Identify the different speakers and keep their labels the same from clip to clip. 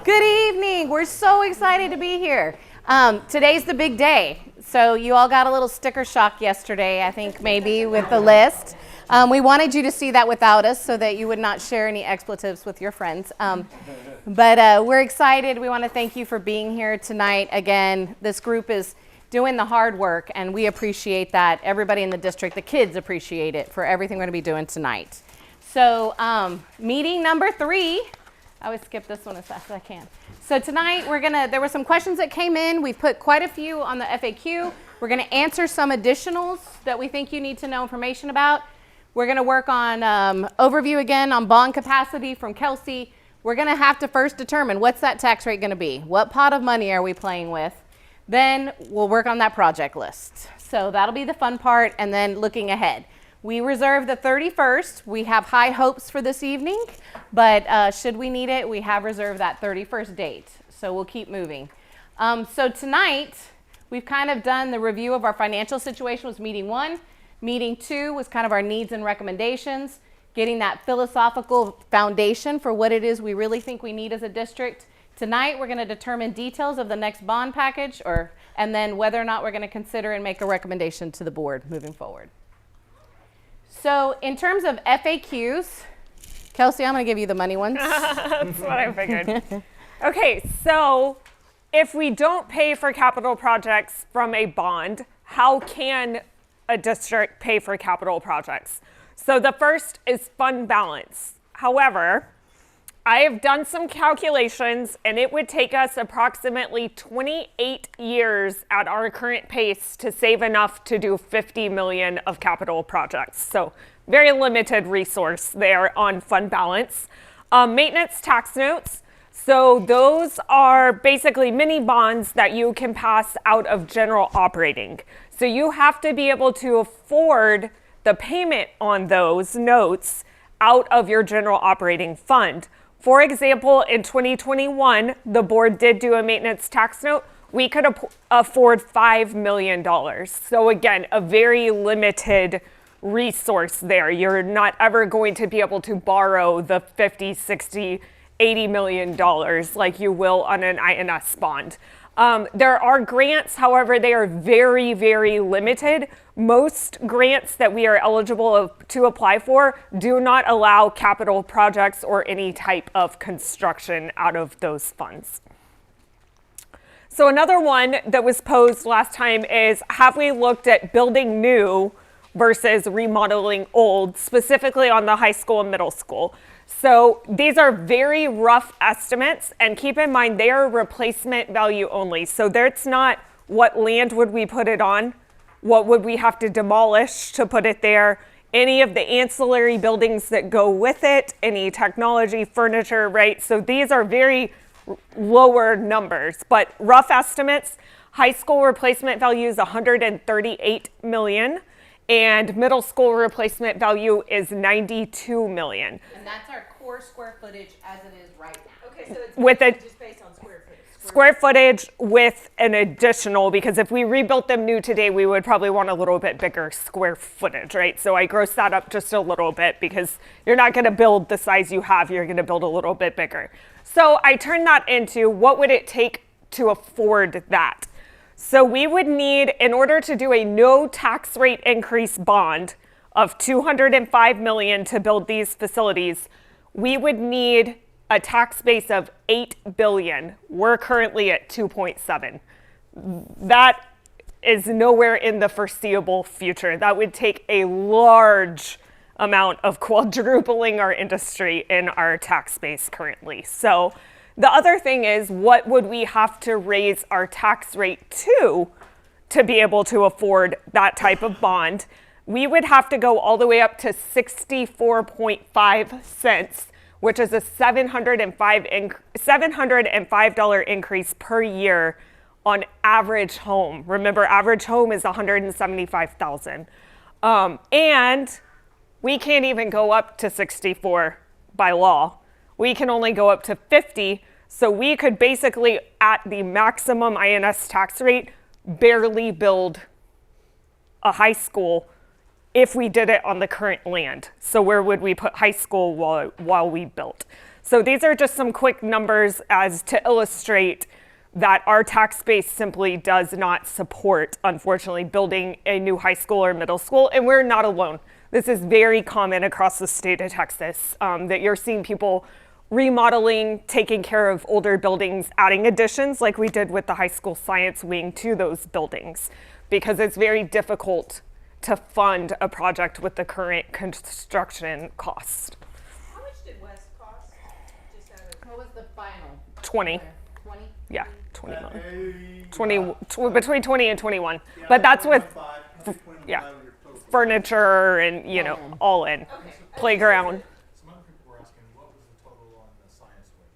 Speaker 1: Good evening. We're so excited to be here. Today's the big day. So you all got a little sticker shock yesterday, I think maybe, with the list. We wanted you to see that without us so that you would not share any expletives with your friends. But we're excited. We want to thank you for being here tonight. Again, this group is doing the hard work, and we appreciate that. Everybody in the district, the kids appreciate it for everything we're going to be doing tonight. So meeting number 3. I always skip this one as fast as I can. So tonight there were some questions that came in. We put quite a few on the FAQ. We're going to answer some additionals that we think you need to know information about. We're going to work on overview again on bond capacity from Kelsey. We're going to have to first determine what's that tax rate going to be? What pot of money are we playing with? Then we'll work on that project list. So that'll be the fun part, and then looking ahead. We reserve the 31st. We have high hopes for this evening, but should we need it, we have reserved that 31st date. So we'll keep moving. So tonight, we've kind of done the review of our financial situation was meeting 1. Meeting 2 was kind of our needs and recommendations, getting that philosophical foundation for what it is we really think we need as a district. Tonight, we're going to determine details of the next bond package, and then whether or not we're going to consider and make a recommendation to the board moving forward. So in terms of FAQs, Kelsey, I'm going to give you the money ones.
Speaker 2: That's what I figured. Okay, so if we don't pay for capital projects from a bond, how can a district pay for capital projects? So the first is fund balance. However, I have done some calculations, and it would take us approximately 28 years at our current pace to save enough to do 50 million of capital projects. So very limited resource there on fund balance. Maintenance tax notes. So those are basically mini bonds that you can pass out of general operating. So you have to be able to afford the payment on those notes out of your general operating fund. For example, in 2021, the board did do a maintenance tax note. We could afford $5 million. So again, a very limited resource there. You're not ever going to be able to borrow the 50, 60, $80 million like you will on an INS bond. There are grants, however, they are very, very limited. Most grants that we are eligible to apply for do not allow capital projects or any type of construction out of those funds. So another one that was posed last time is, have we looked at building new versus remodeling old, specifically on the high school and middle school? So these are very rough estimates, and keep in mind they are replacement value only. So that's not what land would we put it on, what would we have to demolish to put it there, any of the ancillary buildings that go with it, any technology, furniture, right? So these are very lower numbers, but rough estimates. High school replacement value is 138 million. And middle school replacement value is 92 million.
Speaker 1: And that's our core square footage as it is right now.
Speaker 3: Okay, so it's just based on square footage.
Speaker 2: Square footage with an additional, because if we rebuilt them new today, we would probably want a little bit bigger square footage, right? So I grossed that up just a little bit because you're not going to build the size you have, you're going to build a little bit bigger. So I turned that into what would it take to afford that? So we would need, in order to do a no tax rate increase bond of 205 million to build these facilities, we would need a tax base of 8 billion. We're currently at 2.7. That is nowhere in the foreseeable future. That would take a large amount of quadrupling our industry in our tax base currently. So the other thing is, what would we have to raise our tax rate to be able to afford that type of bond? We would have to go all the way up to 64.5 cents, which is a $705 increase per year on average home. Remember, average home is 175,000. And we can't even go up to 64 by law. We can only go up to 50, so we could basically, at the maximum INS tax rate, barely build a high school if we did it on the current land. So where would we put high school while we built? So these are just some quick numbers as to illustrate that our tax base simply does not support, unfortunately, building a new high school or middle school. And we're not alone. This is very common across the state of Texas, that you're seeing people remodeling, taking care of older buildings, adding additions like we did with the high school science wing to those buildings, because it's very difficult to fund a project with the current construction cost.
Speaker 3: How much did West cost? Just out of
Speaker 1: What was the final?
Speaker 2: 20.
Speaker 1: 20?
Speaker 2: Yeah, 20 million. 20, between 20 and 21. But that's with yeah, furniture and, you know, all in. Playground.
Speaker 4: Some other people were asking, what was the total on the science wing?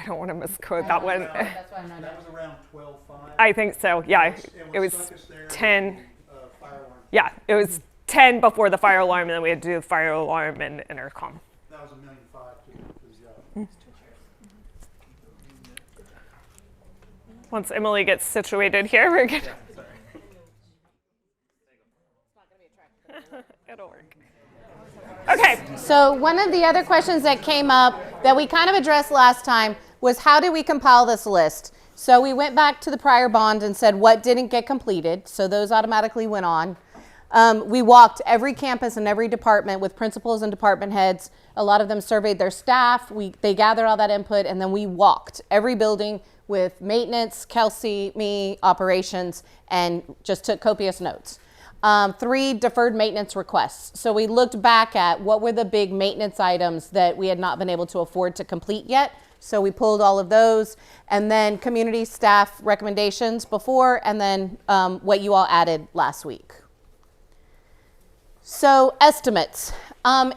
Speaker 2: I don't want to misquote that one.
Speaker 1: That's why I'm not.
Speaker 4: That was around 12.5.
Speaker 2: I think so, yeah.
Speaker 4: And
Speaker 2: It
Speaker 4: what
Speaker 2: was
Speaker 4: stuck us there
Speaker 2: 10.
Speaker 4: was the, fire alarm.
Speaker 2: Yeah, it was 10 before the fire alarm, and then we had to do the fire alarm and intercom.
Speaker 4: That was $1.5 million too. 'Cause,
Speaker 2: Once Emily gets situated here, we're good. It'll work. Okay,
Speaker 1: So one of the other questions that came up that we kind of addressed last time was how did we compile this list? So we went back to the prior bond and said what didn't get completed. So those automatically went on. We walked every campus and every department with principals and department heads. A lot of them surveyed their staff. They gathered all that input, and then we walked every building with maintenance, Kelsey, me, operations, and just took copious notes. 3 deferred maintenance requests. So we looked back at what were the big maintenance items that we had not been able to afford to complete yet. So we pulled all of those, and then community staff recommendations before, and then what you all added last week. So estimates.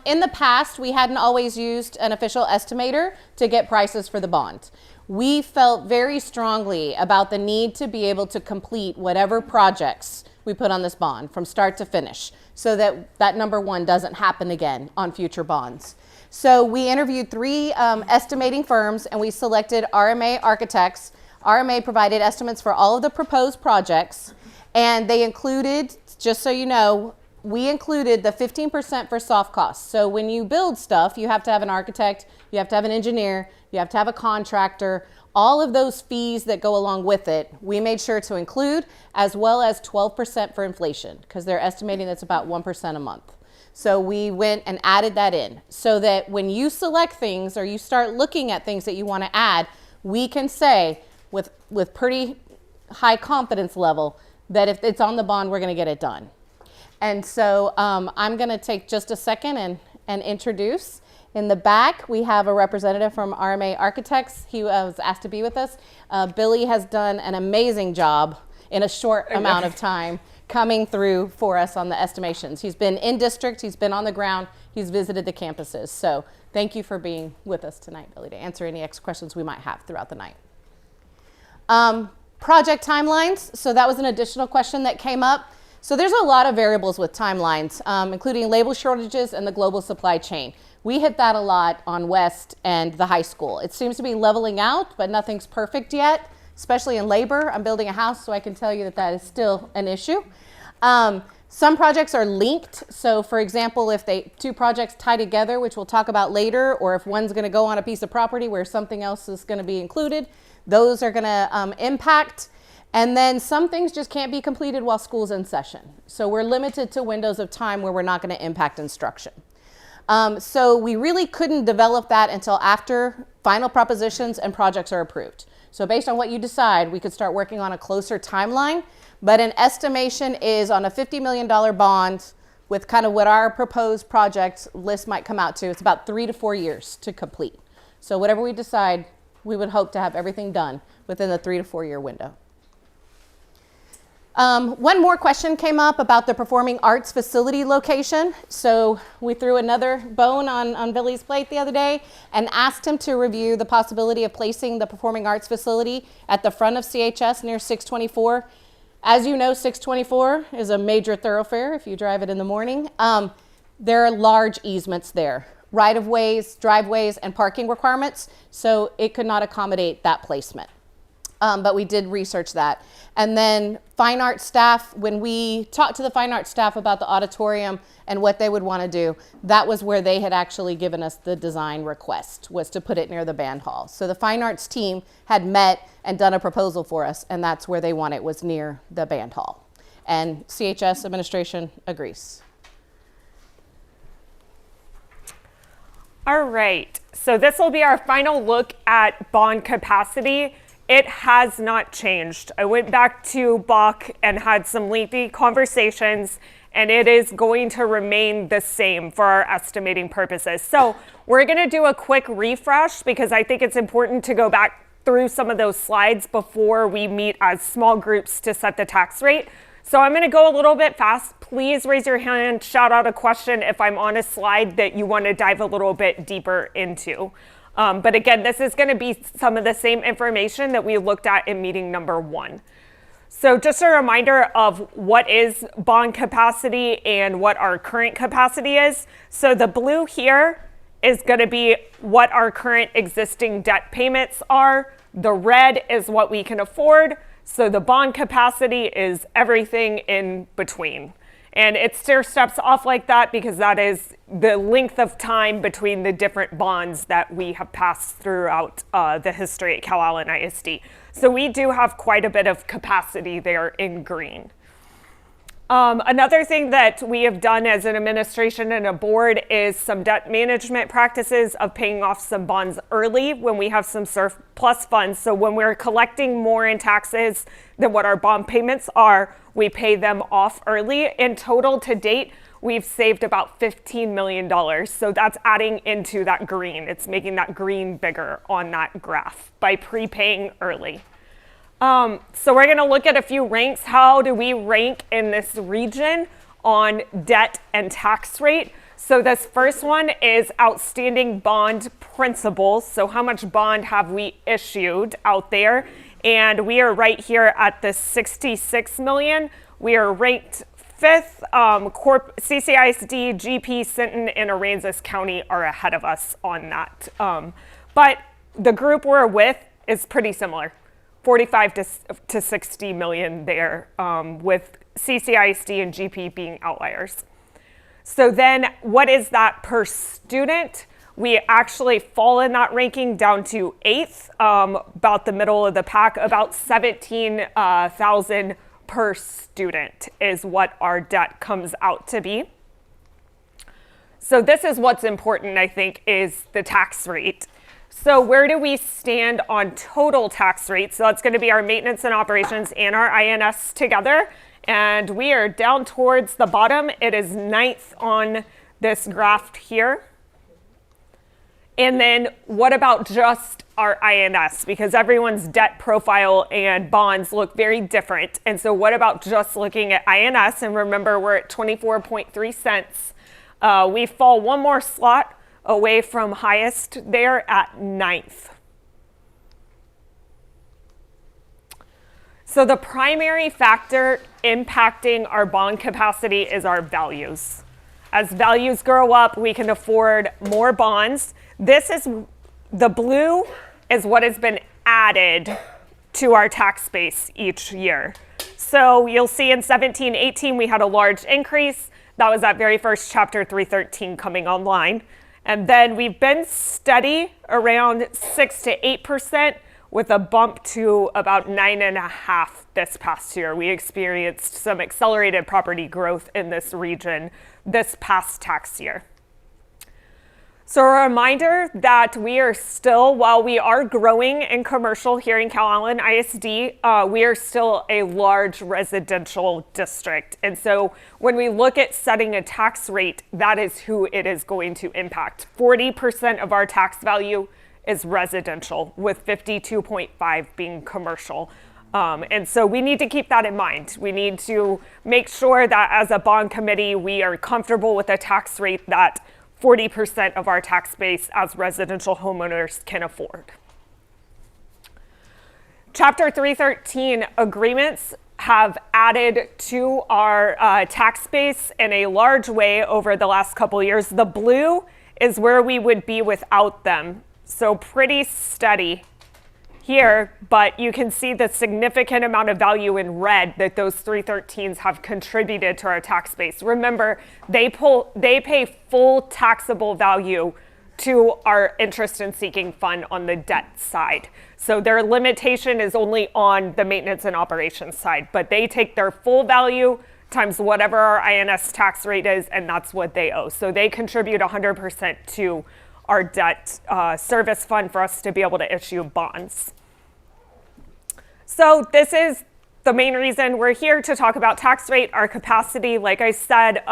Speaker 1: In the past, we hadn't always used an official estimator to get prices for the bond. We felt very strongly about the need to be able to complete whatever projects we put on this bond from start to finish, so that that number one doesn't happen again on future bonds. So we interviewed 3 estimating firms, and we selected RMA Architects. RMA provided estimates for all of the proposed projects, and they included, just so you know, we included the 15% for soft costs. So when you build stuff, you have to have an architect, you have to have an engineer, you have to have a contractor, all of those fees that go along with it, we made sure to include, as well as 12% for inflation, because they're estimating that's about 1% a month. So we went and added that in, so that when you select things or you start looking at things that you want to add, we can say with pretty high confidence level that if it's on the bond, we're going to get it done. And so I'm going to take just a second and introduce. In the back, we have a representative from RMA Architects. He was asked to be with us. Billy has done an amazing job in a short amount of time coming through for us on the estimations. He's been in district, he's been on the ground, he's visited the campuses. So thank you for being with us tonight, Billy, to answer any extra questions we might have throughout the night. Project timelines. So that was an additional question that came up. So there's a lot of variables with timelines, including labor shortages and the global supply chain. We hit that a lot on West and the high school. It seems to be leveling out, but nothing's perfect yet, especially in labor. I'm building a house, so I can tell you that that is still an issue. Some projects are linked. So for example, if 2 projects tie together, which we'll talk about later, or if one's gonna go on a piece of property where something else is gonna be included, those are gonna impact. And then some things just can't be completed while school's in session. So we're limited to windows of time where we're not gonna impact instruction. So we really couldn't develop that until after final propositions and projects are approved. So based on what you decide, we could start working on a closer timeline, but an estimation is on a $50 million bond with kind of what our proposed project list might come out to. It's about 3 to 4 years to complete. So whatever we decide, we would hope to have everything done within the 3 to 4 year window. One more question came up about the performing arts facility location. So we threw another bone on Billy's plate the other day and asked him to review the possibility of placing the performing arts facility at the front of CHS near 624. As you know, 624 is a major thoroughfare if you drive it in the morning. There are large easements there, right-of-ways, driveways, and parking requirements, so it could not accommodate that placement. but we did research that. And then fine arts staff, when we talked to the fine arts staff about the auditorium and what they would want to do, that was where they had actually given us the design request, was to put it near the band hall. So the fine arts team had met and done a proposal for us, and that's where they want it, was near the band hall. And CHS administration agrees.
Speaker 2: All right, so this will be our final look at bond capacity. It has not changed. I went back to Bach and had some lengthy conversations, and it is going to remain the same for our estimating purposes. So we're gonna do a quick refresh because I think it's important to go back through some of those slides before we meet as small groups to set the tax rate. So I'm gonna go a little bit fast. Please raise your hand, shout out a question if I'm on a slide that you wanna dive a little bit deeper into. But again, this is gonna be some of the same information that we looked at in meeting number 1. So just a reminder of what is bond capacity and what our current capacity is. So the blue here is gonna be what our current existing debt payments are. The red is what we can afford. So the bond capacity is everything in between. And it stair steps off like that because that is the length of time between the different bonds that we have passed throughout the history at Calallen ISD. So we do have quite a bit of capacity there in green. Another thing that we have done as an administration and a board is some debt management practices of paying off some bonds early when we have some surplus funds. So when we're collecting more in taxes than what our bond payments are, we pay them off early. In total to date, we've saved about $15 million. So that's adding into that green. It's making that green bigger on that graph by prepaying early. So we're gonna look at a few ranks. How do we rank in this region on debt and tax rate? So this first one is outstanding bond principals. So how much bond have we issued out there? And we are right here at the 66 million. We are ranked 5th. CCISD, GP, Sinton, and Aransas County are ahead of us on that. But the group we're with is pretty similar. 45 to 60 million there, with CCISD and GP being outliers. So then what is that per student? We actually fall in that ranking down to 8th, about the middle of the pack. About 17,000 per student is what our debt comes out to be. So this is what's important, I think, is the tax rate. So where do we stand on total tax rate? So that's going to be our maintenance and operations and our INS together. And we are down towards the bottom. It is 9th on this graph here. And then what about just our INS? Because everyone's debt profile and bonds look very different. And so what about just looking at INS? And remember, we're at 24.3 cents. We fall one more slot away from highest there at 9th. So the primary factor impacting our bond capacity is our values. As values grow up, we can afford more bonds. This is, the blue is what has been added to our tax base each year. So you'll see in 17-18, we had a large increase. That was that very first chapter 313 coming online. And then we've been steady around 6 to 8% with a bump to about 9.5% this past year. We experienced some accelerated property growth in this region this past tax year. So a reminder that we are still, while we are growing in commercial here in Calallen ISD, we are still a large residential district. And so when we look at setting a tax rate, that is who it is going to impact. 40% of our tax value is residential, with 52.5% being commercial. And so we need to keep that in mind. We need to make sure that as a bond committee, we are comfortable with a tax rate that 40% of our tax base as residential homeowners can afford. Chapter 313 agreements have added to our tax base in a large way over the last couple of years. The blue is where we would be without them. So pretty steady here, but you can see the significant amount of value in red that those 313s have contributed to our tax base. Remember, they pay full taxable value to our interest in seeking fund on the debt side. So their limitation is only on the maintenance and operations side, but they take their full value times whatever our INS tax rate is, and that's what they owe. So they contribute 100% to our debt service fund for us to be able to issue bonds. So this is the main reason we're here to talk about tax rate. Our capacity, like I said,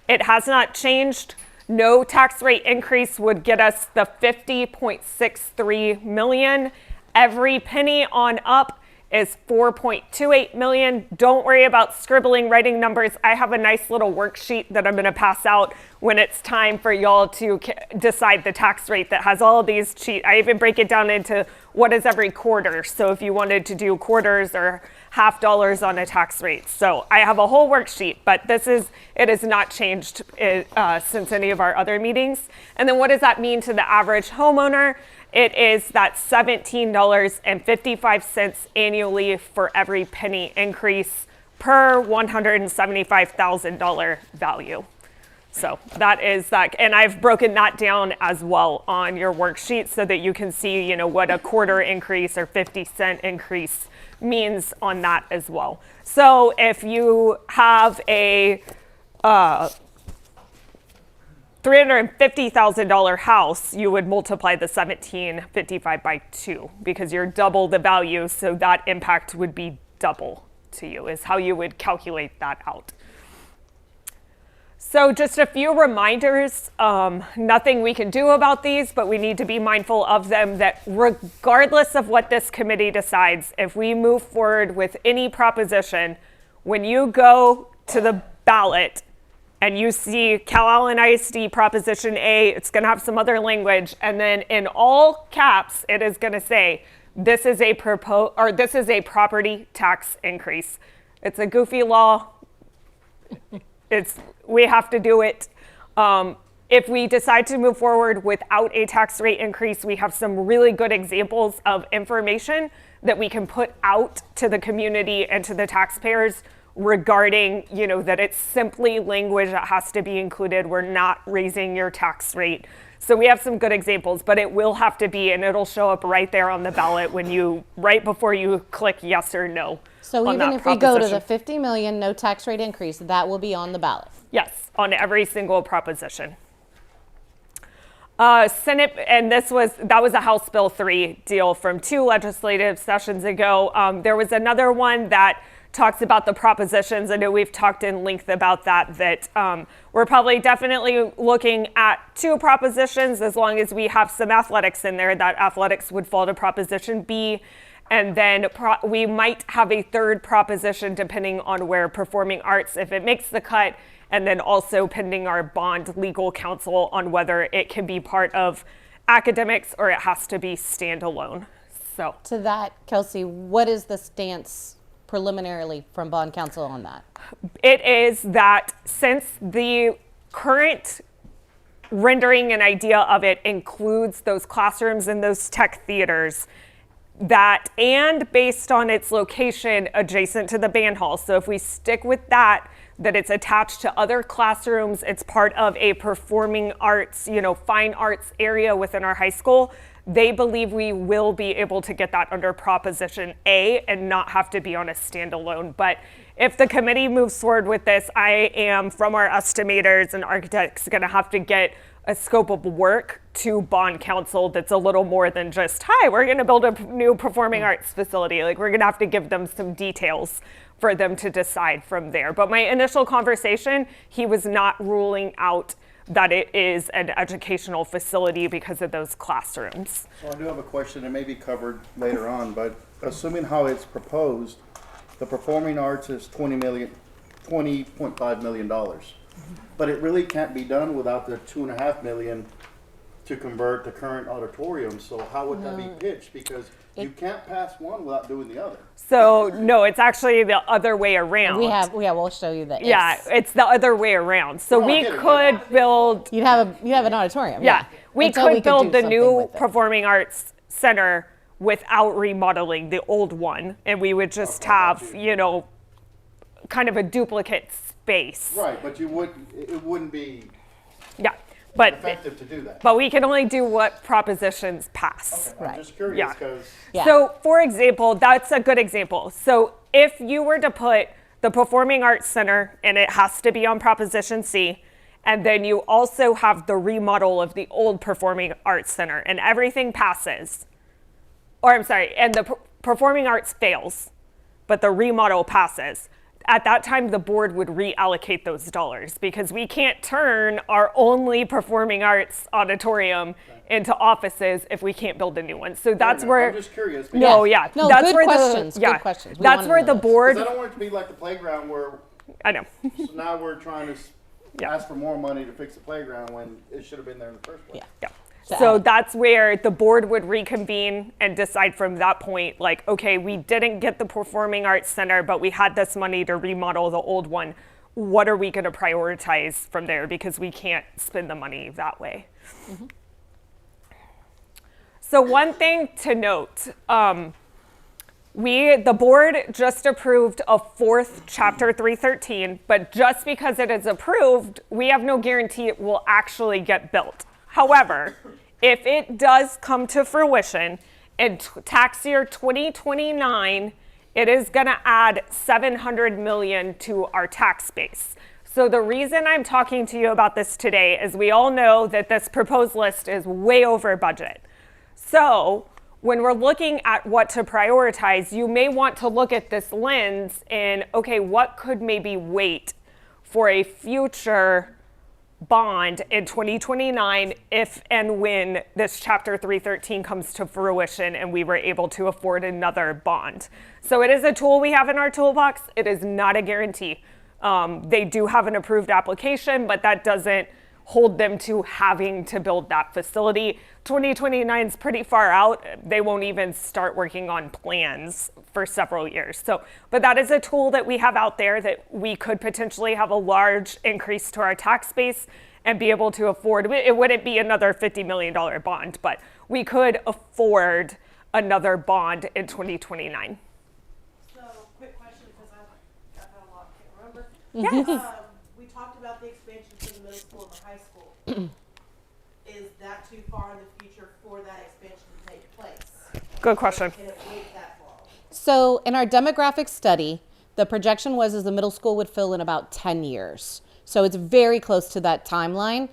Speaker 2: it has not changed. No tax rate increase would get us the 50.63 million. Every penny on up is 4.28 million. Don't worry about scribbling, writing numbers. I have a nice little worksheet that I'm gonna pass out when it's time for y'all to decide the tax rate that has all of these I even break it down into what is every quarter. So if you wanted to do quarters or half dollars on a tax rate. So I have a whole worksheet, but it has not changed since any of our other meetings. And then what does that mean to the average homeowner? It is that $17.55 annually for every penny increase per $175,000 value. So that is that, and I've broken that down as well on your worksheet so that you can see, you know, what a quarter increase or 50-cent increase means on that as well. So if you have a $350,000 house, you would multiply the 1755 by 2 because you're double the value, so that impact would be double to you, is how you would calculate that out. So just a few reminders, nothing we can do about these, but we need to be mindful of them, that regardless of what this committee decides, if we move forward with any proposition, when you go to the ballot, and you see Calallen ISD Proposition A, it's going to have some other language, and then in all caps, it is going to say, this is a property tax increase. It's a goofy law. We have to do it. If we decide to move forward without a tax rate increase, we have some really good examples of information that we can put out to the community and to the taxpayers regarding, you know, that it's simply language that has to be included. We're not raising your tax rate. So we have some good examples, but it will have to be, and it'll show up right there on the ballot right before you click yes or no.
Speaker 1: So even if we go to the 50 million, no tax rate increase, that will be on the ballot?
Speaker 2: Yes, on every single proposition. Senate, and that was a House Bill 3 deal from 2 legislative sessions ago. There was another one that talks about the propositions. I know we've talked in length about that we're probably definitely looking at 2 propositions as long as we have some athletics in there. That athletics would fall to Proposition B. And then we might have a 3rd proposition depending on where performing arts, if it makes the cut, and then also pending our bond legal counsel on whether it can be part of academics or it has to be standalone. So
Speaker 1: to that, Kelsey, what is the stance preliminarily from bond counsel on that?
Speaker 2: It is that since the current rendering and idea of it includes those classrooms and those tech theaters, that, and based on its location adjacent to the band hall. So if we stick with that it's attached to other classrooms, it's part of a performing arts, fine arts area within our high school, they believe we will be able to get that under Proposition A and not have to be on a standalone. But if the committee moves forward with this, I am, from our estimators and architects, going to have to get a scope of work to bond counsel that's a little more than just, hi, we're going to build a new performing arts facility. Like, we're going to have to give them some details for them to decide from there. But my initial conversation, he was not ruling out that it is an educational facility because of those classrooms.
Speaker 5: So I do have a question that may be covered later on, but assuming how it's proposed, the performing arts is $20.5 million. But it really can't be done without the $2.5 million to convert the current auditorium. So how would that be pitched? Because you can't pass one without doing the other.
Speaker 2: So no, it's actually the other way around.
Speaker 1: We'll show you that.
Speaker 2: Yeah, it's the other way around. So we could build.
Speaker 1: You have an auditorium.
Speaker 2: Yeah, we could build the new performing arts center without remodeling the old one, and we would just have, you know, kind of a duplicate space.
Speaker 5: Right, but it wouldn't be
Speaker 2: Yeah, but
Speaker 5: effective to do that.
Speaker 2: but we can only do what propositions pass.
Speaker 5: I'm
Speaker 1: Right.
Speaker 5: just curious,
Speaker 2: Yeah.
Speaker 5: because
Speaker 1: Yeah.
Speaker 2: So, for example, that's a good example. So, if you were to put the Performing Arts Center, and it has to be on Proposition C, and then you also have the remodel of the old Performing Arts Center, and everything passes, or I'm sorry, and the Performing Arts fails, but the remodel passes. At that time, the board would reallocate those dollars because we can't turn our only performing arts auditorium into offices if we can't build a new one. So that's
Speaker 5: enough.
Speaker 2: where.
Speaker 5: I'm just curious.
Speaker 2: No,
Speaker 1: Yeah.
Speaker 2: yeah.
Speaker 1: No,
Speaker 2: that's
Speaker 1: good
Speaker 2: where
Speaker 1: questions,
Speaker 2: The,
Speaker 1: good
Speaker 2: yeah,
Speaker 1: questions. We
Speaker 2: That's
Speaker 1: wanna
Speaker 2: where
Speaker 1: know
Speaker 2: the
Speaker 1: this.
Speaker 2: board.
Speaker 5: Because I don't want it to be like the playground where
Speaker 2: I know.
Speaker 5: so now we're trying to
Speaker 2: Yeah.
Speaker 5: ask for more money to fix the playground when it should have been there in the first place.
Speaker 1: Yeah.
Speaker 2: Yeah.
Speaker 1: To
Speaker 2: So
Speaker 1: add.
Speaker 2: that's where the board would reconvene and decide from that point, like, okay, we didn't get the Performing Arts Center, but we had this money to remodel the old one. What are we going to prioritize from there? Because we can't spend the money that way. So one thing to note, the board just approved a fourth Chapter 313, but just because it is approved, we have no guarantee it will actually get built. However, if it does come to fruition in tax year 2029, it is going to add $700 million to our tax base. So the reason I'm talking to you about this today is we all know that this proposed list is way over budget. So when we're looking at what to prioritize, you may want to look at this lens and, okay, what could maybe wait for a future bond in 2029 if and when this Chapter 313 comes to fruition and we were able to afford another bond. So it is a tool we have in our toolbox. It is not a guarantee. They do have an approved application, but that doesn't hold them to having to build that facility. 2029 is pretty far out. They won't even start working on plans for several years. So, but that is a tool that we have out there that we could potentially have a large increase to our tax base and be able to afford. It wouldn't be another $50 million bond, but we could afford another bond in 2029.
Speaker 3: So, quick question, because I've got a lot, can't remember.
Speaker 2: Yes.
Speaker 3: We talked about the expansion for the middle school and the high school. Is that too far in the future for that expansion to take place?
Speaker 2: Good question.
Speaker 3: Can it wait that long?
Speaker 1: So in our demographic study, the projection was is the middle school would fill in about 10 years. So it's very close to that timeline.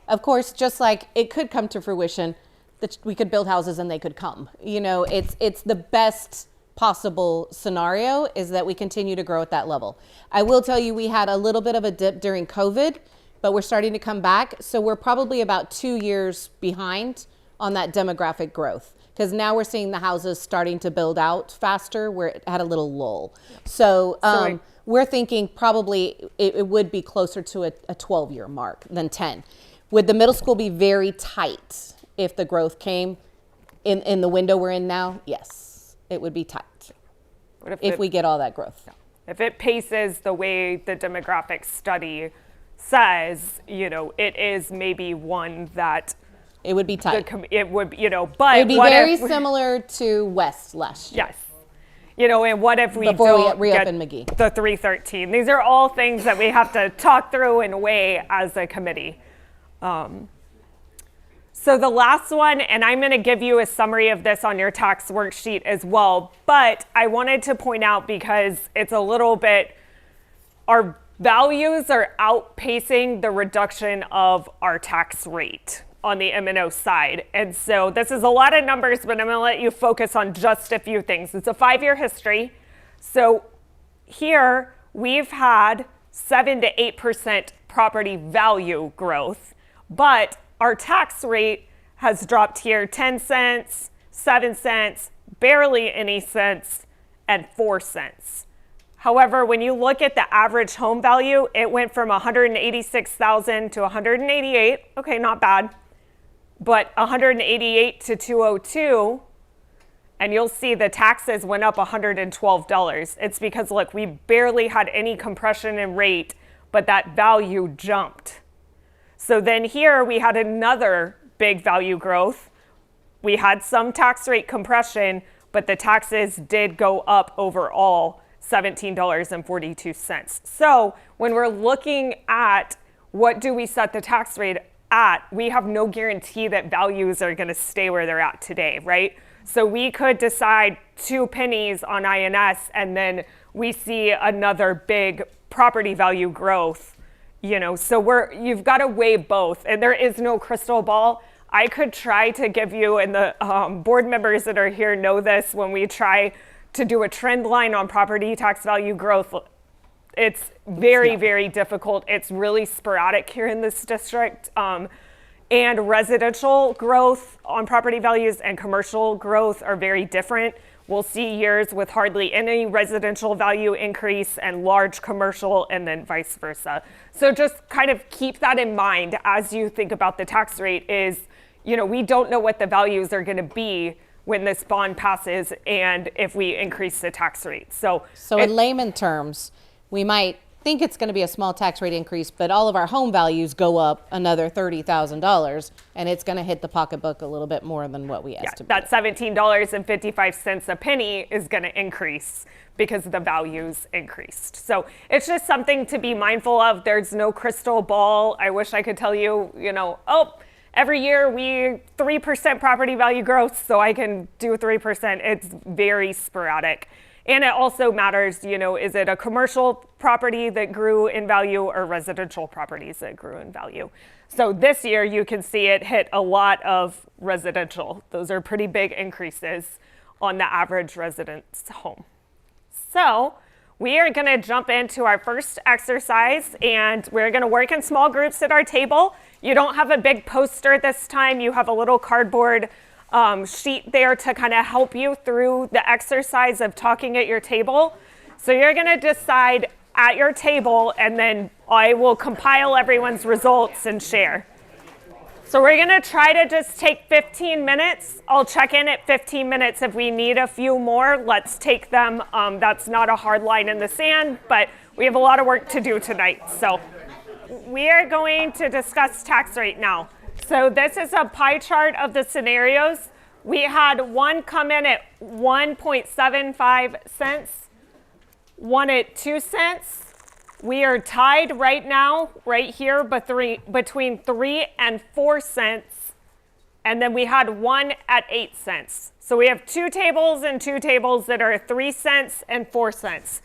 Speaker 1: Of course, just like it could come to fruition, that we could build houses and they could come. You know, it's the best possible scenario is that we continue to grow at that level. I will tell you we had a little bit of a dip during COVID, but we're starting to come back. So we're probably about 2 years behind on that demographic growth because now we're seeing the houses starting to build out faster where it had a little lull. So we're thinking probably it would be closer to a 12-year mark than 10. Would the middle school be very tight if the growth came in the window we're in now? Yes, it would be tight
Speaker 2: What
Speaker 1: if we get all that growth.
Speaker 2: If it paces the way the demographic study says, you know, it is maybe one that
Speaker 1: It would be tight.
Speaker 2: it would, you know, but
Speaker 1: It would be
Speaker 2: what
Speaker 1: very
Speaker 2: if,
Speaker 1: similar to West last year.
Speaker 2: yes. You know, and what if we
Speaker 1: Before we
Speaker 2: don't
Speaker 1: reopen
Speaker 2: get
Speaker 1: McGee.
Speaker 2: the 313? These are all things that we have to talk through and weigh as a committee. So the last one, and I'm going to give you a summary of this on your tax worksheet as well, but I wanted to point out because it's a little bit, our values are outpacing the reduction of our tax rate on the M&O side. And so this is a lot of numbers, but I'm going to let you focus on just a few things. It's a 5-year history. So here we've had 7 to 8% property value growth, but our tax rate has dropped here 10 cents, 7 cents, barely any cents, and 4 cents. However, when you look at the average home value, it went from 186,000 to 188. Okay, not bad. But 188 to 202, and you'll see the taxes went up $112. It's because, look, we barely had any compression in rate, but that value jumped. So then here we had another big value growth, we had some tax rate compression, but the taxes did go up overall $17.42. So when we're looking at what do we set the tax rate at, we have no guarantee that values are going to stay where they're at today, right? So we could decide 2 pennies on INS and then we see another big property value growth, you know, so you've got to weigh both, and there is no crystal ball. I could try to give you, and the board members that are here know this, when we try to do a trend line on property tax value growth, it's very, very difficult. It's really sporadic here in this district. And residential growth on property values and commercial growth are very different. We'll see years with hardly any residential value increase and large commercial, and then vice versa. So just kind of keep that in mind as you think about the tax rate is, you know, we don't know what the values are going to be when this bond passes and if we increase the tax rate. So
Speaker 1: in layman terms, we might think it's going to be a small tax rate increase, but all of our home values go up another $30,000, and it's going to hit the pocketbook a little bit more than what we estimated.
Speaker 2: that $17.55 a penny is going to increase because the values increased. So it's just something to be mindful of. There's no crystal ball. I wish I could tell you, you know, oh, every year we 3% property value growth, so I can do 3%. It's very sporadic. And it also matters, you know, is it a commercial property that grew in value or residential properties that grew in value? So this year you can see it hit a lot of residential. Those are pretty big increases on the average resident's home. So we are going to jump into our first exercise, and we're going to work in small groups at our table. You don't have a big poster this time. You have a little cardboard sheet there to kind of help you through the exercise of talking at your table. So you're going to decide at your table, and then I will compile everyone's results and share. So we're going to try to just take 15 minutes. I'll check in at 15 minutes. If we need a few more, let's take them. That's not a hard line in the sand, but we have a lot of work to do tonight. So we are going to discuss tax rate now. So this is a pie chart of the scenarios. We had one come in at 1.75 cents, one at 2 cents. We are tied right now, right here, between 3 and 4 cents. And then we had one at 8 cents. So we have two tables that are 3 cents and 4 cents.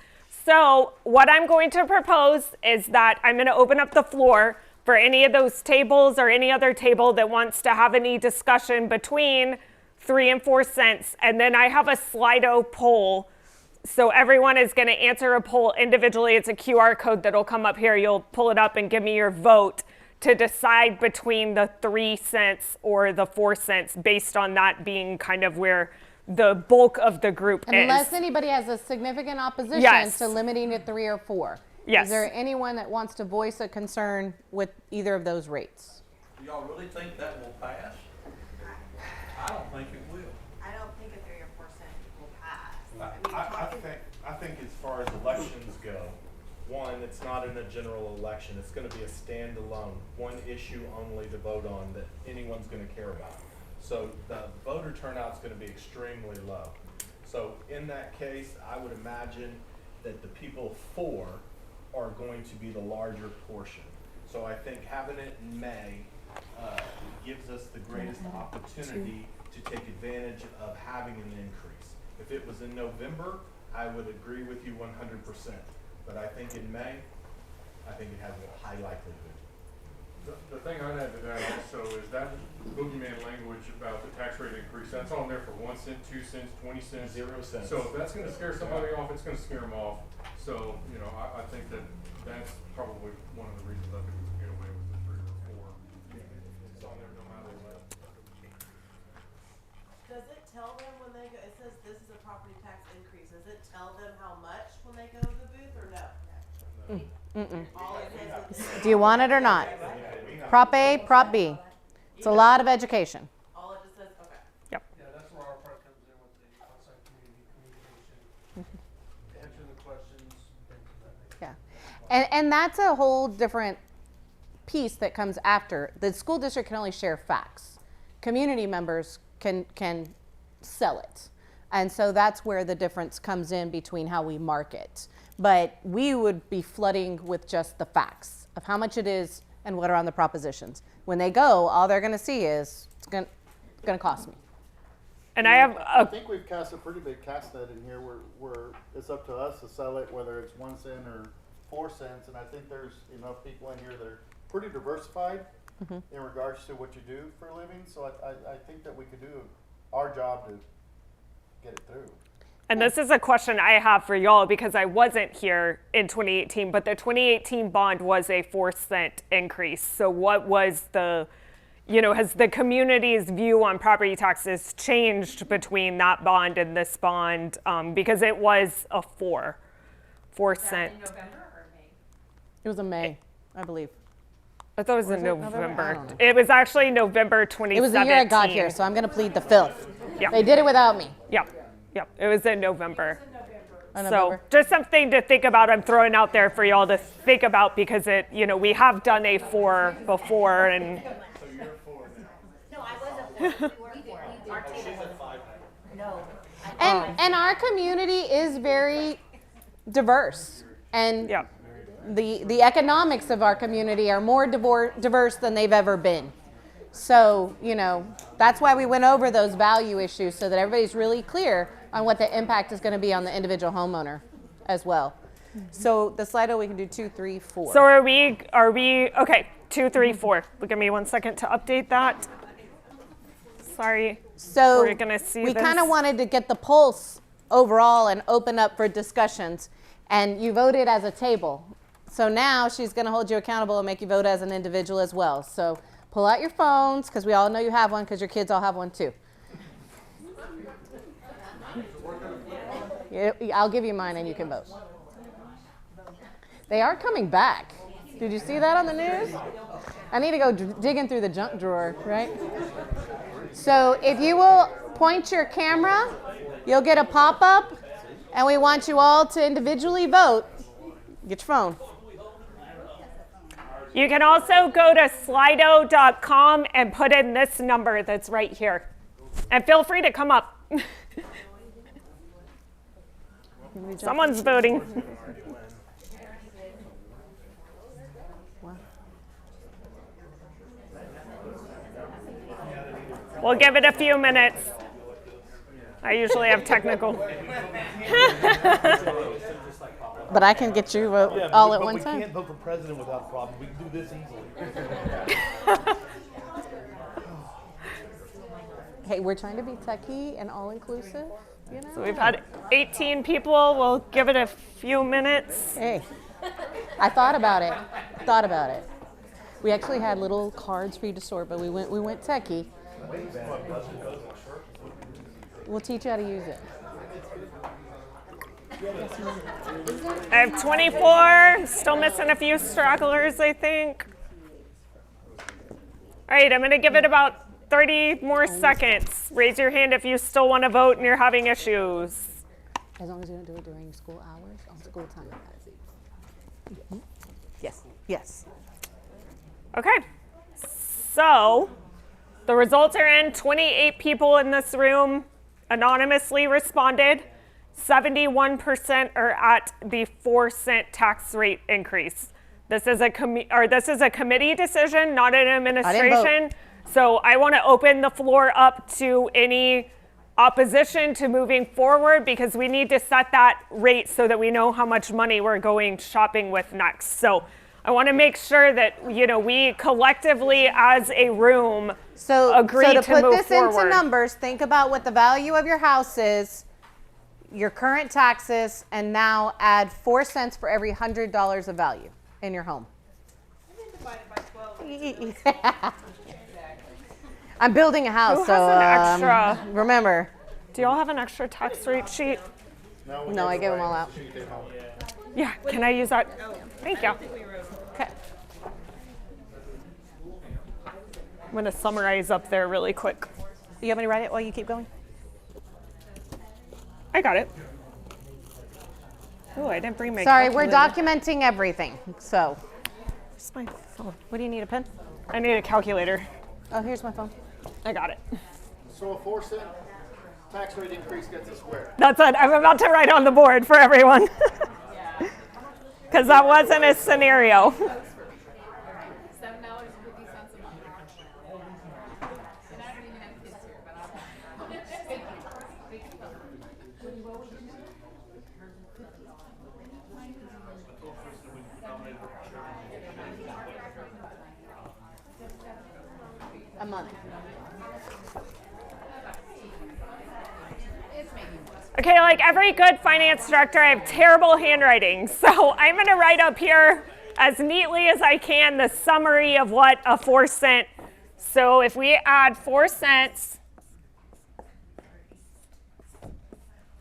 Speaker 2: So what I'm going to propose is that I'm going to open up the floor for any of those tables or any other table that wants to have any discussion between 3 and 4 cents. And then I have a Slido poll. So everyone is going to answer a poll individually. It's a QR code that'll come up here. You'll pull it up and give me your vote to decide between the 3 cents or the 4 cents based on that being kind of where the bulk of the group
Speaker 1: Unless
Speaker 2: is.
Speaker 1: anybody has a significant opposition
Speaker 2: Yes.
Speaker 1: to limiting to 3 or 4.
Speaker 2: Yes.
Speaker 1: Is there anyone that wants to voice a concern with either of those rates?
Speaker 6: Do y'all really think that will pass? I don't think it will.
Speaker 7: I don't think a 3 or 4 cent will pass.
Speaker 8: I think as far as elections go, one, it's not in a general election. It's going to be a standalone, one issue only to vote on that anyone's going to care about. So the voter turnout is going to be extremely low. So in that case, I would imagine that the people for are going to be the larger portion. So I think having it in May gives us the greatest opportunity to take advantage of having an increase. If it was in November, I would agree with you 100%. But I think in May, I think it has a high likelihood.
Speaker 4: The thing I'd add to that also is that boogeyman language about the tax rate increase, that's on there for 1 cent, 2 cents, 20 cents.
Speaker 8: 0 cents.
Speaker 4: So if that's gonna scare somebody off, it's gonna scare them off. So, you know, I think that's probably one of the reasons I think we can get away with the 3 or 4. It's on there no matter what.
Speaker 3: Does it tell them when they go, it says this is a property tax increase, does it tell them how much when they go to the booth or no? All it says is,
Speaker 1: Do you want it or not? Prop A, Prop B. It's a lot of education.
Speaker 3: all it just says, okay.
Speaker 2: Yep.
Speaker 9: Yeah, that's where our part comes in with the outside communication, answering the questions, things of that nature.
Speaker 1: Yeah. And that's a whole different piece that comes after. The school district can only share facts. Community members can sell it. And so that's where the difference comes in between how we market. But we would be flooding with just the facts of how much it is and what are on the propositions. When they go, all they're going to see is it's going to cost me.
Speaker 2: And I have
Speaker 5: I
Speaker 2: a
Speaker 5: think we've cast a pretty big cast net in here where it's up to us to sell it, whether it's 1 cent or 4 cents. And I think there's enough people in here that are pretty diversified in regards to what you do for a living. So I think that we could do our job to get it through.
Speaker 2: And this is a question I have for y'all because I wasn't here in 2018, but the 2018 bond was a 4-cent increase. So what was has the community's view on property taxes changed between that bond and this bond? Because it was a 4 cent.
Speaker 7: In November or May?
Speaker 1: It was in May, I believe.
Speaker 2: I thought it was in
Speaker 1: it November? I
Speaker 2: November.
Speaker 1: don't know.
Speaker 2: It was actually November 2017.
Speaker 1: It was the year I got here, so I'm going to plead the filth.
Speaker 2: Yeah.
Speaker 1: They did it without me.
Speaker 2: Yep. It was in November.
Speaker 1: In
Speaker 2: So
Speaker 1: November.
Speaker 2: just something to think about. I'm throwing out there for y'all to think about because we have done a 4 before and
Speaker 7: No, I wasn't for it. We were for it. Our table was. No.
Speaker 1: And our community is very diverse. And
Speaker 2: yeah.
Speaker 1: the economics of our community are more diverse than they've ever been. So, that's why we went over those value issues so that everybody's really clear on what the impact is going to be on the individual homeowner as well. So the Slido, we can do 2, 3, 4.
Speaker 2: So are we okay, 2, 3, 4. Give me 1 second to update that. Sorry.
Speaker 1: So
Speaker 2: We're gonna see
Speaker 1: we
Speaker 2: this.
Speaker 1: kind of wanted to get the pulse overall and open up for discussions. And you voted as a table. So now she's going to hold you accountable and make you vote as an individual as well. So pull out your phones, because we all know you have one, because your kids all have one too. I'll give you mine and you can vote. They are coming back. Did you see that on the news? I need to go digging through the junk drawer, right? So if you will point your camera, you'll get a pop-up, and we want you all to individually vote. Get your phone.
Speaker 2: You can also go to slido.com and put in this number that's right here. And feel free to come up. Someone's voting. We'll give it a few minutes. I usually have technical.
Speaker 1: But I can get you vote all at one
Speaker 9: We
Speaker 1: time.
Speaker 9: can't vote for president without a problem. We can do this easily.
Speaker 1: Hey, we're trying to be techie and all-inclusive,
Speaker 2: So we've had 18 people. We'll give it a few minutes.
Speaker 1: Hey, I thought about it. We actually had little cards for you to sort, but we went techie. We'll teach you how to use it.
Speaker 2: I have 24. Still missing a few stragglers, I think. All right, I'm going to give it about 30 more seconds. Raise your hand if you still want to vote and you're having issues.
Speaker 1: As long as you don't do it during school hours, on school time. Yes.
Speaker 2: Okay. So the results are in. 28 people in this room anonymously responded. 71% are at the 4-cent tax rate increase. This is a committee decision, not an administration. So I want to open the floor up to any opposition to moving forward because we need to set that rate so that we know how much money we're going shopping with next. So I want to make sure that we collectively as a room agree
Speaker 1: So
Speaker 2: to
Speaker 1: put
Speaker 2: move
Speaker 1: this
Speaker 2: forward.
Speaker 1: into numbers, think about what the value of your house is, your current taxes, and now add 4 cents for every $100 of value in your home.
Speaker 3: Divided by 12.
Speaker 1: I'm building a house,
Speaker 2: Who
Speaker 1: so
Speaker 2: has an extra?
Speaker 1: remember.
Speaker 2: Do y'all have an extra tax rate sheet?
Speaker 1: No, I gave them all out.
Speaker 2: Yeah, can I use that? Thank you.
Speaker 1: Okay.
Speaker 2: I'm going to summarize up there really quick.
Speaker 1: You want me to write it while you keep going?
Speaker 2: I got it. Oh, I didn't bring my
Speaker 1: Sorry, we're
Speaker 2: calculator.
Speaker 1: documenting everything. So,
Speaker 2: Where's my phone?
Speaker 1: what do you need, a pen?
Speaker 2: I need a calculator.
Speaker 1: Oh, here's my phone.
Speaker 2: I got it.
Speaker 5: So a 4 cent tax rate increase gets us where?
Speaker 2: That's what I'm about to write on the board for everyone. Because that wasn't a scenario.
Speaker 1: $7.50 a month. And I don't even have kids here, but a month.
Speaker 2: Okay, like every good finance director, I have terrible handwriting. So I'm going to write up here as neatly as I can the summary of what a 4 cent. So if we add 4 cents,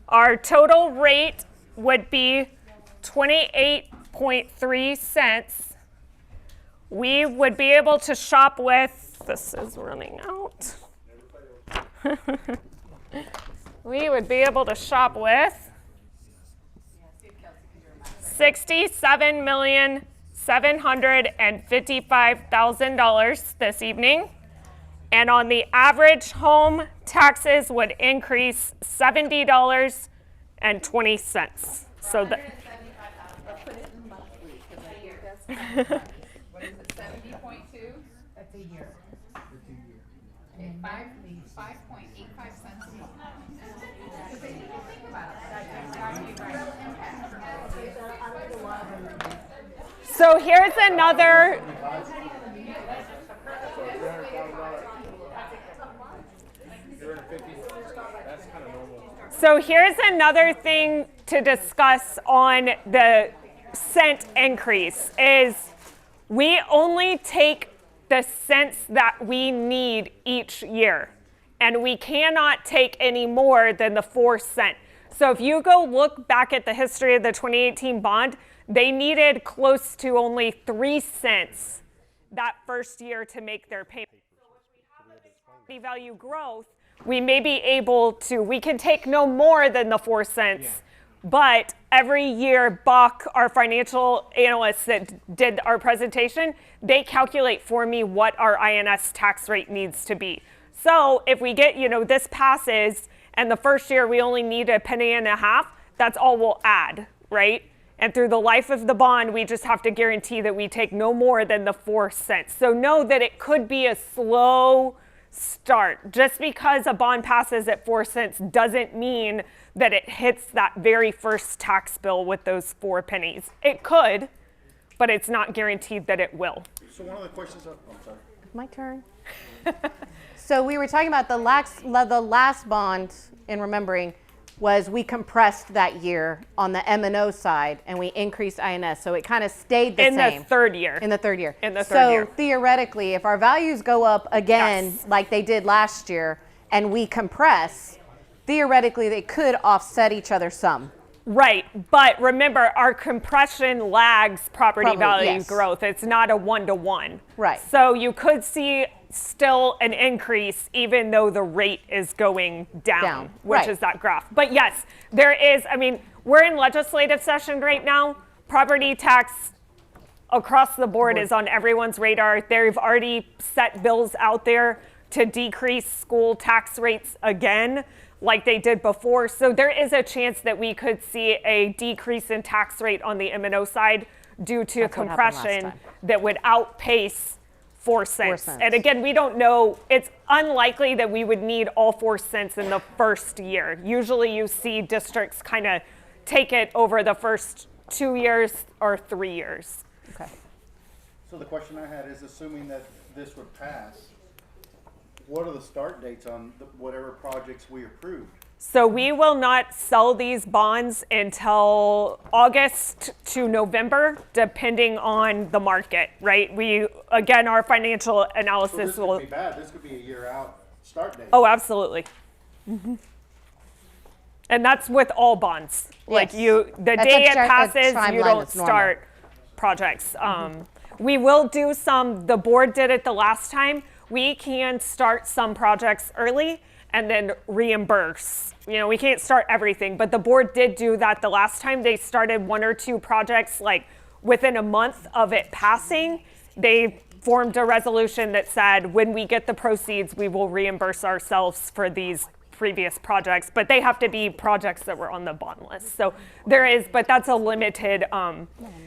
Speaker 2: our total rate would be 28.3 cents. We would be able to shop with, this is running out. We would be able to shop with $67,755,000 this evening. And on the average, home taxes would increase $70.20. So that.
Speaker 1: What is it, 70.2? That's a year. Okay, 5.85 cents a month. Because if you think about it, that's
Speaker 2: So here's another. So here's another thing to discuss on the cent increase is we only take the cents that we need each year. And we cannot take any more than the 4 cent. So if you go look back at the history of the 2018 bond, they needed close to only 3 cents that first year to make their payment. So if we have a big property value growth, we may be able to, we can take no more than the 4 cents. But every year, Buck, our financial analyst that did our presentation, they calculate for me what our INS tax rate needs to be. So if we get, this passes and the first year we only need $0.015, that's all we'll add, right? And through the life of the bond, we just have to guarantee that we take no more than the 4 cents. So know that it could be a slow start. Just because a bond passes at 4 cents doesn't mean that it hits that very first tax bill with those 4 pennies. It could, but it's not guaranteed that it will.
Speaker 5: So one of the questions, I'm sorry.
Speaker 1: My turn. So we were talking about the last bond, in remembering, was we compressed that year on the M&O side, and we increased INS, so it kind of stayed the same.
Speaker 2: In the third year.
Speaker 1: In the third year.
Speaker 2: In the third year.
Speaker 1: So theoretically, if our values go up again,
Speaker 2: Yes.
Speaker 1: like they did last year, and we compress, theoretically they could offset each other some.
Speaker 2: Right, but remember, our compression lags property value
Speaker 1: yes.
Speaker 2: growth. It's not a 1-to-1.
Speaker 1: Right.
Speaker 2: So you could see still an increase even though the rate is going down. Which
Speaker 1: right.
Speaker 2: is that graph. But yes, there is, we're in legislative session right now. Property tax across the board is on everyone's radar. They've already set bills out there to decrease school tax rates again, like they did before. So there is a chance that we could see a decrease in tax rate on the M&O side due to
Speaker 1: That's what happened last
Speaker 2: compression
Speaker 1: time.
Speaker 2: that would outpace 4 cents.
Speaker 1: 4 cents.
Speaker 2: And again, we don't know, it's unlikely that we would need all 4 cents in the first year. Usually you see districts kind of take it over the first 2 years or 3 years.
Speaker 1: Okay.
Speaker 5: So the question I had is, assuming that this would pass, what are the start dates on whatever projects we approved?
Speaker 2: So we will not sell these bonds until August to November, depending on the market, right? Again, our financial
Speaker 5: So
Speaker 2: analysis
Speaker 5: this
Speaker 2: will.
Speaker 5: could be bad. This could be a year out start date.
Speaker 2: Oh, absolutely. And that's with all bonds. Like
Speaker 1: Yes.
Speaker 2: the
Speaker 1: That's
Speaker 2: day
Speaker 1: a
Speaker 2: it
Speaker 1: a
Speaker 2: passes,
Speaker 1: timeline
Speaker 2: you don't
Speaker 1: that's normal.
Speaker 2: start projects. We will do some, the board did it the last time. We can start some projects early and then reimburse. We can't start everything, but the board did do that the last time. They started 1 or 2 projects like within a month of it passing. They formed a resolution that said when we get the proceeds, we will reimburse ourselves for these previous projects, but they have to be projects that were on the bond list. So there is, but that's a limited,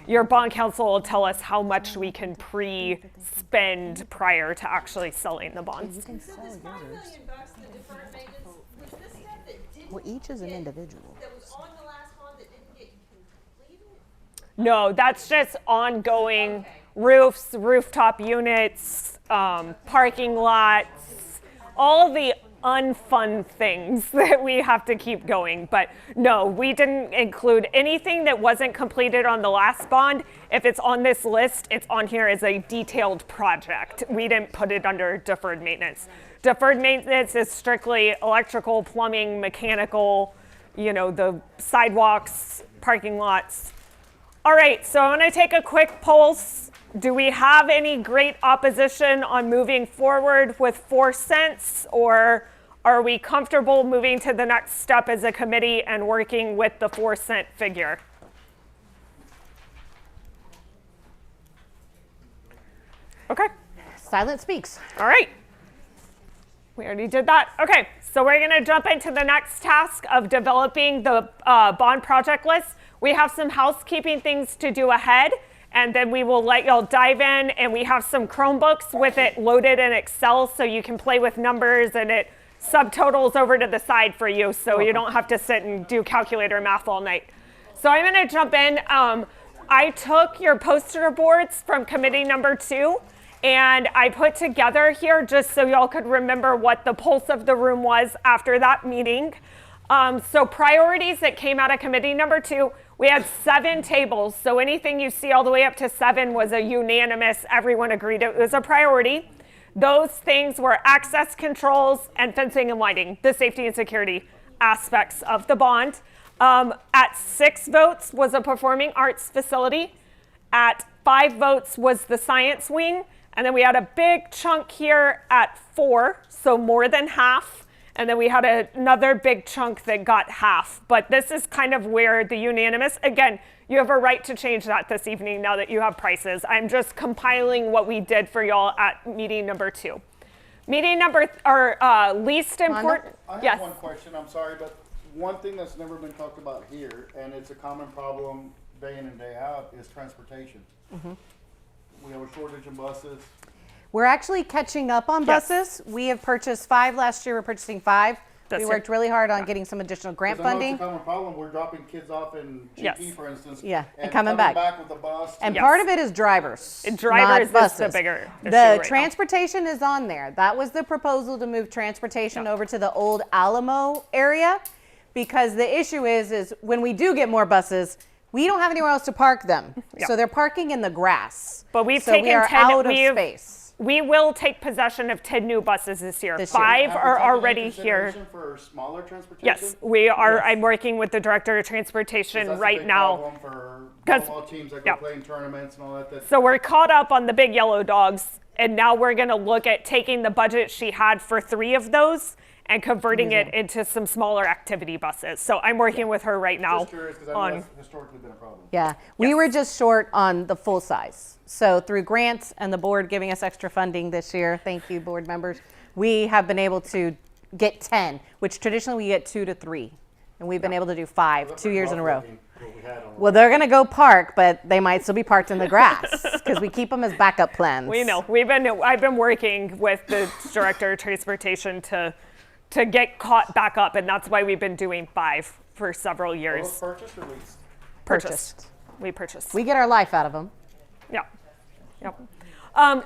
Speaker 2: your bond counsel will tell us how much we can pre-spend prior to actually selling the bonds.
Speaker 3: So this $5 million bucks, the deferred maintenance, was this stuff that didn't
Speaker 10: Well, each is an individual.
Speaker 3: that was on the last bond that didn't get completed?
Speaker 2: No, that's just ongoing roofs, rooftop units, parking lots, all the unfun things that we have to keep going. But no, we didn't include anything that wasn't completed on the last bond. If it's on this list, it's on here as a detailed project. We didn't put it under deferred maintenance. Deferred maintenance is strictly electrical, plumbing, mechanical, you know, the sidewalks, parking lots. All right, so I'm going to take a quick pulse. Do we have any great opposition on moving forward with 4 cents, or are we comfortable moving to the next step as a committee and working with the 4-cent figure? Okay.
Speaker 1: Silent speaks.
Speaker 2: All right. We already did that. Okay, so we're going to jump into the next task of developing the bond project list. We have some housekeeping things to do ahead, and then we will let y'all dive in, and we have some Chromebooks with it loaded in Excel so you can play with numbers, and it subtotals over to the side for you so you don't have to sit and do calculator math all night. So I'm going to jump in. I took your poster boards from committee number 2, and I put together here just so y'all could remember what the pulse of the room was after that meeting. So priorities that came out of committee number 2, we had 7 tables. So anything you see all the way up to 7 was a unanimous, everyone agreed it was a priority. Those things were access controls and fencing and lighting, the safety and security aspects of the bond. At 6 votes was a performing arts facility. At 5 votes was the science wing. And then we had a big chunk here at 4, so more than half. And then we had another big chunk that got half. But this is kind of where the unanimous, again, you have a right to change that this evening now that you have prices. I'm just compiling what we did for y'all at meeting number 2. Meeting number, least important.
Speaker 5: I have
Speaker 2: Yes.
Speaker 5: one question, I'm sorry, but one thing that's never been talked about here, and it's a common problem day in and day out, is transportation. We have a shortage in buses.
Speaker 1: We're actually catching up on
Speaker 2: Yes.
Speaker 1: buses. We have purchased 5 last year. We're purchasing 5.
Speaker 2: This
Speaker 1: We
Speaker 2: year.
Speaker 1: worked really hard on getting some additional grant
Speaker 5: 'Cause I know
Speaker 1: funding.
Speaker 5: it's a common problem, we're dropping kids off in GP,
Speaker 2: Yes.
Speaker 5: for instance.
Speaker 1: Yeah, and
Speaker 5: and
Speaker 1: coming back.
Speaker 5: with the bus.
Speaker 1: And
Speaker 2: Yes.
Speaker 1: part of it is drivers.
Speaker 2: Drivers
Speaker 1: not
Speaker 2: is the
Speaker 1: buses.
Speaker 2: bigger issue
Speaker 1: The
Speaker 2: right now.
Speaker 1: transportation is on there. That was the proposal to move transportation over to the old Alamo area, because the issue is when we do get more buses, we don't have anywhere else to park them.
Speaker 2: Yeah.
Speaker 1: So they're parking in the grass.
Speaker 2: But we've
Speaker 1: so
Speaker 2: taken
Speaker 1: we are
Speaker 2: 10
Speaker 1: out of
Speaker 2: we've-
Speaker 1: space.
Speaker 2: We will take possession of 10 new buses this year.
Speaker 1: This year.
Speaker 2: 5
Speaker 5: Have we
Speaker 2: are
Speaker 5: taken into
Speaker 2: already here.
Speaker 5: consideration for smaller transportation?
Speaker 2: Yes, we are.
Speaker 5: Yes.
Speaker 2: I'm working with the director of
Speaker 5: 'Cause
Speaker 2: transportation
Speaker 5: that's a
Speaker 2: right
Speaker 5: big
Speaker 2: now.
Speaker 5: problem for
Speaker 2: 'Cause-
Speaker 5: football teams that
Speaker 2: yeah.
Speaker 5: go play in tournaments and all that.
Speaker 2: So we're caught up on the big yellow dogs, and now we're going to look at taking the budget she had for 3 of those and converting it into some smaller activity buses. So I'm working with her right now
Speaker 5: Just curious, because I know
Speaker 2: on.
Speaker 5: that's historically been a problem.
Speaker 1: Yeah, we were just short on the full size. So through grants and the board giving us extra funding this year, thank you board members, we have been able to get 10, which traditionally we get 2 to 3. And we've been able to do 5, 2 years in a row.
Speaker 5: What we had on
Speaker 1: Well, they're gonna go park, but they might still be parked in the grass because we keep them as backup plans.
Speaker 2: We know. I've been working with the director of transportation to get caught back up, and that's why we've been doing 5 for several
Speaker 5: Those
Speaker 2: years.
Speaker 5: purchased or leased?
Speaker 1: Purchased.
Speaker 2: We purchased.
Speaker 1: We get our life out of them.
Speaker 2: Yeah. Yep.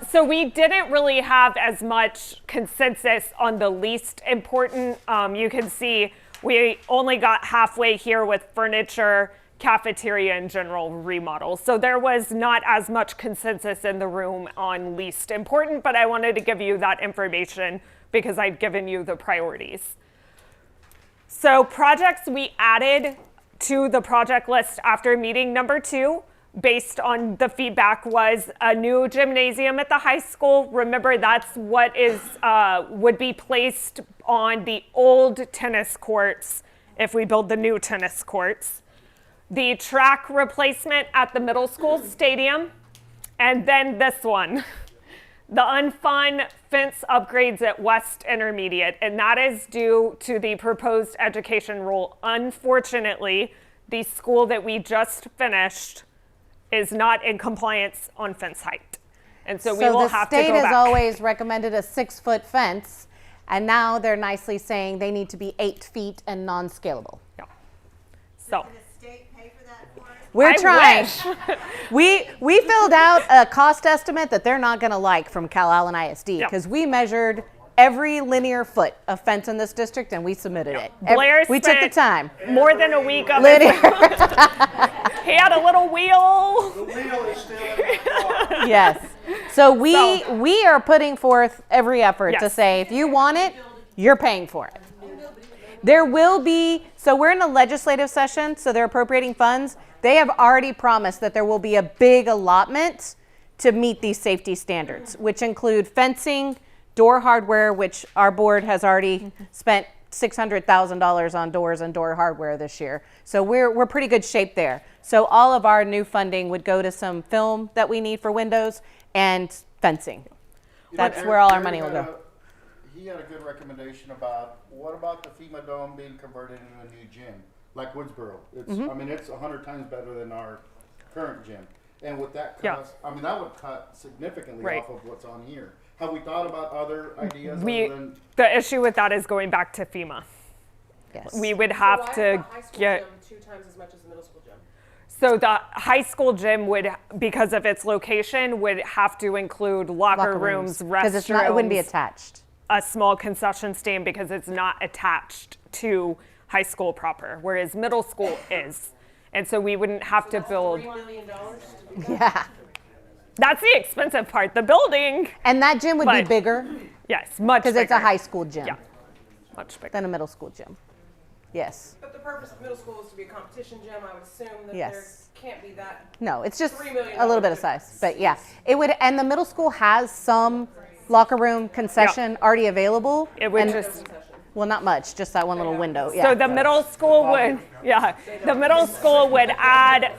Speaker 2: So we didn't really have as much consensus on the least important. You can see we only got halfway here with furniture, cafeteria, and general remodel. So there was not as much consensus in the room on least important, but I wanted to give you that information because I'd given you the priorities. So projects we added to the project list after meeting number 2 based on the feedback was a new gymnasium at the high school. Remember, that's what is would be placed on the old tennis courts if we build the new tennis courts. The track replacement at the middle school stadium, and then this one. the unfun fence upgrades at West Intermediate, and that is due to the proposed education rule. Unfortunately, the school that we just finished is not in compliance on fence height. And so we will have to
Speaker 1: the
Speaker 2: go
Speaker 1: state has
Speaker 2: back.
Speaker 1: always recommended a 6-foot fence, and now they're nicely saying they need to be 8 feet and non-scalable.
Speaker 2: Yeah. So
Speaker 7: Can the state pay for that for us?
Speaker 1: We're
Speaker 2: I
Speaker 1: trying.
Speaker 2: wish.
Speaker 1: We filled out a cost estimate that they're not going to like from Cal Allen ISD
Speaker 2: Yep.
Speaker 1: because we measured every linear foot of fence in this district and we submitted it.
Speaker 2: Blair
Speaker 1: We took the
Speaker 2: spent
Speaker 1: time.
Speaker 2: more than a week of it.
Speaker 1: Linear.
Speaker 2: He had a little wheel.
Speaker 9: The wheel is still in my car.
Speaker 1: Yes. So we are putting forth every effort to
Speaker 2: Yes.
Speaker 1: say if you want it, you're paying for it. There will be, so we're in a legislative session, so they're appropriating funds. They have already promised that there will be a big allotment to meet these safety standards, which include fencing, door hardware, which our board has already spent $600,000 on doors and door hardware this year. So we're pretty good shape there. So all of our new funding would go to some film that we need for windows and fencing. That's
Speaker 5: Eric-
Speaker 1: where all our
Speaker 5: Eric
Speaker 1: money will
Speaker 5: had
Speaker 1: go.
Speaker 5: He had a good recommendation about, what about the FEMA dome being converted into a new gym, like Woodsboro? It's,
Speaker 1: Mm-hmm.
Speaker 5: I mean, it's 100 times better than our current gym. And with that
Speaker 2: Yeah.
Speaker 5: cost, I mean, that would cut significantly
Speaker 2: Right.
Speaker 5: off of what's on here. Have we thought about other ideas
Speaker 2: We,
Speaker 5: other than?
Speaker 2: the issue with that is going back to FEMA.
Speaker 1: Yes.
Speaker 2: We would
Speaker 3: So
Speaker 2: have
Speaker 3: why is
Speaker 2: to
Speaker 3: the high school
Speaker 2: get.
Speaker 3: gym 2 times as much as the middle school gym?
Speaker 2: So the high school gym would, because of its location, would have to include locker rooms,
Speaker 1: because
Speaker 2: restrooms,
Speaker 1: it wouldn't be attached.
Speaker 2: a small concession stand because it's not attached to high school proper, whereas middle school is. And so we wouldn't have to build.
Speaker 3: $3 million to do that?
Speaker 1: Yeah.
Speaker 2: That's the expensive part. The building,
Speaker 1: And that gym would be
Speaker 2: But-
Speaker 1: bigger
Speaker 2: yes, much
Speaker 1: because it's a
Speaker 2: bigger.
Speaker 1: high school gym
Speaker 2: Yeah, much bigger.
Speaker 1: than a middle school gym. Yes.
Speaker 3: But the purpose of middle school is to be a competition gym. I would assume that
Speaker 1: Yes.
Speaker 3: there can't be that.
Speaker 1: No, it's just
Speaker 3: $3 million
Speaker 1: a little bit of size. But yeah, it would, and the middle school has some locker room concession already available.
Speaker 2: It would
Speaker 1: and-
Speaker 2: just.
Speaker 1: Well, not much, just that one little window. Yeah.
Speaker 2: So the middle school would, the middle school would add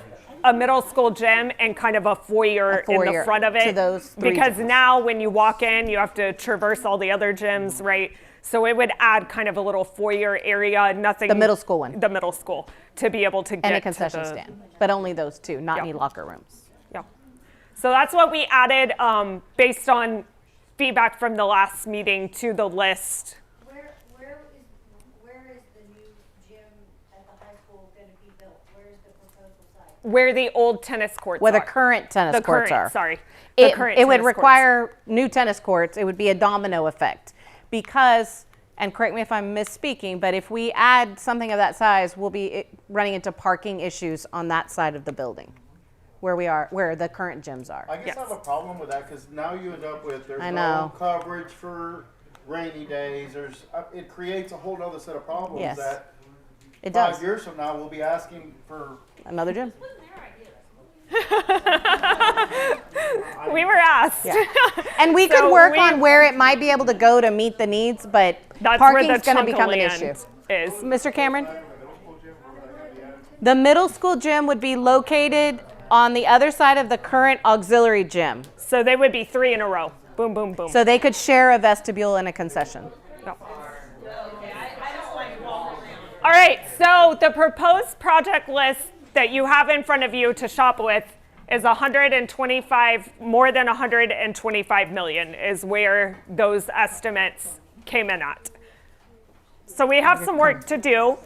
Speaker 2: a middle school gym and kind of a foyer in the
Speaker 1: foyer
Speaker 2: front of it.
Speaker 1: to those 3
Speaker 2: because
Speaker 1: gyms.
Speaker 2: now when you walk in, you have to traverse all the other gyms, right? So it would add kind of a little foyer area, nothing.
Speaker 1: The middle school one.
Speaker 2: The middle school to be able to get
Speaker 1: and a
Speaker 2: to
Speaker 1: concession
Speaker 2: the-
Speaker 1: stand, but only those 2, not
Speaker 2: Yeah.
Speaker 1: any locker rooms.
Speaker 2: Yeah. So that's what we added based on feedback from the last meeting to the list.
Speaker 7: Where is the new gym at the high school gonna be built? Where is the proposal site?
Speaker 2: Where the old tennis courts
Speaker 1: Where the
Speaker 2: are.
Speaker 1: current tennis
Speaker 2: The
Speaker 1: courts
Speaker 2: current,
Speaker 1: are.
Speaker 2: sorry. The
Speaker 1: It,
Speaker 2: current
Speaker 1: it would
Speaker 2: tennis courts.
Speaker 1: require new tennis courts. It would be a domino effect because, and correct me if I'm misspeaking, but if we add something of that size, we'll be running into parking issues on that side of the building where the current gyms are.
Speaker 5: I guess I have a problem with that because now you end up with, there's
Speaker 1: I
Speaker 5: no
Speaker 1: know.
Speaker 5: coverage for rainy days. There's, it creates a whole other set of problems
Speaker 1: Yes.
Speaker 5: that
Speaker 1: It
Speaker 5: 5
Speaker 1: does.
Speaker 5: years from now, we'll be asking for.
Speaker 1: Another gym?
Speaker 2: We were asked.
Speaker 1: Yeah. And we
Speaker 2: So
Speaker 1: could work
Speaker 2: we-
Speaker 1: on where it might be able to go to meet the needs, but
Speaker 2: That's where the
Speaker 1: parking's going to
Speaker 2: chunk of
Speaker 1: become an
Speaker 2: land
Speaker 1: issue.
Speaker 2: is.
Speaker 1: Mr. Cameron? The middle school gym would be located on the other side of the current auxiliary gym.
Speaker 2: So they would be 3 in a row. Boom, boom, boom.
Speaker 1: So they could share a vestibule and a concession.
Speaker 2: No. All right, so the proposed project list that you have in front of you to shop with is more than 125 million is where those estimates came in at. So we have some work to do.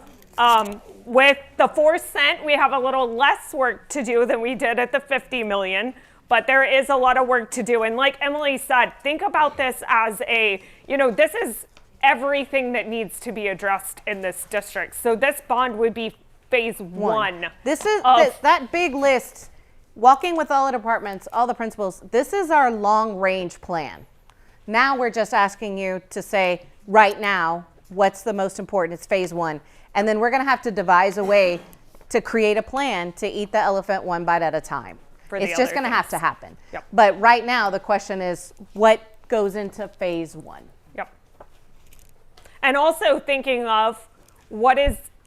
Speaker 2: With the 4 cent, we have a little less work to do than we did at the 50 million, but there is a lot of work to do. And like Emily said, think about this as this is everything that needs to be addressed in this district. So this bond would be phase 1.
Speaker 1: This is
Speaker 2: of-
Speaker 1: that big list. Walking with all the departments, all the principals. This is our long range plan. Now we're just asking you to say right now what's the most important. It's phase 1, and then we're going to have to devise a way to create a plan to eat the elephant one bite at a time.
Speaker 2: For the
Speaker 1: It's just
Speaker 2: other
Speaker 1: going to have to
Speaker 2: things.
Speaker 1: happen.
Speaker 2: Yep.
Speaker 1: But right now the question is what goes into phase 1.
Speaker 2: Yep. And also thinking of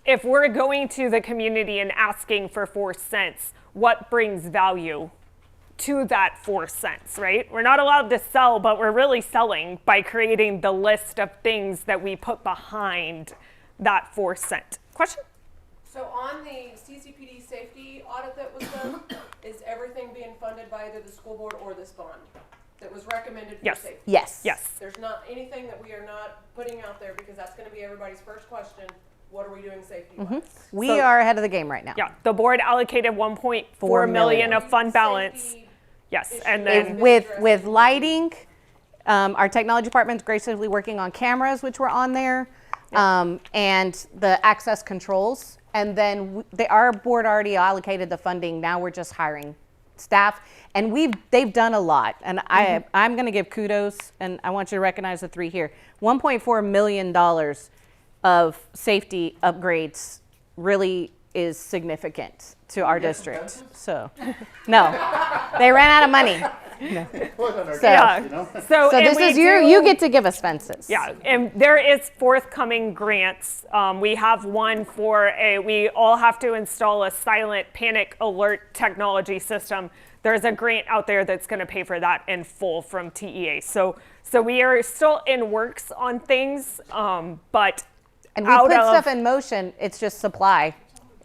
Speaker 2: if we're going to the community and asking for 4 cents, what brings value to that 4 cents, right? We're not allowed to sell, but we're really selling by creating the list of things that we put behind that 4 cent. Question?
Speaker 3: So on the CCPD safety audit that was done, is everything being funded by either the school board or this bond that was recommended for
Speaker 2: Yes.
Speaker 3: safety?
Speaker 1: Yes.
Speaker 2: Yes.
Speaker 3: There's not anything that we are not putting out there because that's gonna be everybody's first question. What are we doing safety-wise?
Speaker 1: We
Speaker 2: So-
Speaker 1: are ahead of the game right now.
Speaker 2: Yeah, the board allocated 1.4 million of fund balance.
Speaker 3: Safety
Speaker 2: Yes,
Speaker 3: issue
Speaker 2: and
Speaker 3: is
Speaker 2: then
Speaker 3: being
Speaker 1: With
Speaker 3: addressed.
Speaker 1: lighting, our technology department's graciously working on cameras, which were on there, and the access controls. And then our board already allocated the funding. Now we're just hiring staff, and they've done a lot. And I'm going to give kudos, and I want you to recognize the three here. $1.4 million of safety upgrades really is significant to our district. So, no, they ran out of money.
Speaker 5: Put it on our
Speaker 1: So-
Speaker 5: desk, you know?
Speaker 2: so
Speaker 1: So
Speaker 2: and
Speaker 1: this
Speaker 2: we
Speaker 1: is you.
Speaker 2: do-
Speaker 1: You get to give us fences.
Speaker 2: Yeah, and there is forthcoming grants. We have one for we all have to install a silent panic alert technology system. There's a grant out there that's going to pay for that in full from TEA. So we are still in works on things, but
Speaker 1: And we
Speaker 2: out
Speaker 1: put
Speaker 2: of-
Speaker 1: stuff in motion. It's just supply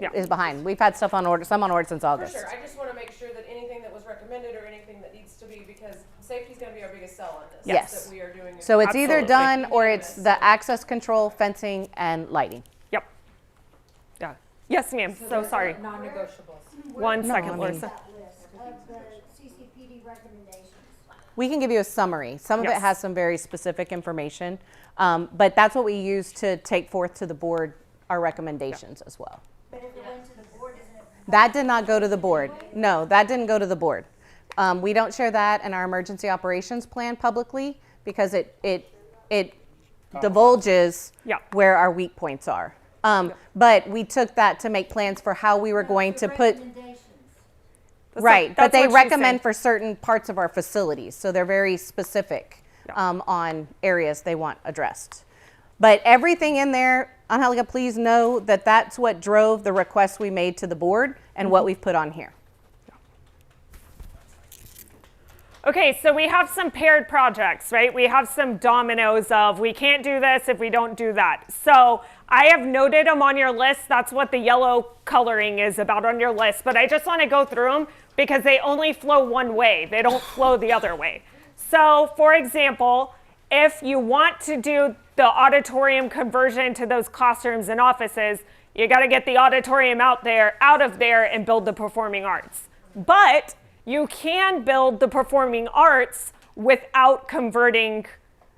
Speaker 2: Yeah.
Speaker 1: is behind. We've had stuff on order, some on order since
Speaker 3: For
Speaker 1: August.
Speaker 3: sure, I just wanna make sure that anything that was recommended or anything that needs to be, because safety's gonna be our biggest sell on this.
Speaker 1: Yes.
Speaker 3: That we are doing.
Speaker 1: So it's either
Speaker 2: Absolutely.
Speaker 1: done or it's the access control, fencing, and lighting.
Speaker 2: Yep. Yeah. Yes, ma'am. So sorry.
Speaker 7: Non-negotiables.
Speaker 2: 1 second,
Speaker 1: I mean-
Speaker 2: Larissa.
Speaker 7: That list of the CCPD recommendations.
Speaker 1: We can give you a summary. Some of it
Speaker 2: Yes.
Speaker 1: has some very specific information, but that's what we use to take forth to the board our recommendations as well.
Speaker 7: But if it went to the board, isn't it?
Speaker 1: That did not go to the board. No, that didn't go to the board. We don't share that in our emergency operations plan publicly because it divulges
Speaker 2: Yeah.
Speaker 1: where our weak points are. But we took that to make plans for how we were going to put,
Speaker 7: Recommendations.
Speaker 1: right, but
Speaker 2: that's
Speaker 1: they
Speaker 2: what she's
Speaker 1: recommend
Speaker 2: saying.
Speaker 1: for certain parts of our facilities. So they're very specific on areas they want addressed. But everything in there, Angelica, please know that that's what drove the requests we made to the board and what we've put on here.
Speaker 2: Okay, so we have some paired projects, right? We have some dominoes of we can't do this if we don't do that. So I have noted them on your list. That's what the yellow coloring is about on your list. But I just want to go through them because they only flow one way. They don't flow the other way. So for example, if you want to do the auditorium conversion to those classrooms and offices, you got to get the auditorium out of there and build the performing arts. But you can build the performing arts without converting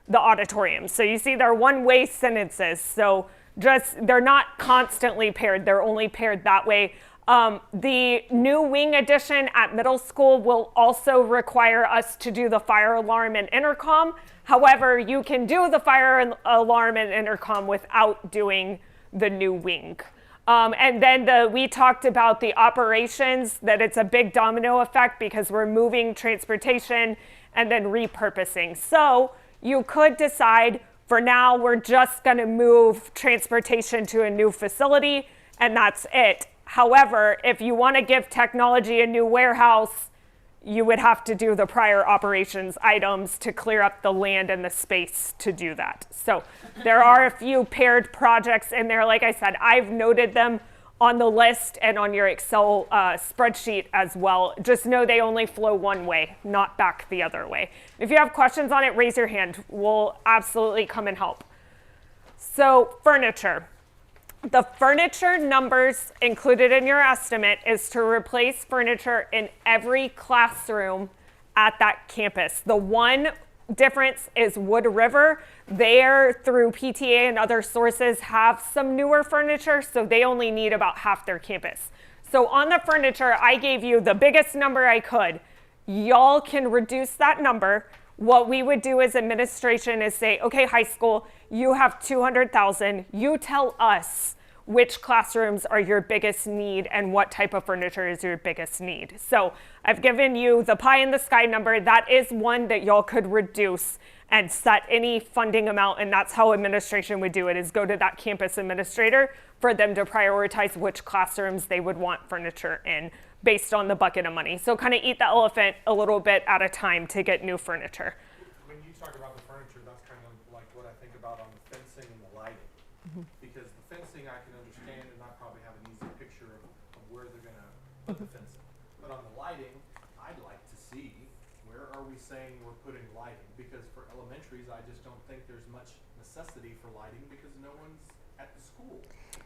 Speaker 2: the auditorium. So you see they're one-way sentences. So they're not constantly paired. They're only paired that way. The new wing addition at middle school will also require us to do the fire alarm and intercom. However, you can do the fire alarm and intercom without doing the new wing. And then we talked about the operations, that it's a big domino effect because we're moving transportation and then repurposing. So you could decide for now we're just going to move transportation to a new facility and that's it. However, if you want to give technology a new warehouse, you would have to do the prior operations items to clear up the land and the space to do that. So there are a few paired projects in there. Like I said, I've noted them on the list and on your Excel spreadsheet as well. Just know they only flow one way, not back the other way. If you have questions on it, raise your hand. We'll absolutely come and help. So furniture. The furniture numbers included in your estimate is to replace furniture in every classroom at that campus. The one difference is Wood River. They, through PTA and other sources, have some newer furniture, so they only need about half their campus. So on the furniture, I gave you the biggest number I could. Y'all can reduce that number. What we would do as administration is say, okay, high school, you have 200,000. You tell us which classrooms are your biggest need and what type of furniture is your biggest need. So I've given you the pie in the sky number. That is one that y'all could reduce and set any funding amount, and that's how administration would do it, is go to that campus administrator for them to prioritize which classrooms they would want furniture in based on the bucket of money. So kind of eat the elephant a little bit at a time to get new furniture.
Speaker 8: When you talk about the furniture, that's kind of like what I think about on the fencing and the lighting. Because the fencing I can understand and I probably have an easy picture of where they're gonna put the fencing. But on the lighting, I'd like to see, where are we saying we're putting lighting? Because for elementaries, I just don't think there's much necessity for lighting because no one's at the school.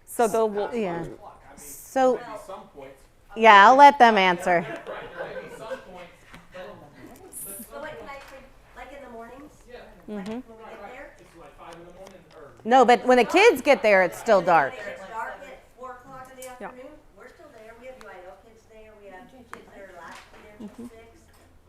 Speaker 2: So the
Speaker 8: Past
Speaker 1: Yeah.
Speaker 8: 5 o'clock. I mean,
Speaker 1: So-
Speaker 8: there may be some points,
Speaker 1: Yeah, I'll let them answer.
Speaker 8: right, there may be some points,
Speaker 7: So like in the mornings,
Speaker 8: yeah.
Speaker 7: like when we get there,
Speaker 8: It's like 5 in the morning or.
Speaker 1: No, but when the kids get there, it's still dark.
Speaker 7: when it's dark at 4 o'clock in the afternoon, we're still there. We have UIL kids there, we have kids that are last there till 6.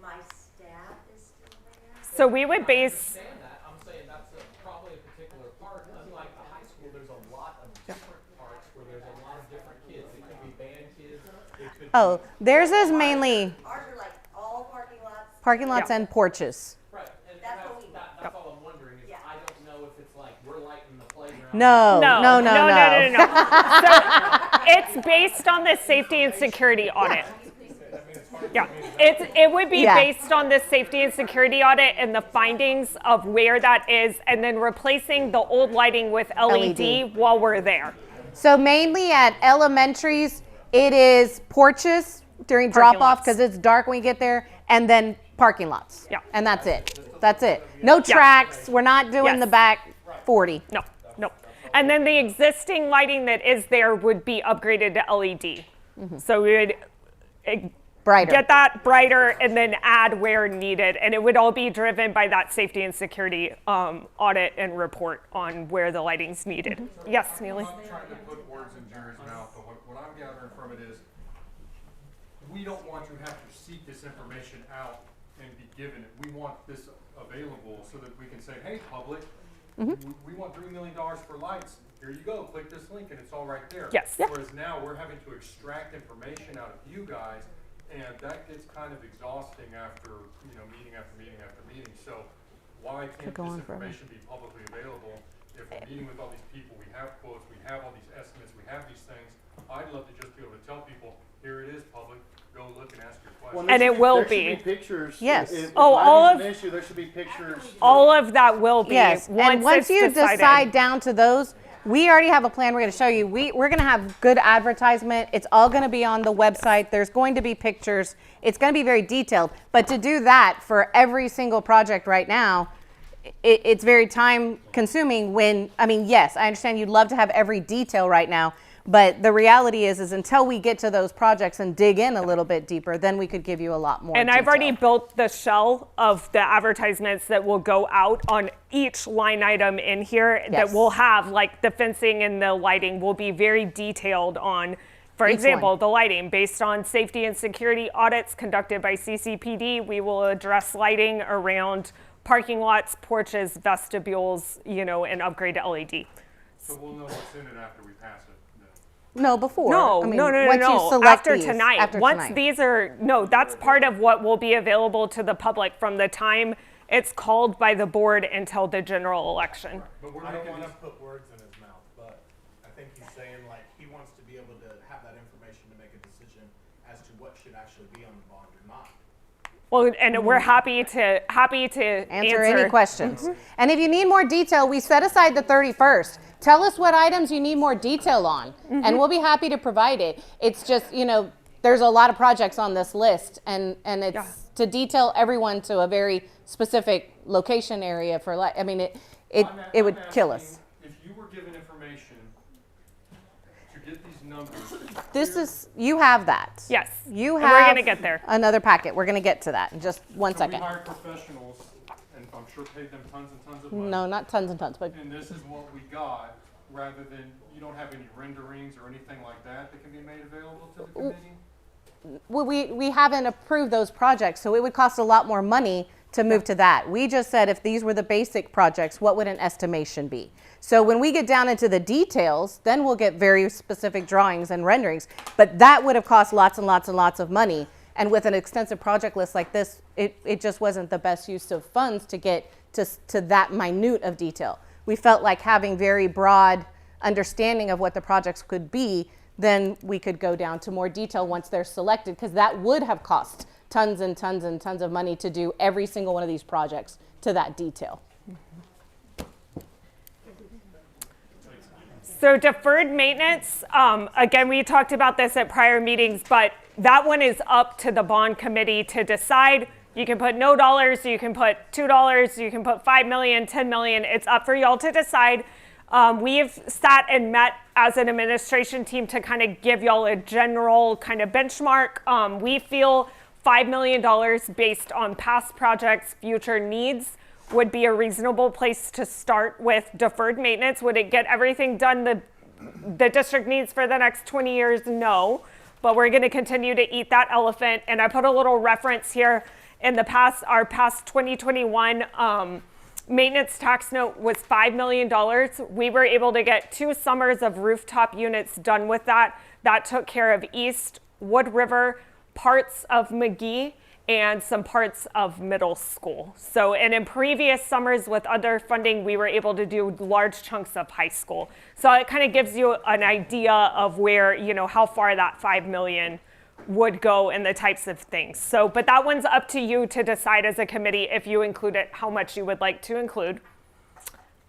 Speaker 7: My staff is still there.
Speaker 2: So we would base,
Speaker 8: Understand that, I'm saying that's probably a particular part, unlike the high school, there's a lot of different parts where there's a lot of different kids. It could be band kids, it could be.
Speaker 1: Oh, theirs is mainly
Speaker 7: Ours are like all parking lots.
Speaker 1: parking lots
Speaker 2: Yeah.
Speaker 1: and porches.
Speaker 8: Right, and
Speaker 7: That's what we want.
Speaker 8: that's all I'm wondering is,
Speaker 7: Yeah.
Speaker 8: I don't know if it's like, we're lighting the playground.
Speaker 1: No, no.
Speaker 2: So it's based on the safety and security audit. Yeah, it would be
Speaker 1: Yeah.
Speaker 2: based on the safety and security audit and the findings of where that is, and then replacing the old lighting with LED while we're there.
Speaker 1: So mainly at elementaries, it is porches during
Speaker 2: Parking
Speaker 1: drop off
Speaker 2: lots.
Speaker 1: because it's dark when you get there, and then parking lots.
Speaker 2: Yeah.
Speaker 1: And that's it. That's it. No tracks. We're not doing
Speaker 2: Yes.
Speaker 1: the back 40.
Speaker 2: No, no. And then the existing lighting that is there would be upgraded to LED. So we would
Speaker 1: Brighter.
Speaker 2: get that brighter and then add where needed. And it would all be driven by that safety and security audit and report on where the lighting's needed. Yes, Neely?
Speaker 4: I'm not trying to put words in Jerry's mouth, but what I'm gathering from it is, we don't want to have to seek this information out and be given it. We want this available so that we can say, hey, public, we want $3 million for lights. Here you go, click this link and it's all right there.
Speaker 2: Yes. Yeah.
Speaker 4: Whereas now we're having to extract information out of you guys, and that gets kind of exhausting after, meeting after meeting after meeting. So why can't
Speaker 1: go
Speaker 4: this
Speaker 1: on forever.
Speaker 4: information be publicly available? If we're meeting with all these people, we have quotes, we have all these estimates, we have these things, I'd love to just be able to tell people, here it is, public, go look and ask your questions.
Speaker 2: And it will
Speaker 5: There should
Speaker 2: be.
Speaker 5: be pictures.
Speaker 1: Yes.
Speaker 5: If
Speaker 2: Oh, all
Speaker 5: lighting's
Speaker 2: of-
Speaker 5: an issue, there should be pictures.
Speaker 2: All of that will be
Speaker 1: Yes. And once
Speaker 2: it's
Speaker 1: you
Speaker 2: decided.
Speaker 1: decide down to those, we already have a plan we're going to show you. We're going to have good advertisement. It's all going to be on the website. There's going to be pictures. It's going to be very detailed. But to do that for every single project right now, it's very time consuming yes, I understand you'd love to have every detail right now, but the reality is until we get to those projects and dig in a little bit deeper, then we could give you a lot more
Speaker 2: And I've already
Speaker 1: detail.
Speaker 2: built the shell of the advertisements that will go out on each line item in here that
Speaker 1: Yes.
Speaker 2: will have, like the fencing and the lighting will be very detailed on, for
Speaker 1: Each
Speaker 2: example,
Speaker 1: one.
Speaker 2: the lighting. Based on safety and security audits conducted by CCPD, we will address lighting around parking lots, porches, vestibules, and upgrade to LED.
Speaker 4: So we'll know what's in it after we pass it.
Speaker 1: No, before.
Speaker 2: No,
Speaker 1: I mean,
Speaker 2: no.
Speaker 1: once you select
Speaker 2: After
Speaker 1: these,
Speaker 2: tonight.
Speaker 1: after
Speaker 2: Once
Speaker 1: tonight.
Speaker 2: these are, no, that's part of what will be available to the public from the time it's called by the board until the general election.
Speaker 4: But we're
Speaker 8: I don't
Speaker 4: making
Speaker 8: wanna
Speaker 4: this,
Speaker 8: put words in his mouth, but I think he's saying like he wants to be able to have that information to make a decision as to what should actually be on the bond or not.
Speaker 2: Well, and we're happy to
Speaker 1: answer any questions. And if you need more detail, we set aside the 31st. Tell us what items you need more detail on, and we'll be happy to provide it. It's just, there's a lot of projects on this list, and it's to detail everyone to a very specific location area for light. I mean, it would kill us.
Speaker 4: If you were given information to get these numbers,
Speaker 1: You have that.
Speaker 2: Yes.
Speaker 1: You
Speaker 2: And
Speaker 1: have
Speaker 2: we're gonna get there.
Speaker 1: another packet. We're going to get to that in just one
Speaker 4: so we
Speaker 1: second.
Speaker 4: hired professionals, and I'm sure paid them tons and tons of money.
Speaker 1: No, not tons and tons, but
Speaker 4: And this is what we got, rather than, you don't have any renderings or anything like that that can be made available to the committee?
Speaker 1: well, we haven't approved those projects, so it would cost a lot more money to move to that. We just said if these were the basic projects, what would an estimation be? So when we get down into the details, then we'll get very specific drawings and renderings, but that would have cost lots and lots and lots of money. And with an extensive project list like this, it just wasn't the best use of funds to get to that minute of detail. We felt like having very broad understanding of what the projects could be, then we could go down to more detail once they're selected, because that would have cost tons and tons and tons of money to do every single one of these projects to that detail.
Speaker 2: So deferred maintenance, again, we talked about this at prior meetings, but that one is up to the bond committee to decide. You can put no dollars, you can put $2, you can put 5 million, 10 million. It's up for y'all to decide. We've sat and met as an administration team to kind of give y'all a general kind of benchmark. We feel $5 million based on past projects, future needs, would be a reasonable place to start with deferred maintenance. Would it get everything done the district needs for the next 20 years? No, but we're going to continue to eat that elephant. And I put a little reference here. In the past, our past 2021 maintenance tax note was $5 million. We were able to get 2 summers of rooftop units done with that. That took care of East, Wood River, parts of McGee, and some parts of middle school. So, and in previous summers with other funding, we were able to do large chunks of high school. So it kind of gives you an idea of where, you know, how far that 5 million would go and the types of things. So, but that one's up to you to decide as a committee if you include it, how much you would like to include.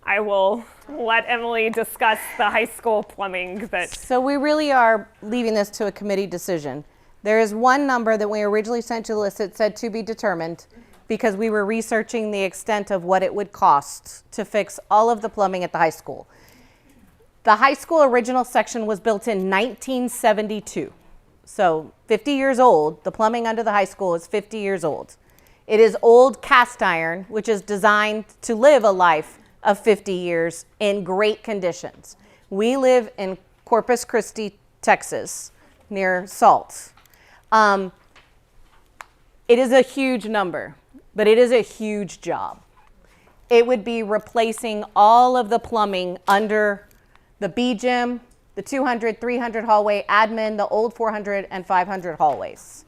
Speaker 2: I will let Emily discuss the high school plumbing.
Speaker 1: So we really are leaving this to a committee decision. There is one number that we originally sent to the list that said to be determined, because we were researching the extent of what it would cost to fix all of the plumbing at the high school. The high school original section was built in 1972. So 50 years old. The plumbing under the high school is 50 years old. It is old cast iron, which is designed to live a life of 50 years in great conditions. We live in Corpus Christi, Texas, near Salt. It is a huge number, but it is a huge job. It would be replacing all of the plumbing under the B gym, the 200, 300 hallway, admin, the old 400 and 500 hallways.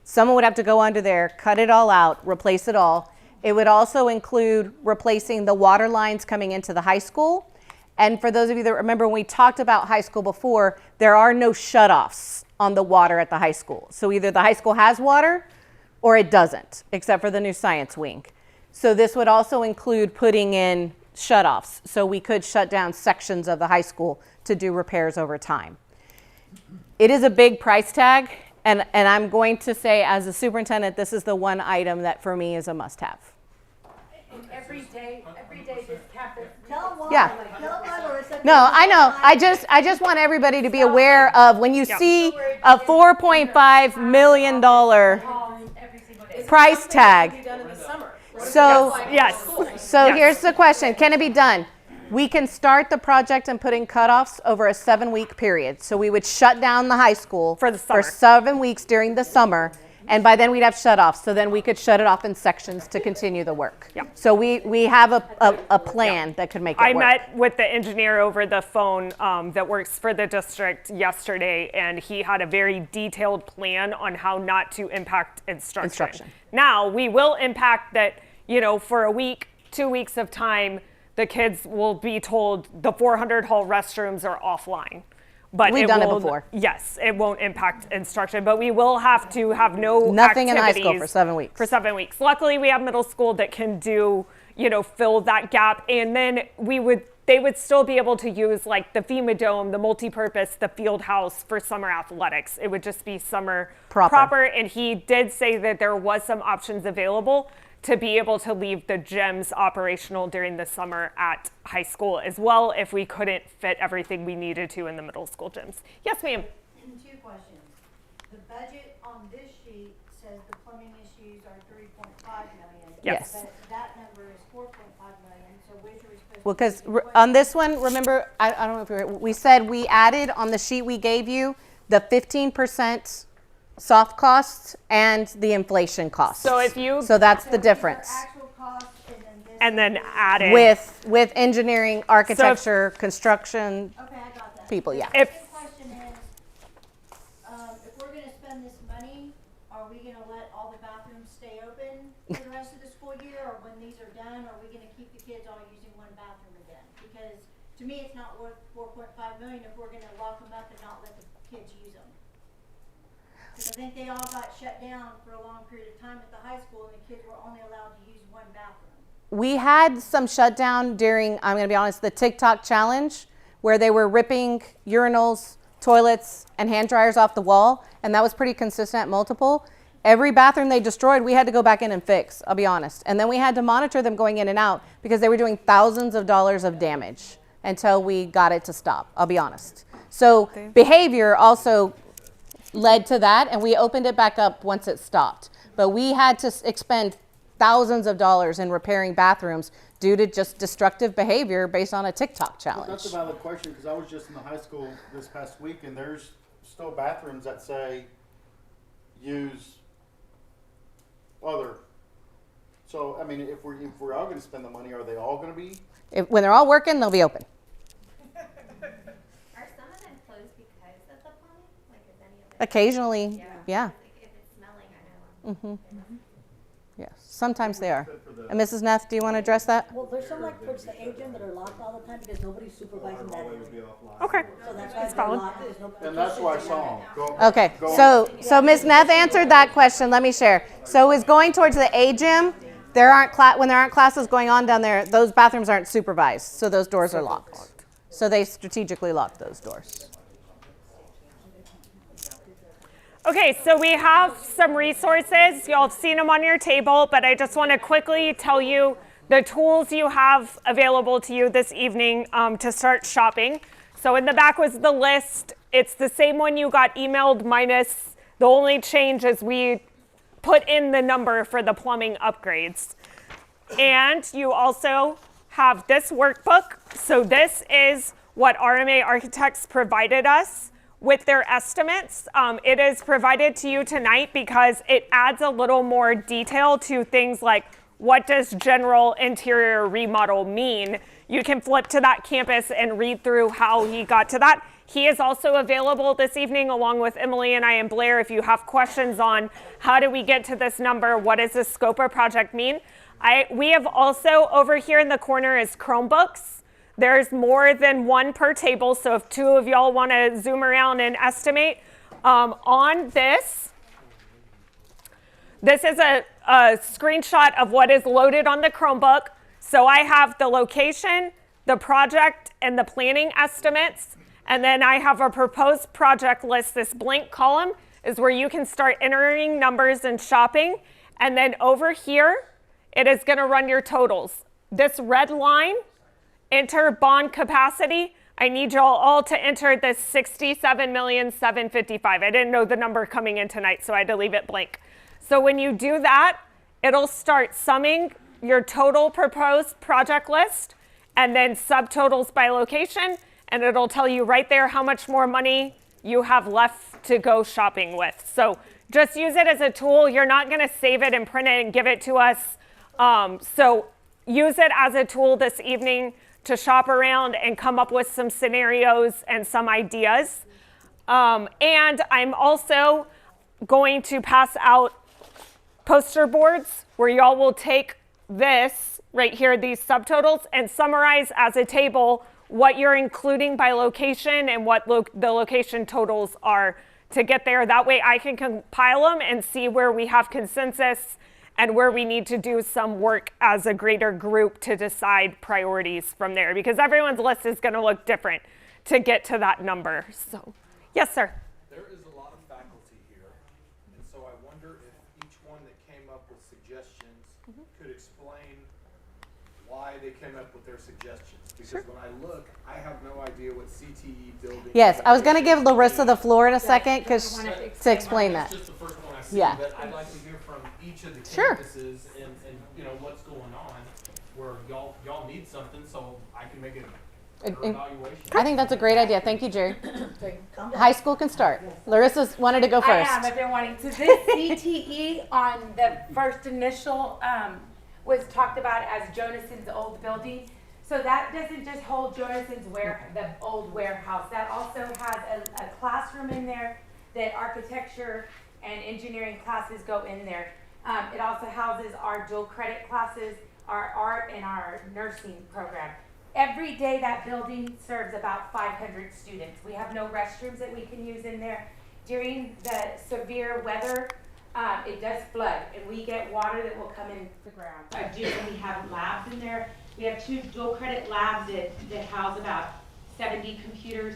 Speaker 1: Someone would have to go under there, cut it all out, replace it all. It would also include replacing the water lines coming into the high school. And for those of you that remember, when we talked about high school before, there are no shutoffs on the water at the high school. So either the high school has water or it doesn't, except for the new science wing. So this would also include putting in shutoffs, so we could shut down sections of the high school to do repairs over time. It is a big price tag, and I'm going to say as a superintendent, this is the one item that for me is a must-have.
Speaker 10: Every day this campus.
Speaker 7: Tell them why.
Speaker 1: Yeah.
Speaker 7: Tell them why, Larissa.
Speaker 1: No, I know. I just want everybody to be aware of when you see a $4.5 million
Speaker 10: Every single day.
Speaker 1: price
Speaker 3: Be
Speaker 1: tag.
Speaker 3: done in the summer.
Speaker 1: So,
Speaker 2: Yes.
Speaker 1: so
Speaker 2: Yes.
Speaker 1: here's the question. Can it be done? We can start the project and put in cutoffs over a 7-week period. So we would shut down the high school
Speaker 2: For the summer.
Speaker 1: 7 weeks during the summer. And by then we'd have shutoffs. So then we could shut it off in sections to continue the work.
Speaker 2: Yeah.
Speaker 1: So we have a plan that could make it
Speaker 2: I
Speaker 1: work.
Speaker 2: met with the engineer over the phone that works for the district yesterday, and he had a very detailed plan on how not to impact instruction. Now, we will impact that, you know, for a week, 2 weeks of time, the kids will be told the 400 hall restrooms are offline. But
Speaker 1: We've done it before.
Speaker 2: Yes, it won't impact instruction, but we will have to have no
Speaker 1: Nothing in high school
Speaker 2: activities
Speaker 1: for 7 weeks.
Speaker 2: For 7 weeks. Luckily, we have middle school that can do, you know, fill that gap, and then they would still be able to use like the FEMA dome, the multi-purpose, the field house for summer athletics. It would just be summer proper. And he did say that there was some options available to be able to leave the gyms operational during the summer at high school as well if we couldn't fit everything we needed to in the middle school gyms. Yes, ma'am.
Speaker 10: 2 questions. The budget on this sheet says the plumbing issues are 3.5 million.
Speaker 1: Yes.
Speaker 10: But that number is 4.5 million, so which are we supposed
Speaker 1: Well,
Speaker 10: to?
Speaker 1: because on this one, remember, I don't know if we said we added on the sheet we gave you the 15% soft costs and the inflation costs.
Speaker 2: So if you
Speaker 1: So that's the difference.
Speaker 10: Actual costs and then this.
Speaker 2: and then add it.
Speaker 1: With engineering, architecture, construction
Speaker 10: Okay, I got that.
Speaker 1: people, yeah.
Speaker 2: If
Speaker 10: Second question is, if we're gonna spend this money, are we gonna let all the bathrooms stay open for the rest of the school year? Or when these are done, are we gonna keep the kids all using one bathroom again? Because to me, it's not worth 4.5 million if we're gonna lock them up and not let the kids use them. Because I think they all got shut down for a long period of time at the high school, and the kids were only allowed to use one bathroom.
Speaker 1: We had some shutdown during, I'm going to be honest, the TikTok challenge, where they were ripping urinals, toilets, and hand dryers off the wall, and that was pretty consistent at multiple. Every bathroom they destroyed, we had to go back in and fix, I'll be honest. And then we had to monitor them going in and out because they were doing thousands of dollars of damage until we got it to stop, I'll be honest. So behavior also led to that, and we opened it back up once it stopped. But we had to expend thousands of dollars in repairing bathrooms due to just destructive behavior based on a TikTok challenge.
Speaker 5: That's a valid question, because I was just in the high school this past week, and there's still bathrooms that say use other. So, I mean, if we're all gonna spend the money, are they all gonna be?
Speaker 1: When they're all working, they'll be open.
Speaker 11: Are some of them closed because of the plumbing? Like, is any of it?
Speaker 1: Occasionally, yeah.
Speaker 11: Like, if it's smelling, I know.
Speaker 1: Yes, sometimes they are. And Mrs. Neff, do you want to address that?
Speaker 12: Well, there's some like towards the agent that are locked all the time because nobody's supervising that area.
Speaker 2: Okay.
Speaker 12: So that's
Speaker 2: That's
Speaker 12: why they're
Speaker 2: valid.
Speaker 12: locked. There's no.
Speaker 5: And that's why I saw them. Go.
Speaker 1: Okay,
Speaker 5: go.
Speaker 1: so Ms. Neff answered that question. Let me share. So is going towards the A gym. When there aren't classes going on down there, those bathrooms aren't supervised, so those doors are locked. So they strategically lock those doors.
Speaker 2: Okay, so we have some resources. Y'all have seen them on your table, but I just want to quickly tell you the tools you have available to you this evening to start shopping. So in the back was the list. It's the same one you got emailed, minus the only change is we put in the number for the plumbing upgrades. And you also have this workbook. So this is what RMA Architects provided us with their estimates. It is provided to you tonight because it adds a little more detail to things like, what does general interior remodel mean? You can flip to that campus and read through how he got to that. He is also available this evening along with Emily and I and Blair if you have questions on how do we get to this number, what does the scope of project mean? We have also over here in the corner is Chromebooks. There's more than one per table, so if two of y'all want to zoom around and estimate on this is a screenshot of what is loaded on the Chromebook. So I have the location, the project, and the planning estimates, and then I have a proposed project list. This blank column is where you can start entering numbers and shopping, and then over here, it is going to run your totals. This red line, enter bond capacity. I need y'all all to enter this $67,755,000. I didn't know the number coming in tonight, so I had to leave it blank. So when you do that, it'll start summing your total proposed project list and then subtotals by location, and it'll tell you right there how much more money you have left to go shopping with. So just use it as a tool. You're not going to save it and print it and give it to us. So use it as a tool this evening to shop around and come up with some scenarios and some ideas. And I'm also going to pass out poster boards where y'all will take this right here, these subtotals, and summarize as a table what you're including by location and what the location totals are to get there. That way I can compile them and see where we have consensus and where we need to do some work as a greater group to decide priorities from there, because everyone's list is going to look different to get to that number. So, yes, sir.
Speaker 8: There is a lot of faculty here, and so I wonder if each one that came up with suggestions could explain why they came up with their suggestions. Because when I look, I have no idea what CTE building.
Speaker 1: Yes, I was going to give Larissa the floor in a second to explain that.
Speaker 6: That's just the first one I see,
Speaker 1: Yeah.
Speaker 6: but I'd like to hear from each of the
Speaker 1: Sure.
Speaker 6: campuses and you know, what's going on, where y'all need something, so I can make an evaluation.
Speaker 1: I think that's a great idea. Thank you, Jerry. High school can start. Larissa's wanted to go first.
Speaker 13: I've been wanting to. This CTE on the first initial was talked about as Jonason's old building. So that doesn't just hold Jonason's the old warehouse. That also has a classroom in there that architecture and engineering classes go in there. It also houses our dual credit classes, our art, and our nursing program. every day that building serves about 500 students. We have no restrooms that we can use in there. During the severe weather, it does flood, and we get water that will come in the ground. We have labs in there. We have 2 dual credit labs that house about 70 computers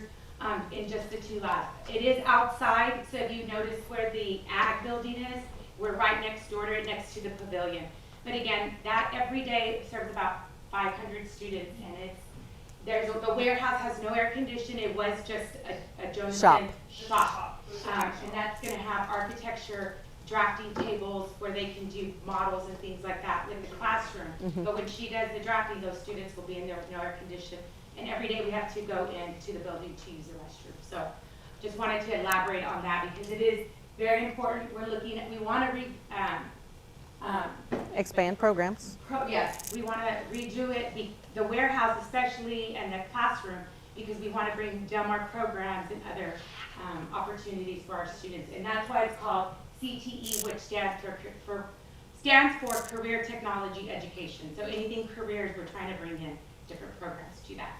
Speaker 13: in just the 2 labs. It is outside, so if you notice where the ag building is, we're right next door to it, next to the pavilion. But again, that every day serves about 500 students, and the warehouse has no air conditioning. It was just a Jonathan shop. And that's gonna have architecture, drafting tables where they can do models and things like that with the classroom. But when she does the drafting, those students will be in there with no air conditioning. And every day we have to go into the building to use the restroom. So just wanted to elaborate on that because it is very important. We want to
Speaker 1: Expand programs.
Speaker 13: yes, we want to redo it, the warehouse especially and the classroom, because we want to bring Del Mar programs and other opportunities for our students. And that's why it's called CTE, which stands for Career Technology Education. So anything careers, we're trying to bring in different programs to that.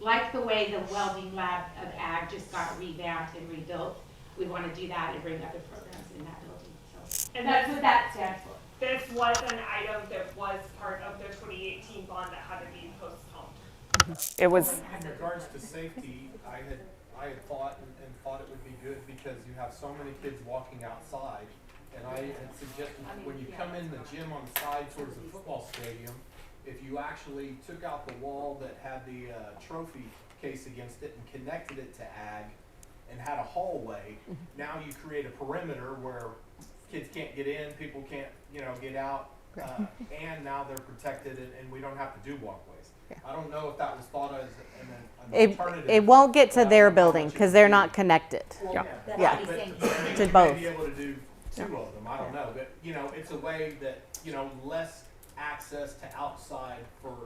Speaker 13: Like the way the welding lab of ag just got revamped and rebuilt, we want to do that and bring other programs in that building. So, and that's what that stands for.
Speaker 2: This was an item that was part of the 2018 bond that had to be postponed. It was.
Speaker 8: In regards to safety, I had thought and thought it would be good because you have so many kids walking outside. And I had suggested when you come in the gym on the side towards the football stadium, if you actually took out the wall that had the trophy case against it and connected it to ag and had a hallway, now you create a perimeter where kids can't get in, people can't, get out, and now they're protected and we don't have to do walkways. I don't know if that was thought of as an alternative.
Speaker 1: It won't get to their building because they're not connected.
Speaker 8: Well,
Speaker 1: Yeah.
Speaker 8: But
Speaker 1: To
Speaker 8: you
Speaker 1: both.
Speaker 8: may be able to do 2 of them, I don't know, but, it's a way that, less access to outside for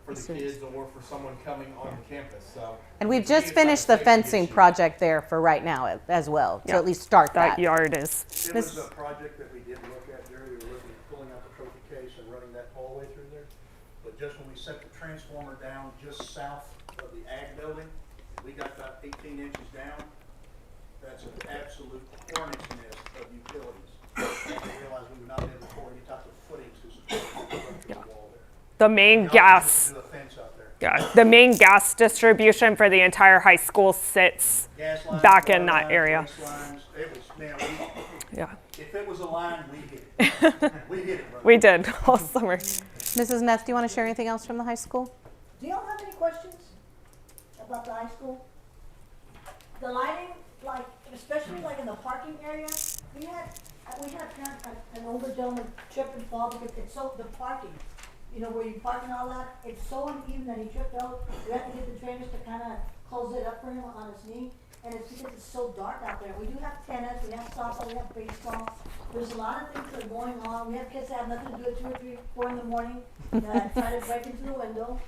Speaker 8: the kids or for someone coming on the campus, so.
Speaker 1: And we've
Speaker 8: to me,
Speaker 1: just
Speaker 8: it's not a
Speaker 1: finished the
Speaker 8: safety
Speaker 1: fencing
Speaker 8: issue.
Speaker 1: project there for right now as well, to
Speaker 2: Yeah.
Speaker 1: at least start that.
Speaker 2: That yard is.
Speaker 9: It was a project that we did look at, Jerry. We were looking at pulling out the trophy case and running that hallway through there. But just when we set the transformer down just south of the ag building, we got about 18 inches down. That's an absolute hornet's nest of utilities. And we realized we would not be able to afford any type of footings to support the wall there.
Speaker 2: The main gas.
Speaker 9: Do a fence out there.
Speaker 2: Yeah, the main gas distribution for the entire high school sits
Speaker 9: Gas lines,
Speaker 2: back in
Speaker 9: water
Speaker 2: that
Speaker 9: lines,
Speaker 2: area.
Speaker 9: waste lines. It was, man,
Speaker 2: Yeah,
Speaker 9: if it was a line, we hit it. We hit it, brother.
Speaker 2: we did all summer.
Speaker 1: Mrs. Ness, do you want to share anything else from the high school?
Speaker 12: Do y'all have any questions about the high school? The lighting, like, especially like in the parking area, we had an older gentleman trip and fall because it's so, the parking, where you park and all that, it's so uneven that he tripped out. We had to get the trainers to kind of close it up for him on his knee. And it's because it's so dark out there. We do have tennis, we have softball, we have baseball. There's a lot of things that are going on. We have kids that have nothing to do at 2 or 3, 4 in the morning that try to break into the window.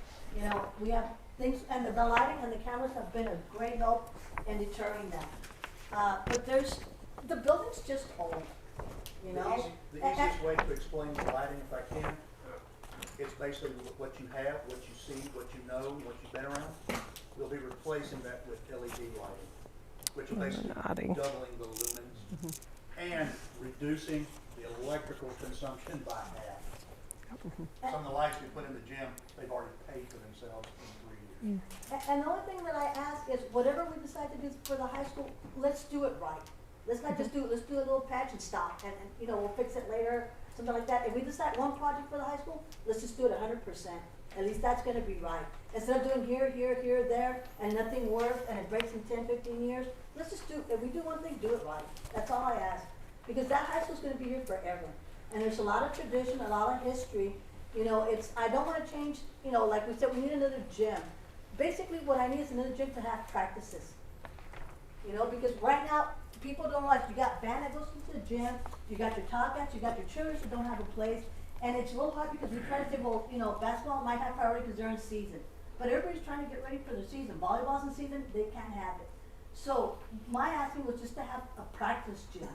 Speaker 12: We have things, and the lighting and the cameras have been a great help in deterring that. But the building's just old,
Speaker 9: The easiest way to explain the lighting, if I can, it's basically what you have, what you see, what you know, what you've been around. We'll be replacing that with LED lighting, which will basically
Speaker 2: Adding.
Speaker 9: doubling the lumens and reducing the electrical consumption by half. Some of the lights we put in the gym, they've already paid for themselves in 3 years.
Speaker 12: And the only thing that I ask is, whatever we decide to do for the high school, let's do it right. Let's not just let's do a little patch and stop, and we'll fix it later, something like that. If we decide one project for the high school, let's just do it 100%. At least that's gonna be right. Instead of doing here, there, and nothing works, and it breaks in 10, 15 years, let's just if we do one thing, do it right. That's all I ask. Because that high school's gonna be here forever. And there's a lot of tradition, a lot of history. I don't wanna change, like we said, we need another gym. Basically, what I need is another gym to have practices. Because right now, people don't like, you got band that goes to the gym, you got your top hats, you got your cheerleaders that don't have a place. And it's real hard because we try to say, well, basketball might have priority because they're in season. But everybody's trying to get ready for their season. Volleyball's in season, they can't have it. So my asking was just to have a practice gym.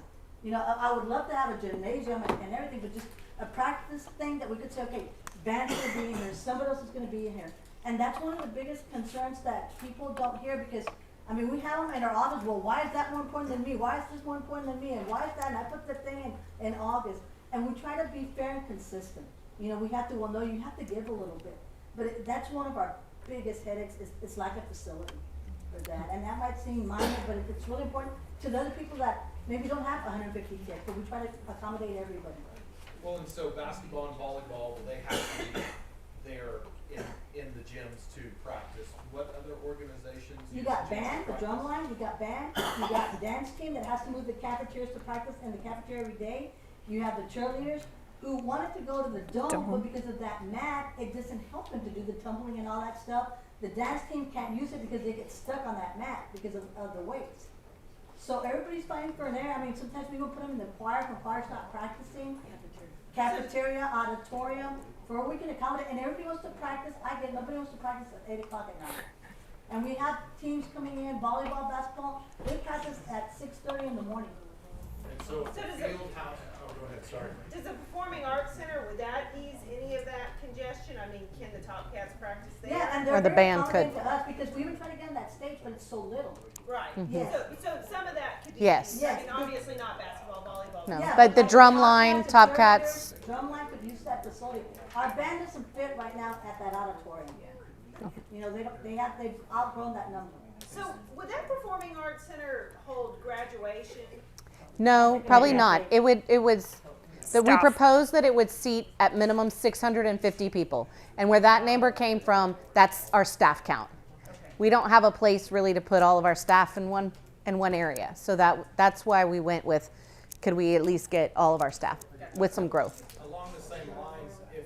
Speaker 12: I would love to have a gymnasium and everything, but just a practice thing that we could say, okay, band's gonna be in here, somebody else is gonna be in here. And that's one of the biggest concerns that people don't hear because, I mean, we have them in our office, well, why is that more important than me? Why is this more important than me? And why is that? And I put the thing in August. And we try to be fair and consistent. You know, we have to, well, no, you have to give a little bit. But that's one of our biggest headaches is lack of facility for that. And that might seem minor, but it's really important to the other people that maybe don't have 150 kids, but we try to accommodate everybody.
Speaker 6: Well, and so basketball and volleyball, well, they have to be there in the gyms to practice. What other organizations?
Speaker 12: You
Speaker 6: use
Speaker 12: got
Speaker 6: the gyms to
Speaker 12: band, the
Speaker 6: practice?
Speaker 12: drum line, you got band, you got the dance team that has to move the cafeterias to practice in the cafeteria every day. You have the cheerleaders who wanted to go to the dome, but because of that mat, it doesn't help them to do the tumbling and all that stuff. The dance team can't use it because they get stuck on that mat because of the weights. So everybody's fighting for an area. I mean, sometimes we will put them in the choir if the choir's not practicing. Cafeteria, auditorium, for where we can accommodate, and everybody wants to practice. I get nobody wants to practice at 8 o'clock at night. And we have teams coming in, volleyball, basketball. They practice at 6:30 in the morning.
Speaker 6: And so
Speaker 3: So does
Speaker 6: field house, oh, go ahead, sorry.
Speaker 3: Does the Performing Arts Center, would that ease any of that congestion? I mean, can the Top Cats practice there?
Speaker 12: Yeah, and
Speaker 1: Or
Speaker 12: they're
Speaker 1: the
Speaker 12: very
Speaker 1: band could.
Speaker 12: accommodating to us because we were trying to get on that stage, but it's so little.
Speaker 3: Right.
Speaker 12: Yes.
Speaker 3: So some of that could be.
Speaker 1: Yes.
Speaker 3: I mean, obviously not basketball, volleyball.
Speaker 1: No.
Speaker 12: Yeah,
Speaker 1: But the
Speaker 12: like
Speaker 1: drum
Speaker 12: Top
Speaker 1: line,
Speaker 12: Cats,
Speaker 1: Top
Speaker 12: the
Speaker 1: Cats.
Speaker 12: cheerleaders, Drum line could use that facility. Our band doesn't fit right now at that auditorium. You know, they've outgrown that number.
Speaker 3: So would that Performing Arts Center hold graduation?
Speaker 1: No, probably not. It was that we
Speaker 2: Staff.
Speaker 1: proposed that it would seat at minimum 650 people. And where that number came from, that's our staff count. We don't have a place really to put all of our staff in one area. So that's why we went with, could we at least get all of our staff with some growth?
Speaker 6: Along the same lines, if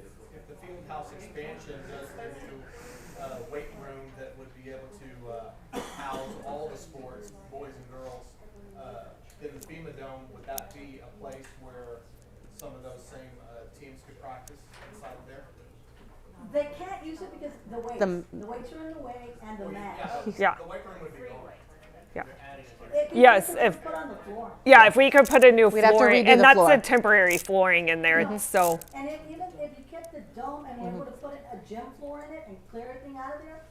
Speaker 6: the field house expansion does the new weight room that would be able to house all the sports, boys and girls, then the FEMA Dome, would that be a place where some of those same teams could practice inside of there?
Speaker 12: They can't use it because the weights. The weights are in the way and the mat.
Speaker 2: Yeah.
Speaker 6: The weight room would be gone.
Speaker 2: Yeah.
Speaker 6: You're adding it here.
Speaker 12: It can be
Speaker 2: Yes,
Speaker 12: put
Speaker 2: if-
Speaker 12: on the floor.
Speaker 2: Yeah, if we could put a new
Speaker 1: We'd have to
Speaker 2: flooring,
Speaker 1: redo
Speaker 2: and
Speaker 1: the
Speaker 2: that's
Speaker 1: floor.
Speaker 2: a temporary flooring in there, so.
Speaker 12: And even if you kept the dome and were able to put a gym floor in it and clear everything out of there,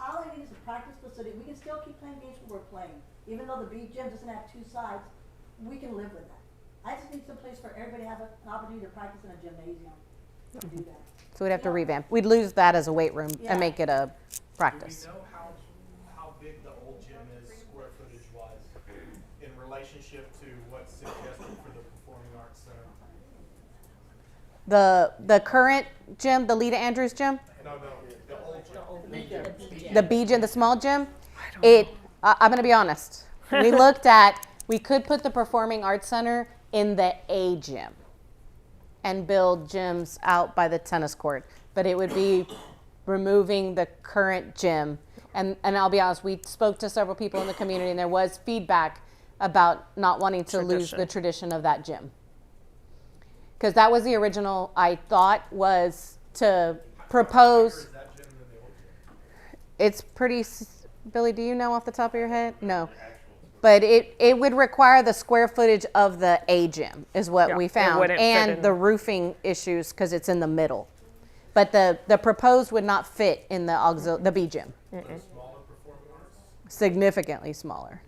Speaker 12: all I need is a practice facility. We can still keep playing games where we're playing. Even though the B gym doesn't have two sides, we can live with that. I just need some place for everybody to have an opportunity to practice in a gymnasium to do that.
Speaker 1: So we'd have to revamp. We'd lose that as a weight room
Speaker 12: Yeah.
Speaker 1: and make it a
Speaker 6: Do
Speaker 1: practice.
Speaker 6: we know how big the old gym is square footage wise in relationship to what's suggested for the Performing Arts Center?
Speaker 1: The current gym, the Lita Andrews gym,
Speaker 6: No, the old gym.
Speaker 1: the B gym, the small gym, I'm gonna be honest. We looked at, we could put the Performing Arts Center in the A gym and build gyms out by the tennis court, but it would be removing the current gym. And I'll be honest, we spoke to several people in the community and there was feedback about not wanting to lose the tradition of that gym. Because that was the original, I thought, was to propose.
Speaker 6: Is that gym than the old gym?
Speaker 1: It's pretty, Billy, do you know off the top of your head? No. But it would require the square footage of the A gym is what
Speaker 2: Yeah,
Speaker 1: we
Speaker 2: it
Speaker 1: found.
Speaker 2: wouldn't fit
Speaker 1: And
Speaker 2: in.
Speaker 1: the roofing issues because it's in the middle. But the proposed would not fit in the B gym.
Speaker 6: Smaller Performing Arts?
Speaker 1: Significantly smaller.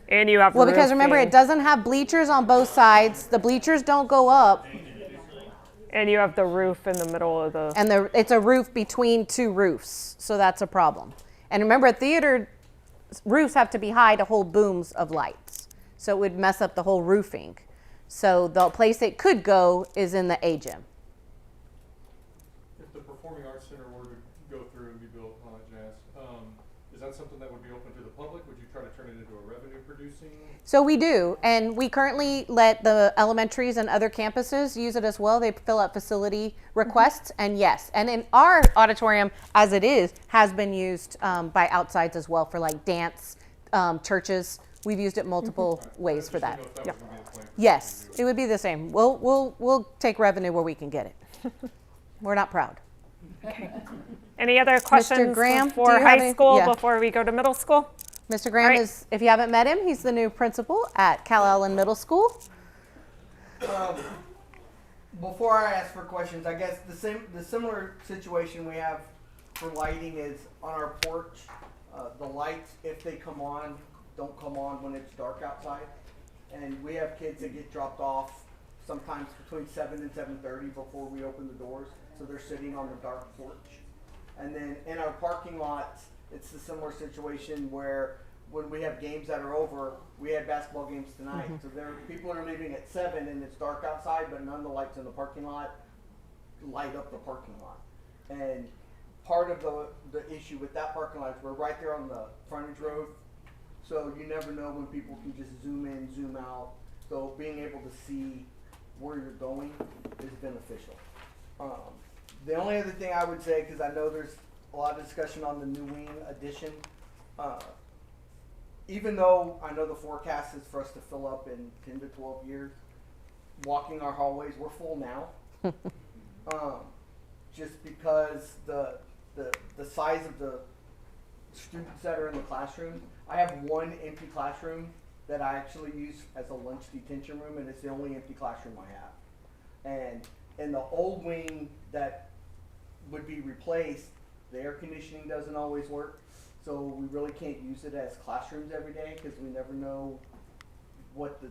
Speaker 2: And you have
Speaker 1: Well, because remember,
Speaker 2: roofing,
Speaker 1: it doesn't have bleachers on both sides. The bleachers don't go up.
Speaker 2: and you have the roof in the middle of the.
Speaker 1: And it's a roof between two roofs. So that's a problem. And remember, theater roofs have to be high to hold booms of lights. So it would mess up the whole roofing. So the place it could go is in the A gym.
Speaker 4: If the Performing Arts Center were to go through and be built on Jazz, is that something that would be open to the public? Would you try to turn it into a revenue producing?
Speaker 1: So we do, and we currently let the elementaries and other campuses use it as well. They fill out facility requests, and yes, and in our auditorium, as it is, has been used by outsides as well for like dance, churches. We've used it multiple ways for that.
Speaker 4: I just didn't know if that was gonna be the plan.
Speaker 1: Yes, it would be the same. We'll take revenue where we can get it. We're not proud.
Speaker 2: Any other questions
Speaker 1: Graham, do
Speaker 2: before
Speaker 1: you have
Speaker 2: high
Speaker 1: any-
Speaker 2: school,
Speaker 1: yeah.
Speaker 2: before we go to middle school?
Speaker 1: Mr. Graham
Speaker 2: Right.
Speaker 1: is, if you haven't met him, he's the new principal at Cal Allen Middle School.
Speaker 14: Before I ask for questions, I guess the similar situation we have
Speaker 6: for lighting is on our porch, the lights, if they come on, don't come on when it's dark outside. And we have kids that get dropped off sometimes between 7 and 7:30 before we open the doors, so they're sitting on the dark porch. And then in our parking lots, it's a similar situation where when we have games that are over, we had basketball games tonight, so people are leaving at 7 and it's dark outside, but none of the lights in the parking lot light up the parking lot. And part of the issue with that parking lot is we're right there on the frontage road, so you never know when people can just zoom in, zoom out. So being able to see where you're going is beneficial. The only other thing I would say, because I know there's a lot of discussion on the new wing addition, even though I know the forecast is for us to fill up in 10 to 12 years, walking our hallways, we're full now. Just because the size of the students that are in the classroom. I have one empty classroom that I actually use as a lunch detention room, and it's the only empty classroom I have. And in the old wing that would be replaced, the air conditioning doesn't always work, so we really can't use it as classrooms every day because we never know what the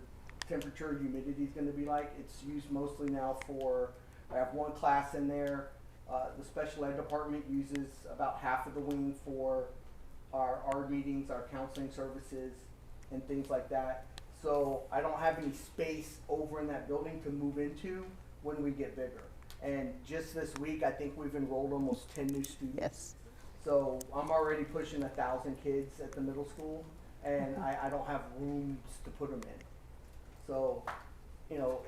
Speaker 6: temperature and humidity is going to be like. It's used mostly now for, I have one class in there. The special ed department uses about half of the wing for our meetings, our counseling services, and things like that. So I don't have any space over in that building to move into when we get bigger. And just this week, I think we've enrolled almost 10 new students.
Speaker 1: Yes.
Speaker 6: So I'm already pushing 1,000 kids at the middle school, and I don't have rooms to put them in. So, you know,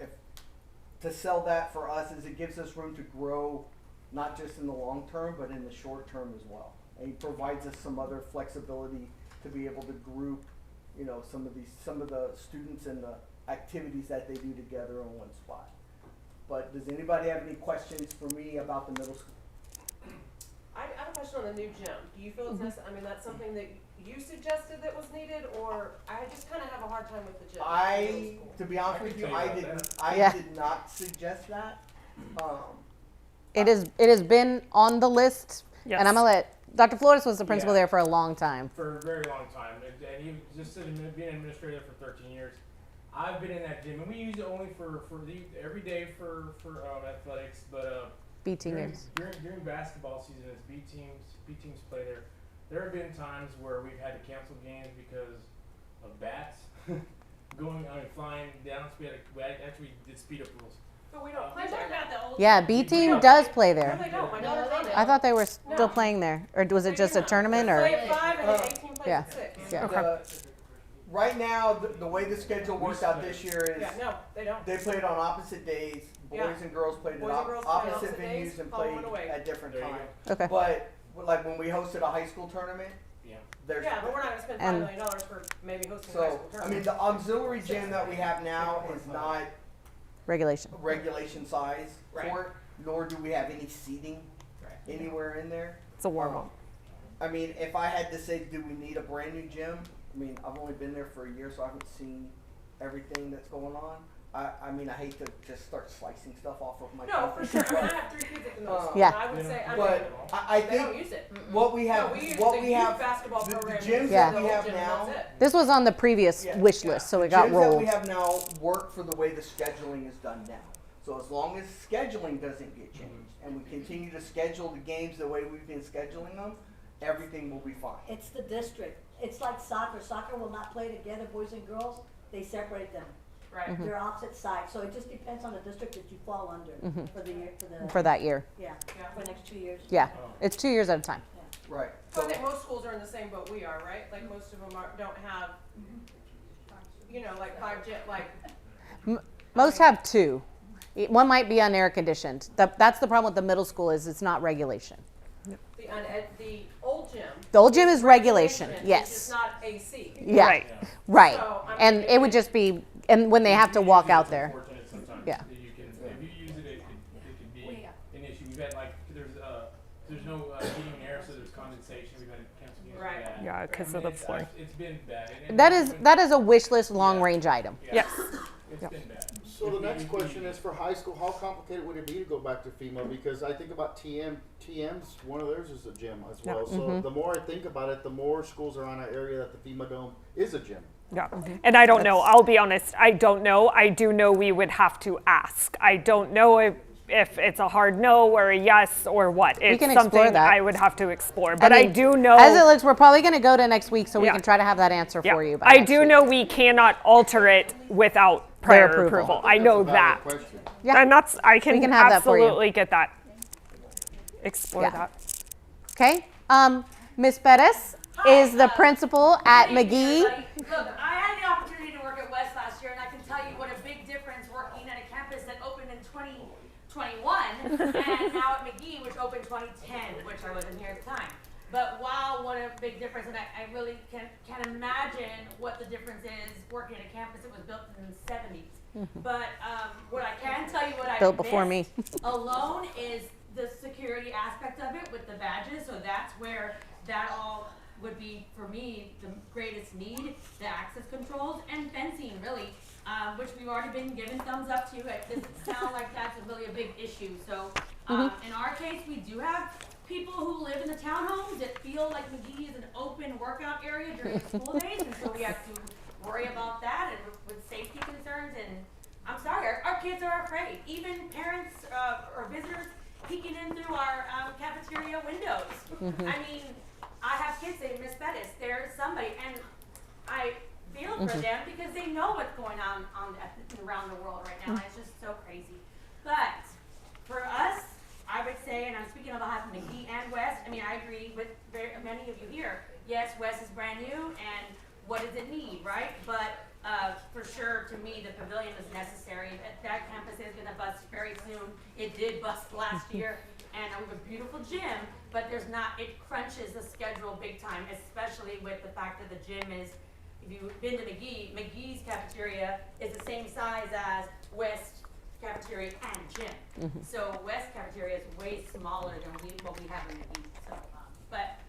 Speaker 6: to sell that for us is it gives us room to grow, not just in the long term, but in the short term as well. And it provides us some other flexibility to be able to group, you know, some of the students and the activities that they do together in one spot. But does anybody have any questions for me about the middle school?
Speaker 3: I have a question on the new gym. Do you feel it's necessary? I mean, that's something that you suggested that was needed, or I just kind of have a hard time with the gym.
Speaker 6: To be honest
Speaker 8: I
Speaker 6: with
Speaker 8: can
Speaker 6: you,
Speaker 8: tell you about
Speaker 6: I did not suggest that.
Speaker 1: It has been on the list,
Speaker 2: Yes.
Speaker 1: and I'm gonna let Dr. Flores was the principal
Speaker 14: Yeah.
Speaker 1: there for a long time.
Speaker 14: For a very long time, and he just said being an administrator for 13 years. I've been in that gym, and we use it only for every day for athletics. But
Speaker 1: B teamers.
Speaker 14: during basketball season, as B teams play there. There have been times where we've had to cancel games because of bats flying down speed. We actually did speed up rules.
Speaker 3: But we don't play there.
Speaker 1: Yeah, B team does play
Speaker 3: No,
Speaker 1: there.
Speaker 3: they don't. My daughter's on it.
Speaker 1: I thought they were still
Speaker 3: No.
Speaker 1: playing there, or was it just a
Speaker 3: No.
Speaker 1: tournament?
Speaker 3: They
Speaker 1: Or
Speaker 3: play at 5 and then 18 plays
Speaker 1: yeah.
Speaker 3: at 6.
Speaker 1: Yeah.
Speaker 6: Right now, the way the schedule works out this year is
Speaker 3: Yeah, no, they don't.
Speaker 6: they played on opposite days. Boys
Speaker 3: Yeah.
Speaker 6: and girls played at
Speaker 3: Boys and girls play
Speaker 6: opposite
Speaker 3: opposite days,
Speaker 6: venues and
Speaker 3: home
Speaker 6: played
Speaker 3: and away.
Speaker 6: at different
Speaker 14: There you
Speaker 6: times.
Speaker 1: Okay.
Speaker 6: But like when we hosted a high school tournament,
Speaker 14: Yeah.
Speaker 6: there's
Speaker 3: Yeah, but we're not gonna spend $5
Speaker 1: And-
Speaker 3: million for maybe hosting a high
Speaker 6: so
Speaker 3: school
Speaker 6: I
Speaker 3: tournament.
Speaker 6: mean the auxiliary gym that we have now is not
Speaker 1: Regulation.
Speaker 6: regulation size
Speaker 3: Right.
Speaker 6: for it, nor do we have any seating
Speaker 3: Right.
Speaker 6: anywhere in there.
Speaker 2: It's a warm up.
Speaker 6: I mean, if I had to say, do we need a brand new gym? I mean, I've only been there for a year, so I haven't seen everything that's going on. I mean, I hate to just start slicing stuff off of my.
Speaker 3: No, for
Speaker 6: company,
Speaker 3: sure. I mean, I
Speaker 6: but-
Speaker 3: have 3 kids at the middle school.
Speaker 1: Yeah.
Speaker 3: And I would say, I mean,
Speaker 6: But I
Speaker 3: they don't
Speaker 6: think
Speaker 3: use it.
Speaker 6: what we have,
Speaker 3: No, we use
Speaker 6: what
Speaker 3: the
Speaker 6: we
Speaker 3: youth
Speaker 6: have,
Speaker 3: basketball
Speaker 6: the
Speaker 3: program.
Speaker 6: gyms
Speaker 1: Yeah.
Speaker 6: that we have now,
Speaker 3: That's it.
Speaker 1: This was on the previous
Speaker 6: Yeah.
Speaker 1: wish list, so it
Speaker 6: gyms
Speaker 1: got
Speaker 6: that
Speaker 1: rolled.
Speaker 6: we have now work for the way the scheduling is done now. So as long as scheduling doesn't get changed, and we continue to schedule the games the way we've been scheduling them, everything will be fine.
Speaker 12: It's the district. It's like soccer. Soccer will not play together, boys and girls. They separate them.
Speaker 3: Right.
Speaker 1: Mm-hmm.
Speaker 12: They're opposite sides. So it just depends on the district that you fall under for the year,
Speaker 1: For that year.
Speaker 12: yeah,
Speaker 3: Yeah.
Speaker 12: for the next 2 years.
Speaker 1: Yeah. It's 2 years at a time.
Speaker 6: Right.
Speaker 3: So I
Speaker 6: So
Speaker 3: think most schools are in the same boat we are, right? Like most of them don't have, you know, like 5 gym, like.
Speaker 1: Most have 2. One might be un-air conditioned. That's the problem with the middle school is it's not regulation.
Speaker 3: The old gym.
Speaker 1: The old gym is regulation,
Speaker 3: It's
Speaker 1: yes.
Speaker 3: just not AC.
Speaker 1: Yeah.
Speaker 2: Right.
Speaker 1: Right.
Speaker 3: So, I
Speaker 1: And
Speaker 3: mean,
Speaker 1: it would just be, and when they have to walk out there.
Speaker 14: Unfortunate sometimes.
Speaker 1: Yeah.
Speaker 14: That you can, if you use it, it could be an issue. We've had there's no heating and air, so there's condensation. We've had to cancel games for
Speaker 3: Right.
Speaker 14: that.
Speaker 2: Yeah, because
Speaker 14: I mean,
Speaker 2: of the
Speaker 14: it's-
Speaker 2: floor.
Speaker 14: It's been bad. And
Speaker 1: That is a wish list long range item.
Speaker 14: Yeah.
Speaker 2: Yes.
Speaker 14: It's been bad.
Speaker 5: So the next question is for high school, how complicated would it be to go back to FEMA? Because I think about TM's, one of theirs is a gym as well. So the more I think about it, the more schools around our area that the FEMA dome is a gym.
Speaker 2: Yeah, and I don't know. I'll be honest. I don't know. I do know we would have to ask. I don't know if it's a hard no or a yes or what. It's
Speaker 1: can explore
Speaker 2: something
Speaker 1: that.
Speaker 2: I would have to explore. But I
Speaker 1: mean,
Speaker 2: do know.
Speaker 1: As it looks, we're probably going to go to next week, so we
Speaker 2: Yeah.
Speaker 1: can try to have that answer
Speaker 2: Yeah,
Speaker 1: for you. By
Speaker 2: I
Speaker 1: next
Speaker 2: do
Speaker 1: week.
Speaker 2: know we cannot alter it without prior
Speaker 1: Their approval.
Speaker 2: approval. I know
Speaker 5: That's a
Speaker 2: that.
Speaker 5: valid question.
Speaker 1: Yeah.
Speaker 2: And that's, I can,
Speaker 1: can have that for you.
Speaker 2: absolutely get that. Explore
Speaker 1: Yeah.
Speaker 2: that.
Speaker 1: Okay. Ms. Bettis is the principal at McGee.
Speaker 15: Look, I had the opportunity to work at West last year, and I can tell you what a big difference working at a campus that opened in 2021 and now at McGee, which opened 2010, which I wasn't here at the time. But wow, what a big difference, and I really can't imagine what the difference is working at a campus that was built in the 70s. But what I can tell you, what I
Speaker 1: Built before me.
Speaker 15: alone is the security aspect of it with the badges. So that's where that all would be for me the greatest need: the access controls and fencing, really, which we've already been given thumbs up to. It doesn't sound like that's really a big issue. So in our case, we do have people who live in the townhomes that feel like McGee is an open workout area during the school days, and so we have to worry about that and with safety concerns. And I'm sorry, our kids are afraid. Even parents or visitors peeking in through our cafeteria windows. I mean, I have kids say, Miss Bettis, there's somebody, and I feel for them because they know what's going on around the world right now. And it's just so crazy. But for us, I would say, and I'm speaking on behalf of McGee and West, I mean, I agree with many of you here. Yes, West is brand new, and what does it need, right? But for sure, to me, the pavilion is necessary. That campus is going to bust very soon. It did bust last year, and we have a beautiful gym, but there's not, it crunches the schedule big time, especially with the fact that the gym is, if you've been to McGee, McGee's cafeteria is the same size as West cafeteria and gym. So West cafeteria is way smaller than what we have in McGee. So, but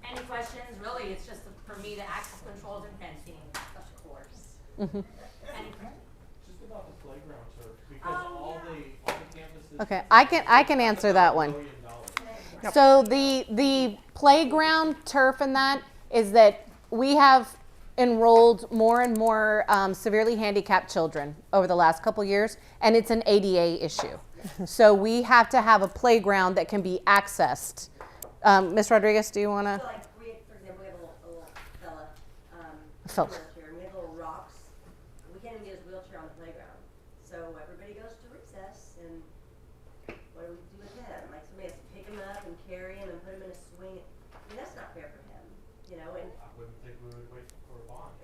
Speaker 15: any questions? Really, it's just for me the access controls and fencing, of course. Any questions?
Speaker 14: Just about the playground turf, because all the campuses.
Speaker 1: Okay, I can answer that one.
Speaker 14: $1 billion.
Speaker 1: So the playground turf and that is that we have enrolled more and more severely handicapped children over the last couple years, and it's an ADA issue. So we have to have a playground that can be accessed. Ms. Rodriguez, do you want to?
Speaker 7: So like, for example, we have a little fella,
Speaker 1: Fella.
Speaker 7: wheelchair, and we have little rocks. We can't even get his wheelchair on the playground. So everybody goes to recess, and what do we do with him? Like, somebody has to pick him up and carry him and put him in a swing. I mean, that's not fair for him, you know, and.
Speaker 14: I wouldn't think we would wait for a bond.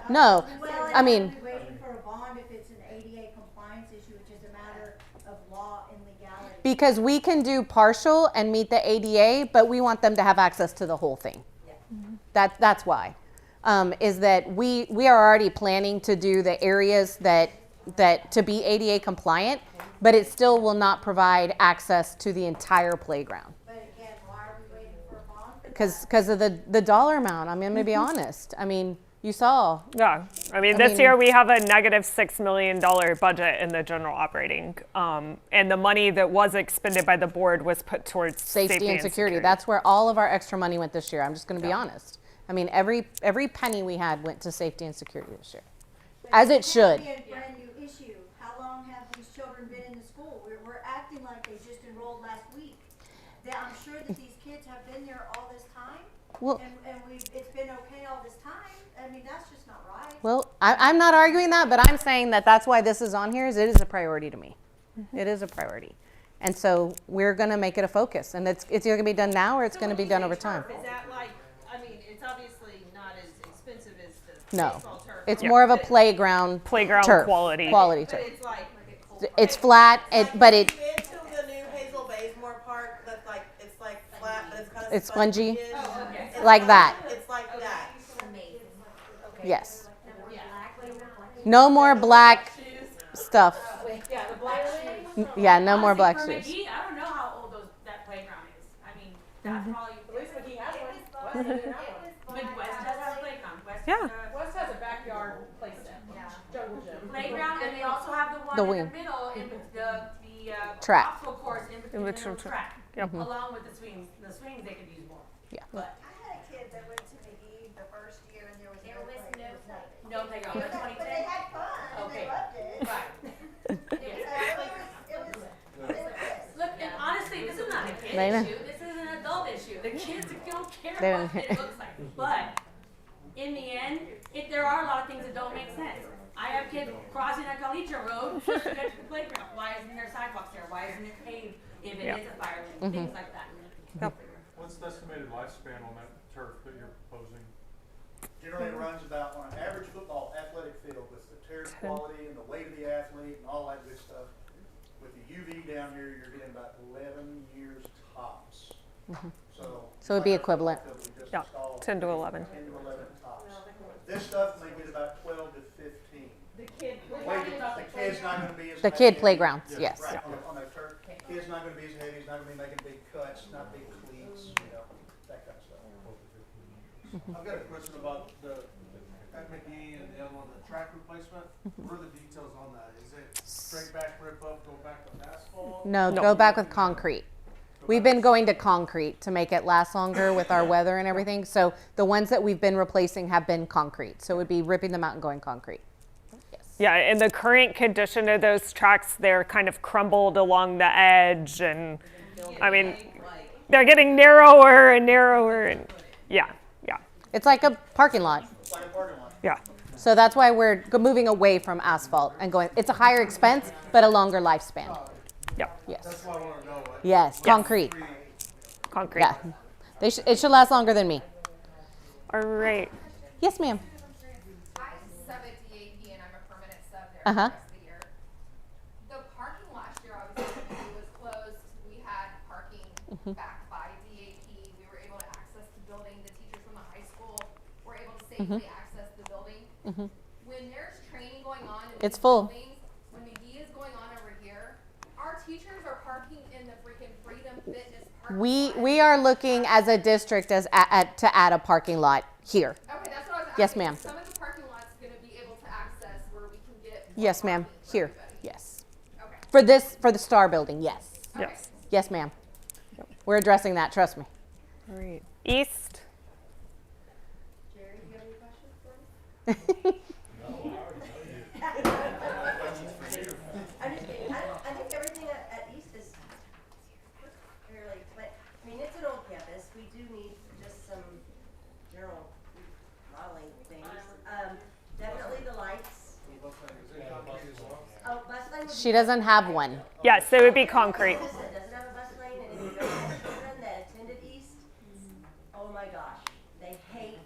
Speaker 1: No,
Speaker 7: Well,
Speaker 1: I mean,
Speaker 10: Waiting for a bond if it's an ADA compliance issue, which is a matter of law and legality.
Speaker 1: because we can do partial and meet the ADA, but we want them to have access to the whole thing. That's why. Is that we are already planning to do the areas that to be ADA compliant, but it still will not provide access to the entire playground.
Speaker 10: But again, why are we waiting for a bond?
Speaker 1: Because of the dollar amount. I mean, I'm going to be honest. I mean, you saw.
Speaker 2: Yeah, I mean, this year we have a negative $6 million budget in the general operating, and the money that was expended by the board was put towards
Speaker 1: Safety and security. That's where all of our extra money went this year. I'm just going to be honest. I mean, every penny we had went to safety and security this year, as it should.
Speaker 10: It's a brand new issue. How long have these children been in the school? We're acting like they just enrolled last week. I'm sure that these kids have been there all this time,
Speaker 1: Well,
Speaker 10: and it's been okay all this time. I mean, that's just not right.
Speaker 1: well, I'm not arguing that, but I'm saying that that's why this is on here. Is it is a priority to me. It is a priority, and so we're going to make it a focus. And it's either going to be done now or it's going to be done over time.
Speaker 3: Is that like, I mean, it's obviously not as expensive as the
Speaker 1: No,
Speaker 3: baseball turf.
Speaker 1: it's more of a playground
Speaker 2: Playground
Speaker 1: quality
Speaker 3: But
Speaker 1: turf.
Speaker 3: it's like.
Speaker 1: It's flat, but
Speaker 3: Have you been to the new Hazel Baysmore Park that's like, it's like flat, but it's kind of
Speaker 1: It's spongy?
Speaker 3: Oh, okay.
Speaker 1: Like that.
Speaker 3: It's like that.
Speaker 1: Yes. No more black stuff.
Speaker 15: Yeah, the black shoes.
Speaker 1: Yeah, no more black
Speaker 15: For
Speaker 1: shoes.
Speaker 15: McGee, I don't know how old that playground is. I mean, that's probably. At least McGee has one. West does have a playground. West
Speaker 2: Yeah.
Speaker 15: West has a backyard play set. Jungle gym. Playground, and they also have the one
Speaker 1: The
Speaker 15: in
Speaker 1: wing.
Speaker 15: the middle, in the
Speaker 1: Track.
Speaker 15: obstacle course in between the
Speaker 2: between
Speaker 15: middle
Speaker 2: track.
Speaker 15: track,
Speaker 2: Yep.
Speaker 15: along with the swings. The swings they could use more.
Speaker 1: Yeah.
Speaker 15: But
Speaker 10: I had a kid that went to McGee the first year and there was
Speaker 11: There was no play.
Speaker 15: no playground. It was
Speaker 10: But
Speaker 15: 2010.
Speaker 10: they had fun and they
Speaker 15: Okay.
Speaker 10: loved it.
Speaker 15: Right.
Speaker 10: It was good.
Speaker 15: Look, and honestly, this is not a kid
Speaker 1: They know.
Speaker 15: issue. This is an adult issue. The kids don't care
Speaker 1: They
Speaker 15: what
Speaker 1: don't-
Speaker 15: it looks like. But in the end, there are a lot of things that don't make sense. I have kids crossing a Caliche Road just to get to the playground. Why isn't there sidewalks there? Why isn't it paved if it
Speaker 2: Yeah.
Speaker 15: is a fire lane? Things like that.
Speaker 4: What's the estimated lifespan on that turf that you're proposing?
Speaker 9: Generally, it runs about, on an average football athletic field with the turf quality and the weight of the athlete and all that good stuff. With the UV down here, you're getting about 11 years tops.
Speaker 1: So it'd be equivalent.
Speaker 2: Yeah, 10 to 11.
Speaker 9: 10 to 11 tops. This stuff may get about 12 to 15.
Speaker 15: The kid,
Speaker 9: The kid's not gonna be as.
Speaker 1: The kid
Speaker 9: heavy.
Speaker 1: playgrounds, yes.
Speaker 9: Right, on the turf, kid's not gonna be as heavy, he's not gonna be making big cuts, not big cleats, that kind of stuff.
Speaker 6: I've got a question about the, at McGee and the other one, the track replacement. What are the details on that? Is it straight back, rip up, go back to asphalt?
Speaker 1: No, go back with concrete. We've been going to concrete to make it last longer with our weather and everything. So the ones that we've been replacing have been concrete. So it would be ripping them out and going concrete. Yes.
Speaker 2: Yeah, in the current condition of those tracks, they're kind of crumbled along the edge, and I mean, they're getting narrower and narrower, and yeah.
Speaker 1: It's like a parking lot.
Speaker 9: It's like a parking lot.
Speaker 2: Yeah.
Speaker 1: So that's why we're moving away from asphalt and going, it's a higher expense, but a longer lifespan.
Speaker 2: Yep.
Speaker 1: Yes.
Speaker 6: That's what I wanna know. Like,
Speaker 1: Yes, concrete.
Speaker 2: Concrete.
Speaker 1: Yeah. It should last longer than me.
Speaker 2: All right.
Speaker 1: Yes, ma'am.
Speaker 11: I sub at DAP and I'm a permanent sub there
Speaker 1: Uh-huh.
Speaker 11: for the rest of the year. The parking last year, obviously, when it was closed, we had parking back by DAP. We were able to access the building. The teachers from the high school were able to safely access the building. When there's training going on in
Speaker 1: It's
Speaker 11: these
Speaker 1: full.
Speaker 11: buildings, when McGee is going on over here, our teachers are parking in the freaking Freedom Fitness parking lot.
Speaker 1: We are looking as a district to add a parking lot here.
Speaker 11: Okay, that's what I was asking.
Speaker 1: Yes, ma'am.
Speaker 11: Is some of the parking lots going to be able to access where we can get more
Speaker 1: Yes, ma'am.
Speaker 11: parking for
Speaker 1: Here.
Speaker 11: everybody?
Speaker 1: Yes.
Speaker 11: Okay.
Speaker 1: For the Star Building, yes.
Speaker 2: Yes.
Speaker 1: Yes, ma'am. We're addressing that, trust me.
Speaker 2: All right. East.
Speaker 7: Jerry, do you have any questions for me? I think everything at East is fairly, but, I mean, it's an old campus, we do need just some general modeling things. Definitely the lights. Oh, bus lane would be.
Speaker 1: She doesn't have one.
Speaker 2: Yes, it would be concrete.
Speaker 7: Doesn't have a bus lane, and if you don't have children that attended East, oh my gosh, they hate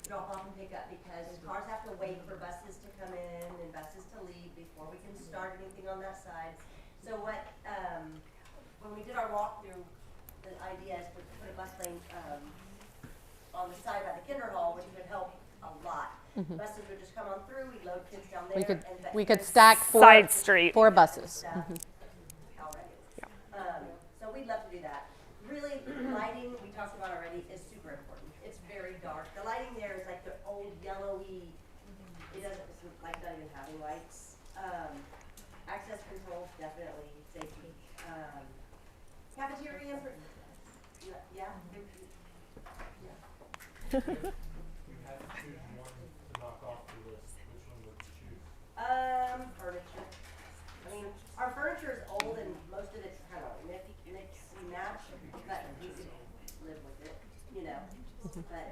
Speaker 7: drop off and pick up because cars have to wait for buses to come in and buses to leave before we can start anything on that side. So what, when we did our walkthrough, the idea is to put a bus lane, on the side by the kinder hall, which would help a lot. Buses would just come on through, we'd load kids down there.
Speaker 1: We could stack
Speaker 2: Side street.
Speaker 1: 4 buses.
Speaker 7: Already. So we'd love to do that. Really, lighting, we talked about already, is super important. It's very dark. The lighting there is like the old yellowy, it doesn't, it's like not even having lights. Access control, definitely, safety. Cafeteria, yeah.
Speaker 14: You had to choose one to knock off the list. Which one would you choose?
Speaker 7: Furniture. I mean, our furniture is old and most of it's kind of mix and match, but we could live with it, But,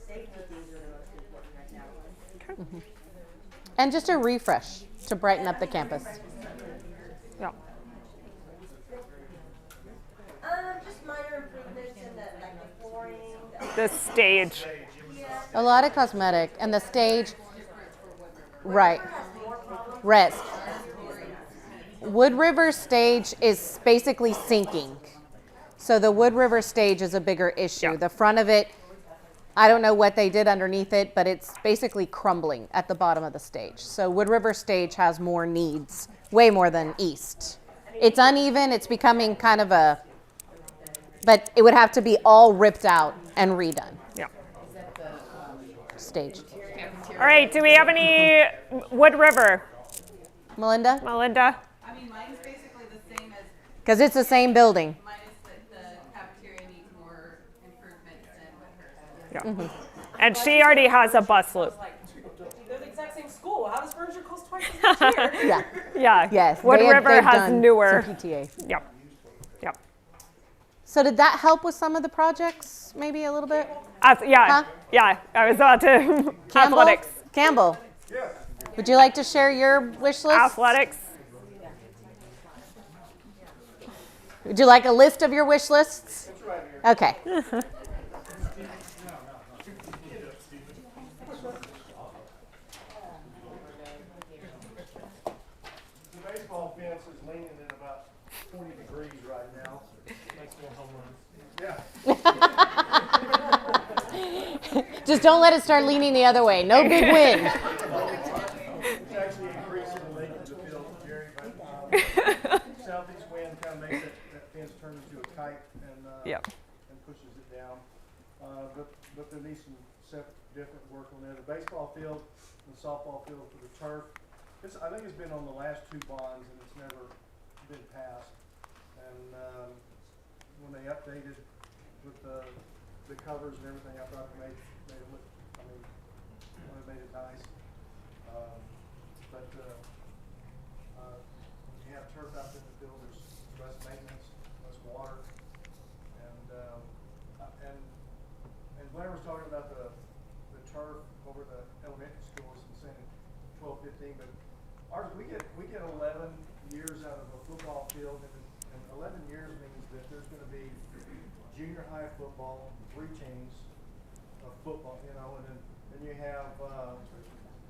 Speaker 7: safety things are the most important right now.
Speaker 1: And just a refresh to brighten up the campus.
Speaker 2: Yeah.
Speaker 7: Just minor improvements in the flooring.
Speaker 2: The stage.
Speaker 1: A lot of cosmetic and the stage. Right. Rest. Wood River stage is basically sinking. So the Wood River stage is a bigger issue.
Speaker 2: Yeah.
Speaker 1: The front of it, I don't know what they did underneath it, but it's basically crumbling at the bottom of the stage. So Wood River stage has more needs, way more than East. It's uneven, it's becoming kind of but it would have to be all ripped out and redone.
Speaker 2: Yeah.
Speaker 1: Stage.
Speaker 2: All right. Do we have any Wood River?
Speaker 1: Melinda?
Speaker 2: Melinda?
Speaker 3: I mean, mine's basically the same as,
Speaker 1: Because it's the same building.
Speaker 3: minus the cafeteria needs more improvements than what hers does.
Speaker 2: Yeah. And she already has a bus loop.
Speaker 3: They're the exact same school. How does furniture cost twice as much here?
Speaker 1: Yeah.
Speaker 2: Yeah.
Speaker 1: Yes.
Speaker 2: Wood
Speaker 1: they've
Speaker 2: River has
Speaker 1: done
Speaker 2: newer.
Speaker 1: some PTA.
Speaker 2: Yep. Yep.
Speaker 1: So did that help with some of the projects, maybe a little bit?
Speaker 2: Yeah.
Speaker 1: Huh?
Speaker 2: Yeah. I was about to.
Speaker 1: Campbell?
Speaker 2: Athletics.
Speaker 1: Campbell? Would you like to share your wish list?
Speaker 2: Athletics.
Speaker 1: Would you like a list of your wish lists? Okay.
Speaker 9: The baseball fence is leaning at about 20 degrees right now. Yeah.
Speaker 1: Just don't let it start leaning the other way. No big wind.
Speaker 9: It's actually increasing the length of the field, Jerry, but southeast wind kind of makes that fence turn into a kite and pushes it down. But there needs some different work on there. The baseball field and softball field for the turf. I think it's been on the last two bonds and it's never been passed. And when they updated with the covers and everything, I thought it made it look, it made it nice. But you have turf out in the field, there's less maintenance, less water. And Blair was talking about the turf over the elementary schools and saying 12, 15, but ours, we get 11 years out of a football field, and 11 years means that there's going to be junior high football, 3 teams of football, and then you have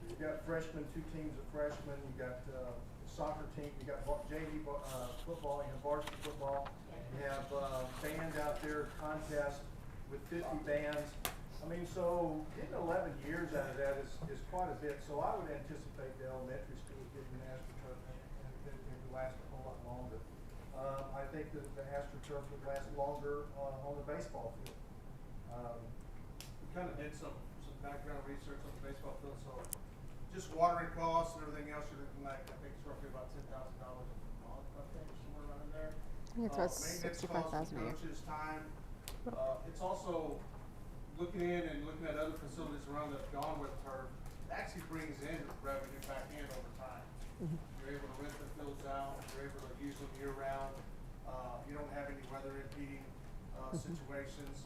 Speaker 9: you got freshmen, 2 teams of freshmen, you got soccer team, you got JV football, you have varsity football, you have band out there contest with 50 bands. So getting 11 years out of that is quite a bit. So I would anticipate the elementary schools getting an AstroTurf and it would last a whole lot longer. I think that the AstroTurf would last longer on the baseball field. We kind of did some background research on the baseball field, so just watering costs and everything else, you're looking like, I think it's roughly about $10,000 a month, I think, somewhere around in there.
Speaker 1: I think it's about $65,000 a year.
Speaker 9: Coaches, time. It's also looking in and looking at other facilities around that have gone with turf, it actually brings in revenue back in over time. You're able to rent the fields out, you're able to use them year round. You don't have any weather impeding situations.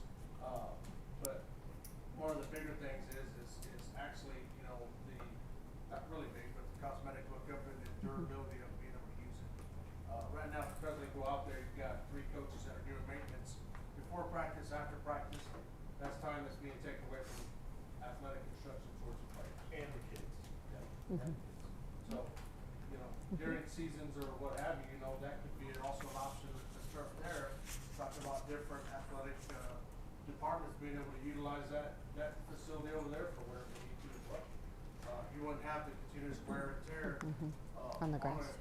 Speaker 9: But one of the bigger things is actually, not really big, but the cosmetic hookup and the durability of being able to use it. Right now, because they go out there, you've got 3 coaches that are doing maintenance before practice, after practice. That's time that's being taken away from athletic instruction towards the players. And the kids. Yeah. And the kids. So, during seasons or what have you, that could be also an option to start there. Talking about different athletic departments being able to utilize that facility over there for whatever they need to as well. You wouldn't have to continuous wear and tear
Speaker 1: on the grass.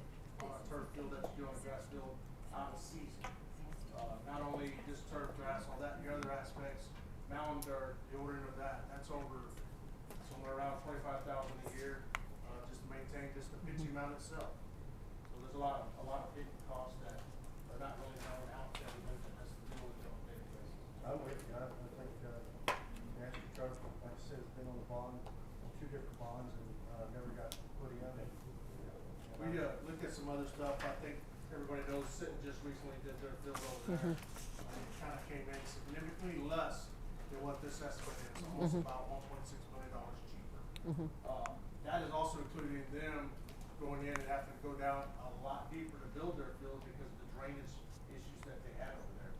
Speaker 9: On a turf field that you do on a grass field out of season. Not only just turf, grass, all that, the other aspects. Mound guard, the ordering of that's over somewhere around $25,000 a year, just to maintain just the pitching mound itself. So there's a lot of hidden costs that are not really known out there that has to deal with it on a daily basis. I'm with you. I think AstroTurf, like I said, has been on the bond, on 2 different bonds, and never got put in. We looked at some other stuff. I think everybody knows Sitton just recently did their field over there. It kind of came in significantly less than what this estimate is, almost about $1.6 million cheaper. That is also including them going in and having to go down a lot deeper to build their field because of the drainage issues that they had over there.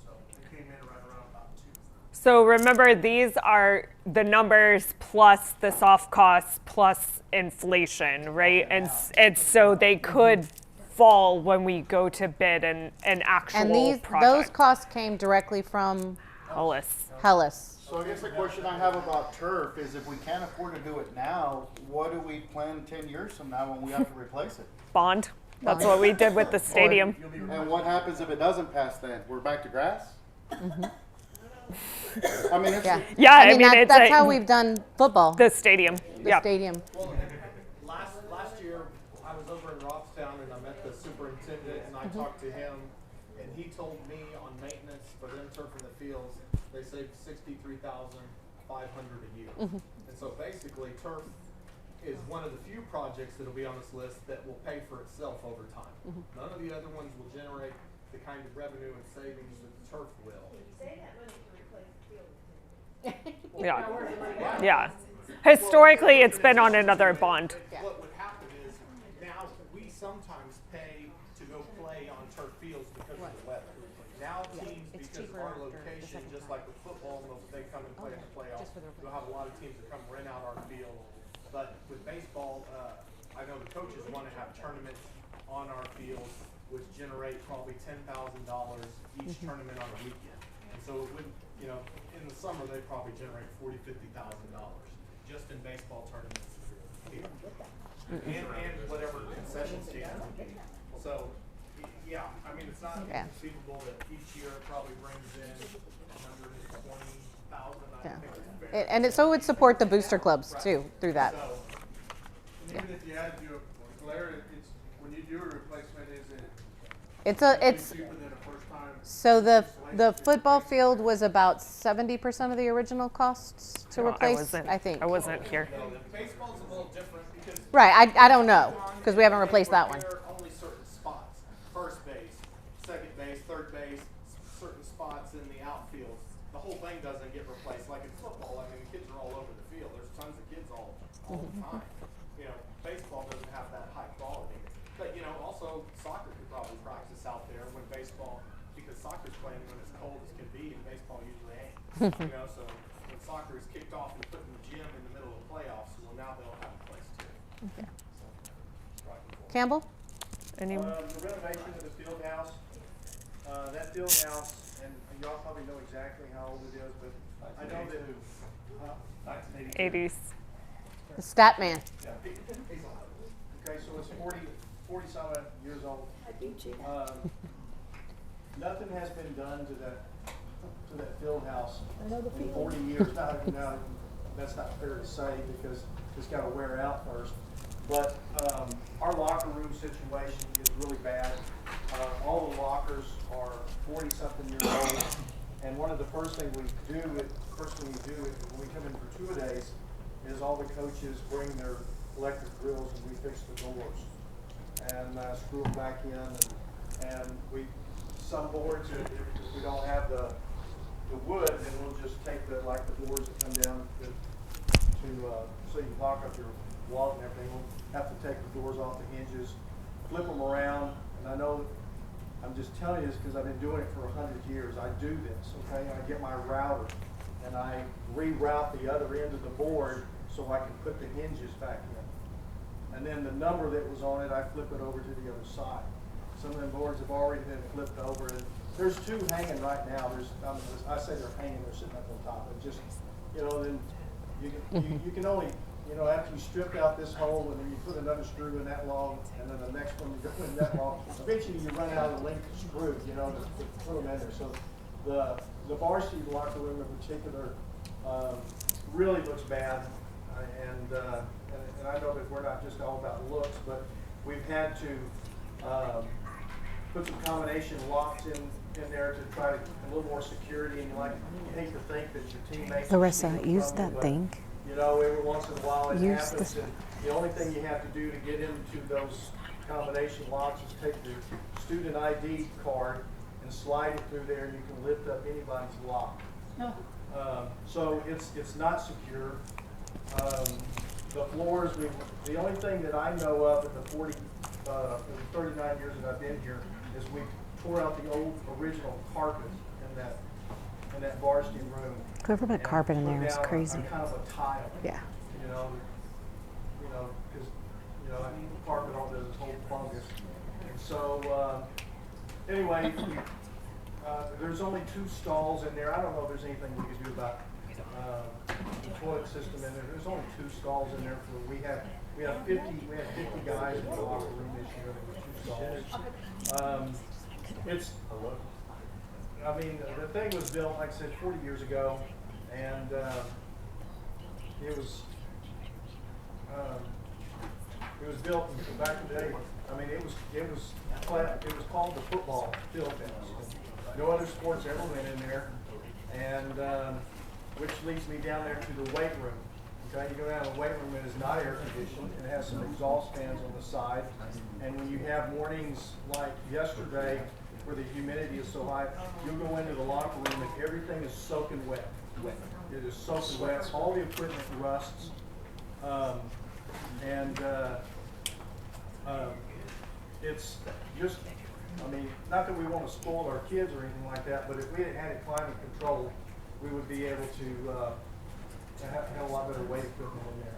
Speaker 9: So they came in right around about 2.
Speaker 2: So remember, these are the numbers plus the soft costs plus inflation, right? And so they could fall when we go to bid an actual
Speaker 1: And
Speaker 2: project.
Speaker 1: those costs came directly from Hellas.
Speaker 5: So I guess the question I have about turf is if we can't afford to do it now, what do we plan 10 years from now when we have to replace it?
Speaker 2: Bond. That's what we did with the stadium.
Speaker 5: And what happens if it doesn't pass then? We're back to grass? I mean, it's
Speaker 2: I mean
Speaker 1: that's how we've done football.
Speaker 2: The stadium.
Speaker 1: The stadium.
Speaker 6: Well, last year I was over in $500 a year. And so basically turf is one of the few projects that'll be on this list that will pay for itself over time. None of the other ones will generate the kind of revenue and savings that the turf will.
Speaker 3: Say that money to replace the field.
Speaker 2: Yeah. Yeah. Historically, it's been on another bond.
Speaker 6: What would happen is now we sometimes pay to go play on turf fields because of the weather. Now teams, because of our location, just like with football, they come and play in the playoffs. We'll have a lot of teams that come rent out our field. But with baseball, I know the coaches want to have tournaments on our field, which generate probably $10,000 each tournament on a weekend. And so it would, you know, in the summer they probably generate $40,000, $50,000 just in baseball tournaments here, and whatever concession stands would be. So, yeah, I mean, it's not inconceivable that each year it probably brings in 120,000. I think it's fair.
Speaker 1: And so it would support the booster clubs too through that.
Speaker 6: So,
Speaker 9: And even if you had to do a glare, it's, when you do a replacement, is it
Speaker 1: It's
Speaker 9: cheaper than a first time?
Speaker 1: so the football field was about 70% of the original costs to replace. I think.
Speaker 2: I wasn't here.
Speaker 6: Baseball's a little different because
Speaker 1: Right. I don't know because we haven't replaced that one.
Speaker 6: There are only certain spots: first base, second base, third base, certain spots in the outfield. The whole thing doesn't get replaced like in football. I mean, the kids are all over the field. There's tons of kids all the time. You know, baseball doesn't have that high quality. But you know, also soccer could probably practice out there when baseball, because soccer's playing when it's cold as can be, and baseball usually ain't. You know, so when soccer is kicked off and put in the gym in the middle of the playoffs, well, now they'll have a place too.
Speaker 1: Okay.
Speaker 6: So,
Speaker 1: Campbell?
Speaker 2: Any?
Speaker 9: The renovation of the field house, that field house, and y'all probably know exactly how old it is, but I know that,
Speaker 2: 80s.
Speaker 1: The stat man.
Speaker 9: yeah. Okay, so it's 40 some odd years old. Nothing has been done to that field house in 40 years. Now, that's not fair to say because it's got to wear out first. But our locker room situation is really bad. All the lockers are 40-something years old, and one of the first things we do when we come in for two-a-days is all the coaches bring their electric grills and we fix the doors and screw them back in, and some boards, if we don't have the wood, then we'll just take the doors that come down so you can lock up your wallet and everything. We'll have to take the doors off the hinges, flip them around, and I know I'm just telling you this because I've been doing it for 100 years. I do this, okay? I get my router and I reroute the other end of the board so I can put the hinges back in. And then the number that was on it, I flip it over to the other side. Some of them boards have already been flipped over, and there's two hanging right now. I say they're hanging, they're sitting up on top. But just, you know, then you can only, you know, after you strip out this hole and then you put another screw in that long, and then the next one you go in that long, eventually you run out of the length of screws, you know, to put them in there. So the varsity locker room in particular really looks bad, and I know that we're not just all about looks, but we've had to put some combination locks in there to try to a little more security, and you hate to think that your teammates
Speaker 1: Larissa, use that thing.
Speaker 9: You know, every once in a while it
Speaker 1: Use
Speaker 9: happens,
Speaker 1: this.
Speaker 9: and the only thing you have to do to get into those combination locks is take your student ID card and slide it through there, and you can lift up anybody's lock. So it's not secure. The floors, the only thing that I know of in the 39 years that I've been here is we tore out the old original carpet in that varsity room.
Speaker 1: Whoever put
Speaker 9: and
Speaker 1: carpet in
Speaker 9: put
Speaker 1: there is
Speaker 9: down
Speaker 1: crazy.
Speaker 9: a kind of a tile.
Speaker 1: Yeah.
Speaker 9: You know, because I mean, carpet all does is hold fungus. And so anyway, there's only 2 stalls in there. I don't know if there's anything we can do about the toilet system in there. There's only 2 stalls in there we had 50 guys in the locker room this year. There were 2 stalls. I mean, the thing was built, like I said, 40 years ago, and it was built back in the day. I mean, it was called the football field house. No other sports ever went in there, and
Speaker 6: which leads me down there to the weight room. Okay, you go down to the weight room, it is not air conditioned, it has some exhaust fans on the side, and when you have mornings like yesterday, where the humidity is so high, you'll go into the locker room and everything is soaking wet. It is soaking wet, all the equipment rusts, it's just, I mean, not that we want to spoil our kids or anything like that, but if we had it climate controlled, we would be able to have a lot better weight equipment in there.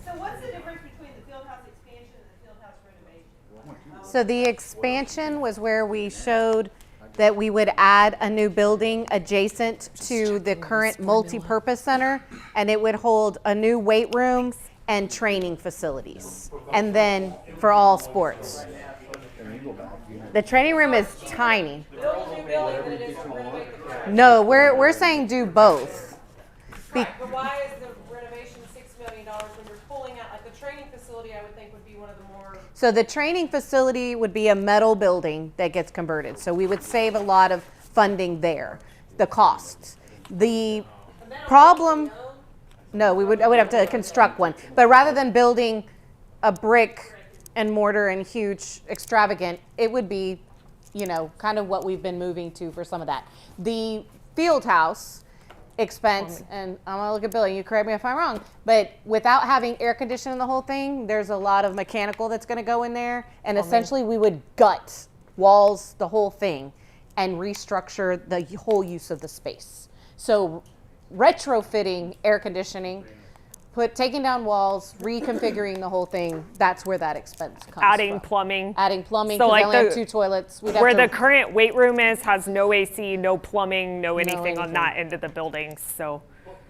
Speaker 3: So what's the difference between the field house expansion and the field house renovation?
Speaker 1: So the expansion was where we showed that we would add a new building adjacent to the current multi-purpose center, and it would hold a new weight room and training facilities, and then for all sports. The training room is tiny.
Speaker 3: Build a new building than it is to renovate the current.
Speaker 1: No, we're saying do both.
Speaker 3: Right, but why is the renovation $6 million when you're pulling out, like the training facility, I would think would be one of the more.
Speaker 1: So the training facility would be a metal building that gets converted. So we would save a lot of funding there, the costs. The problem, no, I would have to construct one. But rather than building a brick and mortar and huge extravagant, it would be, you know, kind of what we've been moving to for some of that. The field house expense, and I'm gonna look at Billy, you correct me if I'm wrong, but without having air conditioning the whole thing, there's a lot of mechanical that's gonna go in there, and essentially we would gut walls, the whole thing, and restructure the whole use of the space. So retrofitting air conditioning, taking down walls, reconfiguring the whole thing, that's where that expense comes
Speaker 2: Adding
Speaker 1: from.
Speaker 2: plumbing.
Speaker 1: Adding plumbing,
Speaker 2: So
Speaker 1: because
Speaker 2: like
Speaker 1: they only have
Speaker 2: the-
Speaker 1: 2 toilets. We'd
Speaker 2: Where
Speaker 1: have
Speaker 2: the
Speaker 1: to,
Speaker 2: current weight room is has no AC, no plumbing, no anything on
Speaker 1: anything.
Speaker 2: that end of the building. So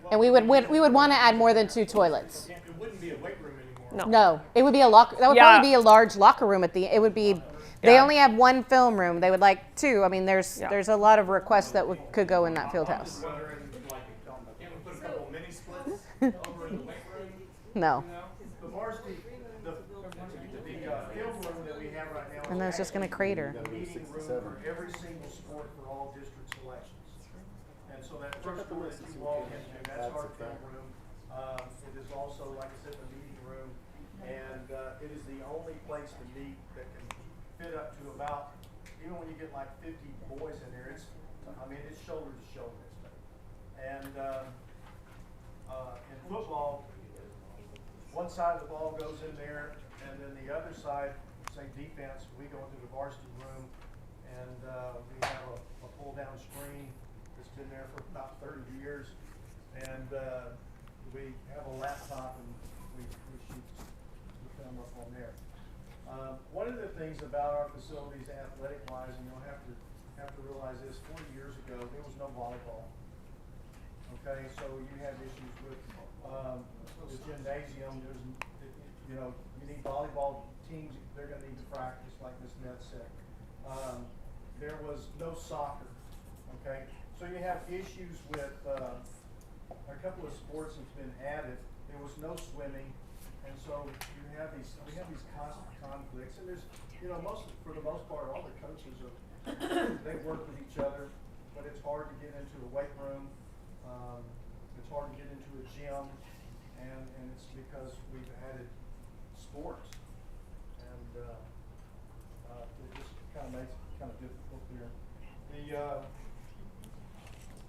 Speaker 1: and we would want to add more than 2 toilets.
Speaker 6: It wouldn't be a weight room anymore.
Speaker 1: No, it would be a locker. That would
Speaker 2: Yeah.
Speaker 1: probably be a large locker room at the. It would be. They
Speaker 2: Yeah.
Speaker 1: only have 1 film room. They would like 2. I mean, there's
Speaker 2: Yeah.
Speaker 1: a lot of requests that could go in that field house.
Speaker 6: Wondering, like, can we put a couple mini splits over in the weight room?
Speaker 1: No,
Speaker 6: The varsity, the film room that we have right now.
Speaker 1: and that's just going to crater.
Speaker 6: The meeting room for every single sport for all district selections. And so that first door that you walk into, that's our film room. It is also, like I said, the meeting room. And it is the only place to meet that can fit up to about, even when you get like 50 boys in there, it's shoulder to shoulder. And in football, one side of the ball goes in there, and then the other side, say defense, we go into the varsity room, and we have a pull-down screen that's been there for about 30 years, and we have a laptop, and we shoot the film up on there. One of the things about our facilities, athletic-wise, and you'll have to realize this: 40 years ago, there was no volleyball. Okay, so you have issues with the gymnasium. You need volleyball teams. They're going to need to practice, like Ms. Nett said. There was no soccer. Okay, so you have issues with a couple of sports that's been added. There was no swimming, and so we have these constant conflicts. And there's, for the most part, all the coaches they work with each other, but it's hard to get into a weight room. It's hard to get into a gym, and it's because we've added sports, and it just kind of makes it kind of difficult here.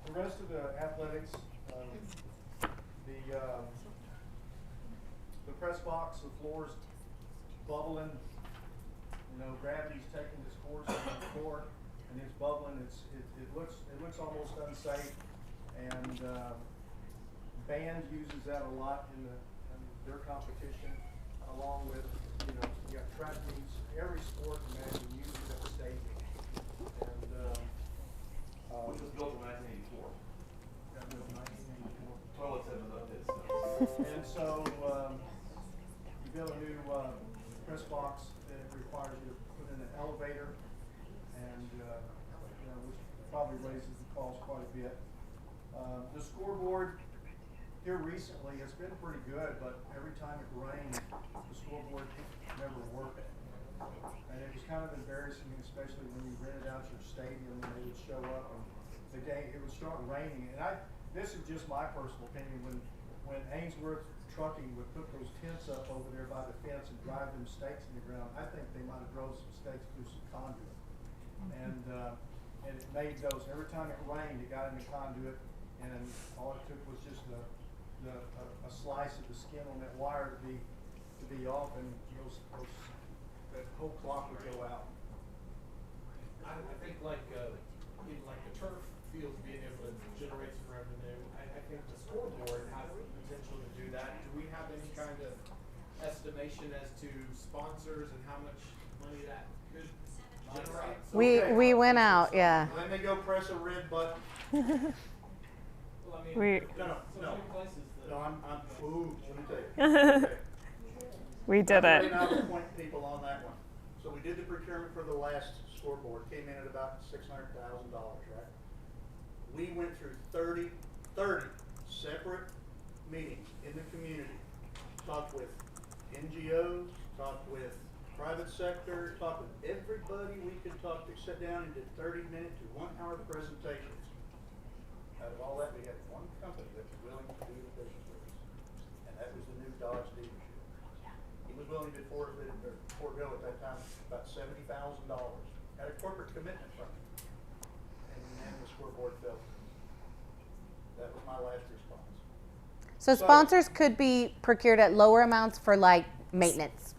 Speaker 6: The rest of the athletics, the press box, the floors bubbling. Gravity's taking this course on the floor, and it's bubbling. It looks almost unsafe. And band uses that a lot in their competition, along with you got track meets. Every sport imagine uses that stadium. And
Speaker 8: Which was built in 1984.
Speaker 6: that was 1984.
Speaker 8: Well, it's ended up this.
Speaker 6: And so you build a new press box that requires you to put in an elevator, and which probably raises the cost quite a bit. The scoreboard here recently has been pretty good, but every time it rains, the scoreboard never worked. And it was kind of embarrassing, especially when you rented out your stadium and they would show up and it would start raining. And
Speaker 9: this is just my personal opinion, when Ainsworth Trucking would put those tents up over there by the fence and drive them stakes in the ground, I think they might have drove some stakes through some conduit. And it made those, every time it rained, it got in the conduit, and all it took was just a slice of the skin on that wire to be off, and that whole clock would go out.
Speaker 6: I think like the turf fields being able to generate some revenue, I think the scoreboard has the potential to do that. Do we have any kind of estimation as to sponsors and how much money that could generate?
Speaker 1: We went out, yeah.
Speaker 9: Let me go press a red button.
Speaker 6: Well, I mean,
Speaker 2: We-
Speaker 9: No, I'm, ooh, let me tell you. Okay.
Speaker 2: We did
Speaker 9: I'm
Speaker 2: it.
Speaker 9: not appointing people on that one. So we did the procurement for the last scoreboard, came in at about $600,000, right? We went through 30 separate meetings in the community, talked with NGOs, talked with private sector, talked with everybody we could talk to, sat down and did 30-minute to 1-hour presentations. Out of all that, we had one company that was willing to do the business with us, and that was the new Dodge dealership. He was willing to forego at that time about $70,000. Had a corporate commitment from him, and then the scoreboard fell. That was my last response.
Speaker 1: So sponsors could be procured at lower amounts for like maintenance.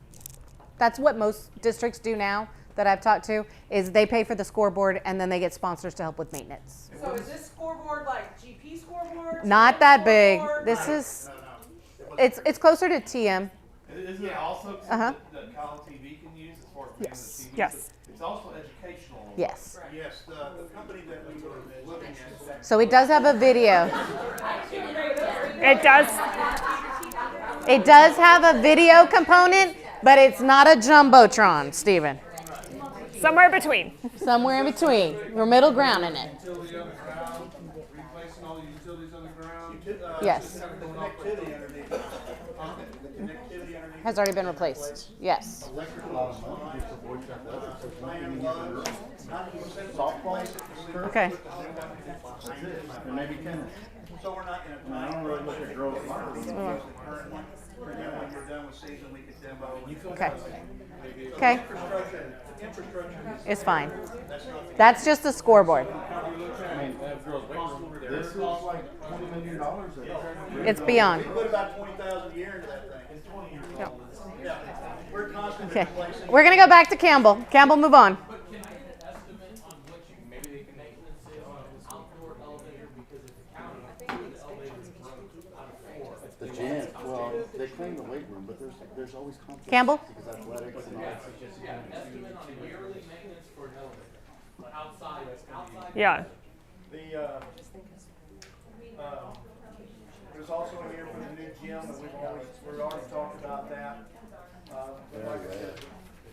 Speaker 1: That's what most districts do now that I've talked to, is they pay for the scoreboard and then they get sponsors to help with maintenance.
Speaker 15: So is this scoreboard like GP scoreboard?
Speaker 1: Not that big. This
Speaker 15: Like-
Speaker 1: is, it's closer to TM.
Speaker 16: Isn't it also
Speaker 1: Uh-huh.
Speaker 16: something that Kyle TV can use as far as being
Speaker 1: Yes.
Speaker 16: the TV?
Speaker 2: Yes.
Speaker 16: It's also educational.
Speaker 1: Yes.
Speaker 9: Yes, the company that we were looking at.
Speaker 1: So it does have a video.
Speaker 2: It does.
Speaker 1: It does have a video component, but it's not a Jumbotron, Stephen.
Speaker 2: Somewhere between.
Speaker 1: Somewhere in between. We're middle ground in it.
Speaker 16: Utility on the ground, replacing all the utilities on the ground.
Speaker 1: Yes.
Speaker 9: The connectivity underneath. The connectivity underneath.
Speaker 1: Has already been replaced. Yes. Okay.
Speaker 5: And maybe tennis.
Speaker 9: So we're not in a
Speaker 5: I don't really look at girls' locker rooms.
Speaker 9: current one. And then when we're done with season, we could demo.
Speaker 1: Okay. Okay.
Speaker 9: Infrastructure.
Speaker 1: It's fine. That's just the scoreboard.
Speaker 5: This is like $20 million.
Speaker 1: It's beyond.
Speaker 9: We put about 20,000 a year into that thing. It's 20 years old. Yeah. We're constantly
Speaker 1: Okay.
Speaker 9: replacing.
Speaker 1: We're going to go back to Campbell. Campbell, move on.
Speaker 6: But can I get an estimate on what maybe they can maintenance it on an outdoor elevator, because if the county, the elevators broke out of 4.
Speaker 5: The gym, well, they claim the weight room, but there's always conflict.
Speaker 1: Campbell?
Speaker 5: Because athletics and all that.
Speaker 6: Estimate on a yearly maintenance for an elevator, outside.
Speaker 2: Yeah.
Speaker 9: There's also in here for the new gym, and we've already talked about that. But like I said,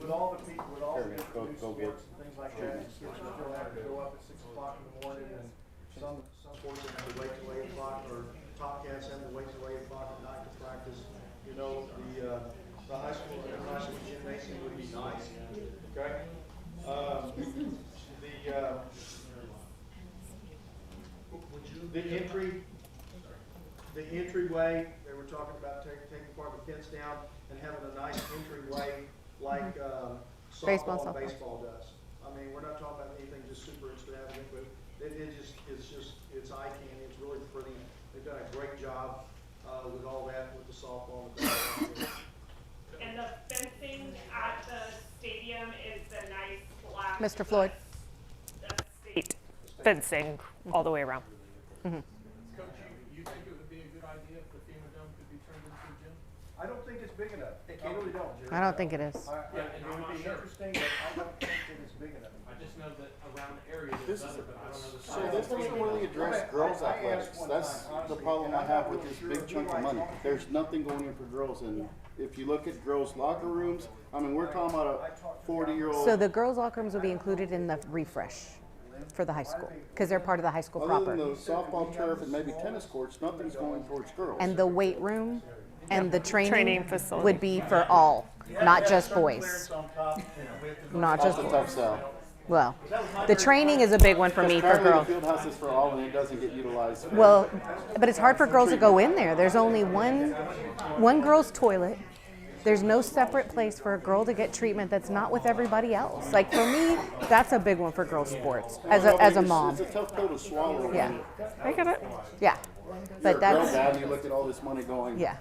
Speaker 9: with all the people, with all the new sports and things like that, kids will still have to go up at 6 o'clock in the morning, and some sports have to wait till 8 o'clock, or top cats have to wait till 8 o'clock at night to practice. You know, the high school gymnasium would be nice, okay? The entryway, they were talking about taking part of the fence down and having a nice entryway like
Speaker 1: Baseball,
Speaker 9: softball and
Speaker 1: softball.
Speaker 9: baseball does. I mean, we're not talking about anything just super extravagant, but it's eye candy, it's really pretty. They've done a great job with all that, with the softball and baseball.
Speaker 2: And the fencing at the stadium is the nice black.
Speaker 1: Mr. Floyd.
Speaker 2: The state fencing all the way around.
Speaker 1: Mhm.
Speaker 6: Coach, you think it would be a good idea if the FEMA dome could be turned into a gym?
Speaker 9: I don't think it's big enough. I really don't, Jerry.
Speaker 1: I don't think it is.
Speaker 9: It would be interesting, but I don't think that it's big enough.
Speaker 6: I just know that around the area
Speaker 5: This
Speaker 6: there's
Speaker 5: is,
Speaker 6: other, but I don't know the
Speaker 5: so
Speaker 6: size.
Speaker 5: this doesn't really address girls' athletics. That's the problem I have with this big chunk of money. There's nothing going in for girls, and if you look at girls' locker rooms, I mean, we're talking about a 40-year-old.
Speaker 1: So the girls' locker rooms will be included in the refresh for the high school because they're part of the high school
Speaker 5: Other
Speaker 1: proper.
Speaker 5: than the softball turf and maybe tennis courts, nothing's going towards girls.
Speaker 1: And the weight room and the
Speaker 2: Training
Speaker 1: training
Speaker 2: facility.
Speaker 1: would be for all, not just boys.
Speaker 9: Clearance on top, with the-
Speaker 1: Not
Speaker 5: That's
Speaker 1: just
Speaker 5: the tough sell.
Speaker 1: Well, the training is a big one for me for
Speaker 5: Apparently
Speaker 1: girls.
Speaker 5: the field house is for all and it doesn't get utilized. for-
Speaker 1: Well, but it's hard for girls to go in there. There's only one girl's toilet. There's no separate place for a girl to get treatment that's not with everybody else. Like for me, that's a big one for girls sports as a mom.
Speaker 5: It's a tough pill to swallow.
Speaker 1: Yeah.
Speaker 2: I get it.
Speaker 1: Yeah.
Speaker 5: You're
Speaker 1: But
Speaker 5: a girl
Speaker 1: that's
Speaker 5: dad and you look at all this money going.
Speaker 1: yeah.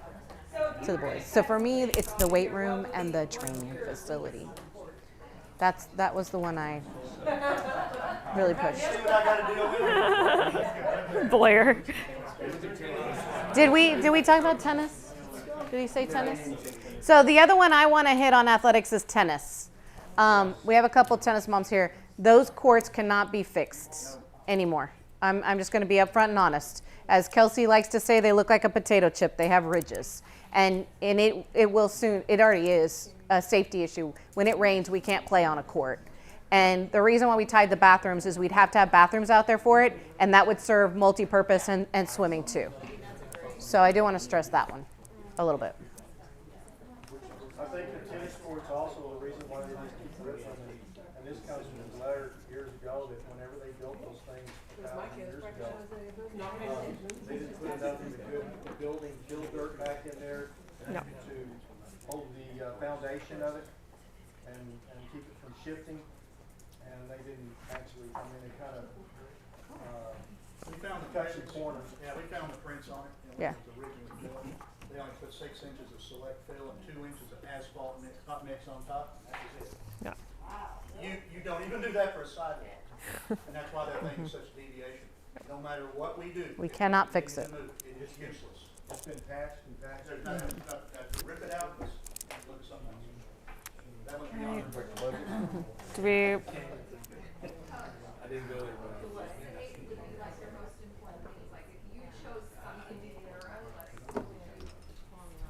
Speaker 1: To the boys. So for me, it's the weight room and the training facility. That was the one I really pushed.
Speaker 2: Blair.
Speaker 1: Did we talk about tennis? Did he say tennis? So the other one I want to hit on athletics is tennis. We have a couple tennis moms here. Those courts cannot be fixed anymore. I'm just going to be upfront and honest. As Kelsey likes to say, they look like a potato chip. They have ridges. And it will soon, it already is a safety issue. When it rains, we can't play on a court. And the reason why we tied the bathrooms is we'd have to have bathrooms out there for it, and that would serve multi-purpose and swimming too. So I do want to stress that one a little bit.
Speaker 9: I think the tennis court's also the reason why they just keep ripping them, and this comes from the letter years ago, that whenever they built those things a thousand years ago, they didn't put enough in the building, fill dirt back in there to hold the foundation of it and keep it from shifting, and they didn't actually, I mean, they kind of,
Speaker 6: We found the
Speaker 9: cut
Speaker 6: prints,
Speaker 9: some corners.
Speaker 6: yeah, we found the prints on it, you know,
Speaker 1: Yeah.
Speaker 6: when it was originally built. They only put 6 inches of select fill and 2 inches of asphalt mix, hot mix on top, and that was it.
Speaker 2: Yeah.
Speaker 6: You don't even do that for a sidewalk, and that's why they're making such deviation. No matter what we do.
Speaker 1: We cannot fix it.
Speaker 6: It is useless.
Speaker 9: It's been patched and patched.
Speaker 6: There's nothing, rip it out, let's look at something else. That was beyond.
Speaker 2: Do we?
Speaker 14: I didn't go there, but.
Speaker 11: Like their most important things, like if you chose something for us,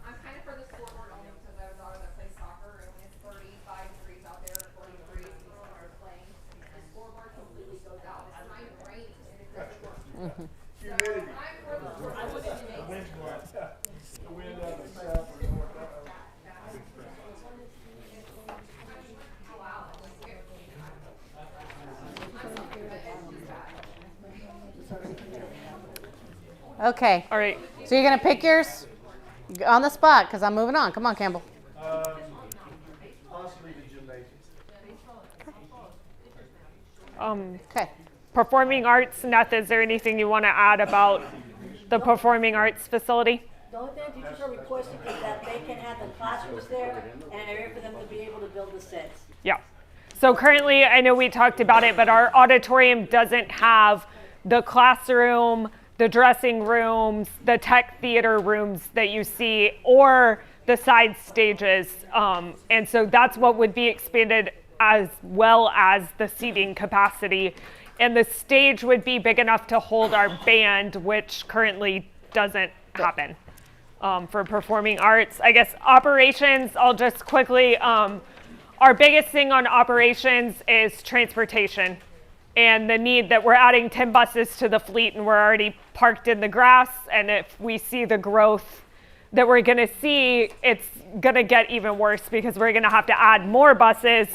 Speaker 11: I'm kind of for the scoreboard only because I have a daughter that plays soccer and when it's 35 degrees out there, 40 degrees, and we start playing, the scoreboard completely goes out. It's not even raining and it doesn't work. So I'm for the scoreboard.
Speaker 1: Okay.
Speaker 2: All right.
Speaker 1: So you're going to pick yours on the spot because I'm moving on. Come on, Campbell.
Speaker 9: Possibly the gymnasium.
Speaker 1: Okay.
Speaker 2: Performing arts, Neth, is there anything you want to add about the performing arts facility?
Speaker 12: The only thing teachers are requesting is that they can have the classrooms there and an area for them to be able to build the sets.
Speaker 2: Yeah. So currently, I know we talked about it, but our auditorium doesn't have the classroom, the dressing rooms, the tech theater rooms that you see, or the side stages. And so that's what would be expanded as well as the seating capacity. And the stage would be big enough to hold our band, which currently doesn't happen. For performing arts, I guess operations, I'll just quickly, our biggest thing on operations is transportation and the need that we're adding 10 buses to the fleet and we're already parked in the grass. And if we see the growth that we're gonna see, it's gonna get even worse because we're gonna have to add more buses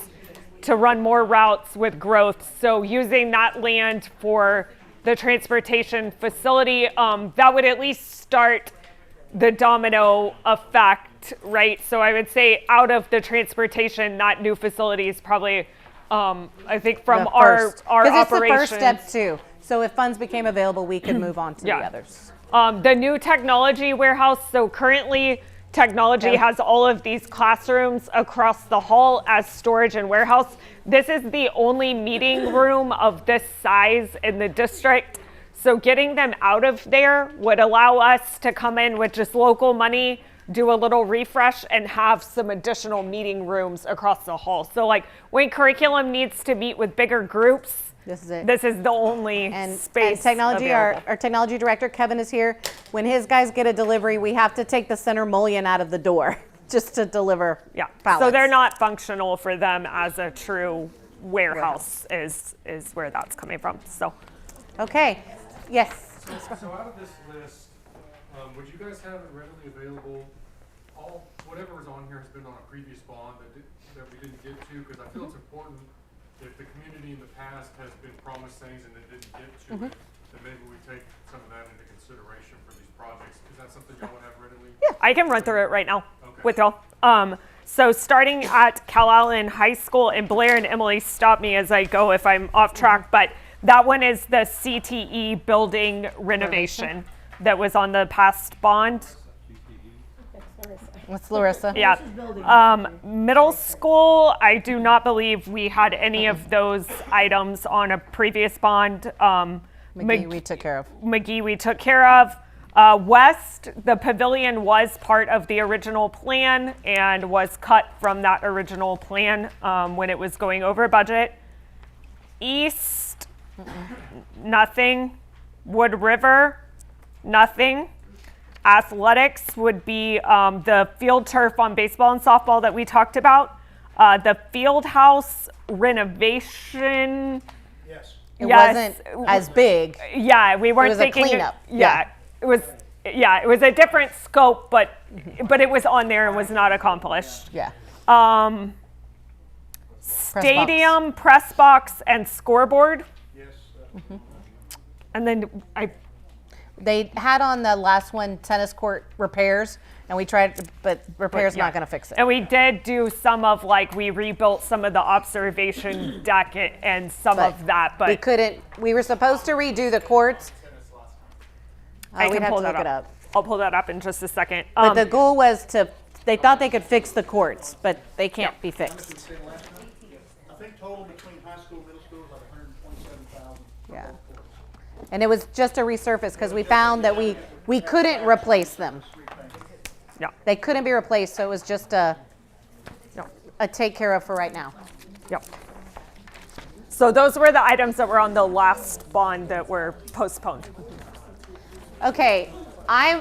Speaker 2: to run more routes with growth. So using that land for the transportation facility, that would at least start the domino effect, right? So I would say out of the transportation, not new facilities, probably, I think from
Speaker 1: The
Speaker 2: our
Speaker 1: first. 'Cause it's
Speaker 2: operations.
Speaker 1: the first step too. So if funds became available, we could move on to the others.
Speaker 2: The new technology warehouse, so currently technology has all of these classrooms across the hall as storage and warehouse. This is the only meeting room of this size in the district. So getting them out of there would allow us to come in with just local money, do a little refresh, and have some additional meeting rooms across the hall. So like when curriculum needs to meet with bigger groups,
Speaker 1: this is it.
Speaker 2: This is the only space
Speaker 1: And technology,
Speaker 2: available.
Speaker 1: our technology director, Kevin, is here. When his guys get a delivery, we have to take the center mullion out of the door just to deliver pallets.
Speaker 2: So they're not functional for them as a true warehouse is where that's coming from. So,
Speaker 1: okay, yes.
Speaker 4: So out of this list, would you guys have it readily available? Whatever is on here has been on a previous bond that we didn't get to, because I feel it's important if the community in the past has been promised things and it didn't get to it, then maybe we take some of that into consideration for these projects. Is that something y'all would have readily?
Speaker 2: I can run through it right now
Speaker 4: Okay.
Speaker 2: with y'all. So starting at Cal Allen High School, and Blair and Emily stop me as I go if I'm off track, but that one is the CTE building renovation that was on the past bond.
Speaker 1: What's Larissa?
Speaker 2: Yeah. Middle school, I do not believe we had any of those items on a previous bond.
Speaker 1: McGee we took care of.
Speaker 2: McGee we took care of. West, the pavilion was part of the original plan and was cut from that original plan when it was going over budget. East, nothing. Wood River, nothing. Athletics would be the field turf on baseball and softball that we talked about. The field house renovation.
Speaker 9: Yes.
Speaker 1: It wasn't as big.
Speaker 2: Yeah, we weren't
Speaker 1: was a
Speaker 2: thinking.
Speaker 1: cleanup.
Speaker 2: Yeah, it was. Yeah, it was a different scope, but it was on there and was not accomplished.
Speaker 1: Yeah.
Speaker 2: Stadium, press box, and scoreboard.
Speaker 9: Yes.
Speaker 2: And then
Speaker 1: They had on the last one tennis court repairs, and we tried, but repairs
Speaker 2: yeah.
Speaker 1: not going to fix it.
Speaker 2: And we did do some of we rebuilt some of the observation deck and some of that, but
Speaker 1: we couldn't. We were supposed to redo the courts.
Speaker 2: I
Speaker 1: we'd
Speaker 2: can
Speaker 1: have
Speaker 2: pull
Speaker 1: to
Speaker 2: that
Speaker 1: look it
Speaker 2: up.
Speaker 1: up.
Speaker 2: I'll pull that up in just a second.
Speaker 1: But the goal was they thought they could fix the courts, but they can't be fixed.
Speaker 9: I think total between high school, middle school is like 127,000.
Speaker 1: Yeah. And it was just a resurface because we found that we couldn't replace them.
Speaker 2: Yeah.
Speaker 1: They couldn't be replaced, so it was just a take care of for right now.
Speaker 2: Yep. So those were the items that were on the last bond that were postponed.
Speaker 1: Okay,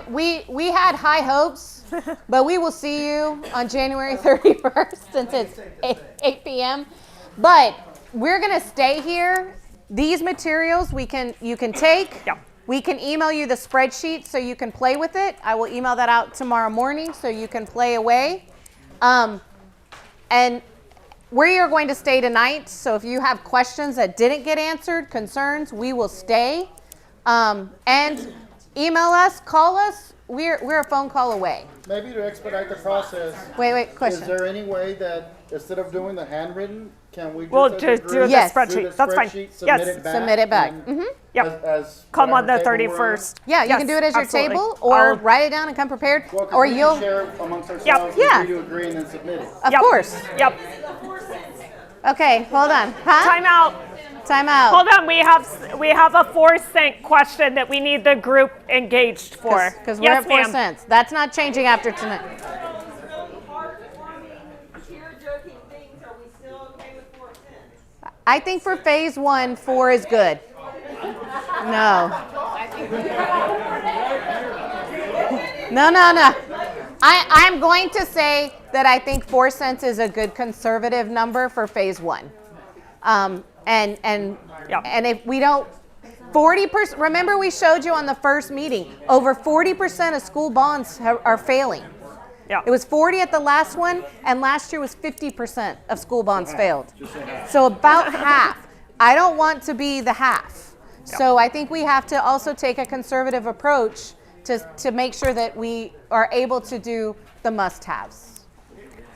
Speaker 1: we had high hopes, but we will see you on January 31st since it's 8 p.m. But we're gonna stay here. These materials you can take.
Speaker 2: Yeah.
Speaker 1: We can email you the spreadsheet so you can play with it. I will email that out tomorrow morning so you can play away. And we are going to stay tonight. So if you have questions that didn't get answered, concerns, we will stay. And email us, call us. We're a phone call away.
Speaker 5: Maybe to expedite the process.
Speaker 1: Wait, question.
Speaker 5: Is there any way that instead of doing the handwritten, can we just
Speaker 2: We'll
Speaker 5: as a
Speaker 2: just do
Speaker 5: group
Speaker 2: the
Speaker 1: Yes.
Speaker 2: spreadsheet.
Speaker 5: do the
Speaker 2: That's fine.
Speaker 5: spreadsheet,
Speaker 2: Yes.
Speaker 1: Submit it back.
Speaker 5: and
Speaker 2: Yep.
Speaker 5: as
Speaker 2: Come on the
Speaker 5: whatever table we're on?
Speaker 2: 31st.
Speaker 1: Yeah, you
Speaker 2: Yes,
Speaker 1: can do it as your
Speaker 2: absolutely.
Speaker 1: table or
Speaker 2: I'll-
Speaker 1: write it down and come prepared.
Speaker 5: Well, 'cause
Speaker 1: Or
Speaker 5: we can
Speaker 1: you'll,
Speaker 5: share amongst ourselves,
Speaker 1: Yeah.
Speaker 5: agree to agree, and then submit it.
Speaker 1: of
Speaker 2: Yep.
Speaker 1: course.
Speaker 2: Yep.
Speaker 1: Okay, hold on. Huh?
Speaker 2: Time out.
Speaker 1: Time out.
Speaker 2: Hold on. We have a 4-cent question that we need the group engaged for.
Speaker 1: Because we're
Speaker 2: yes,
Speaker 1: at 4
Speaker 2: ma'am.
Speaker 1: cents. That's not changing after tonight.
Speaker 3: Heartwarming, tear-jerking things, are we still okay with 4 cents?
Speaker 1: I think for phase 1, 4 is good. No. No. I'm going to say that I think 4 cents is a good conservative number for phase 1. And if we don't, 40%, remember we showed you on the first meeting, over 40% of school bonds are failing.
Speaker 2: Yeah.
Speaker 1: It was 40 at the last one, and last year was 50% of school bonds failed. So about half. I don't want to be the half. So I think we have to also take a conservative approach to make sure that we are able to do the must-haves.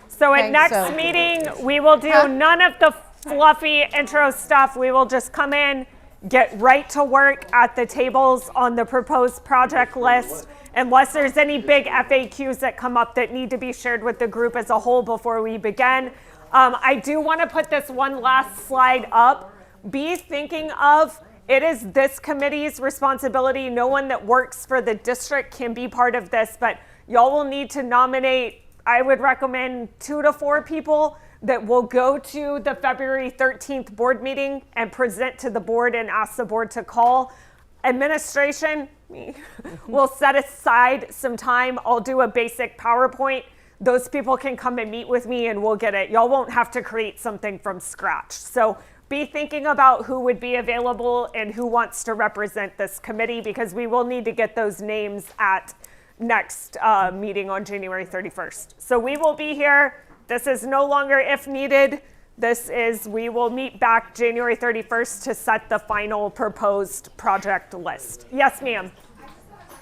Speaker 2: So
Speaker 1: Okay,
Speaker 2: at next
Speaker 1: so-
Speaker 2: meeting, we will do none of the fluffy intro stuff. We will just come in, get right to work at the tables on the proposed project list, unless there's any big FAQs that come up that need to be shared with the group as a whole before we begin. I do want to put this one last slide up. Be thinking of, it is this committee's responsibility. No one that works for the district can be part of this, but y'all will need to nominate, I would recommend 2 to 4 people that will go to the February 13th board meeting and present to the board and ask the board to call. Administration will set aside some time. I'll do a basic PowerPoint. Those people can come and meet with me and we'll get it. Y'all won't have to create something from scratch. So be thinking about who would be available and who wants to represent this committee, because we will need to get those names at next meeting on January 31st. So we will be here. This is no longer if needed. We will meet back January 31st to set the final proposed project list. Yes, ma'am.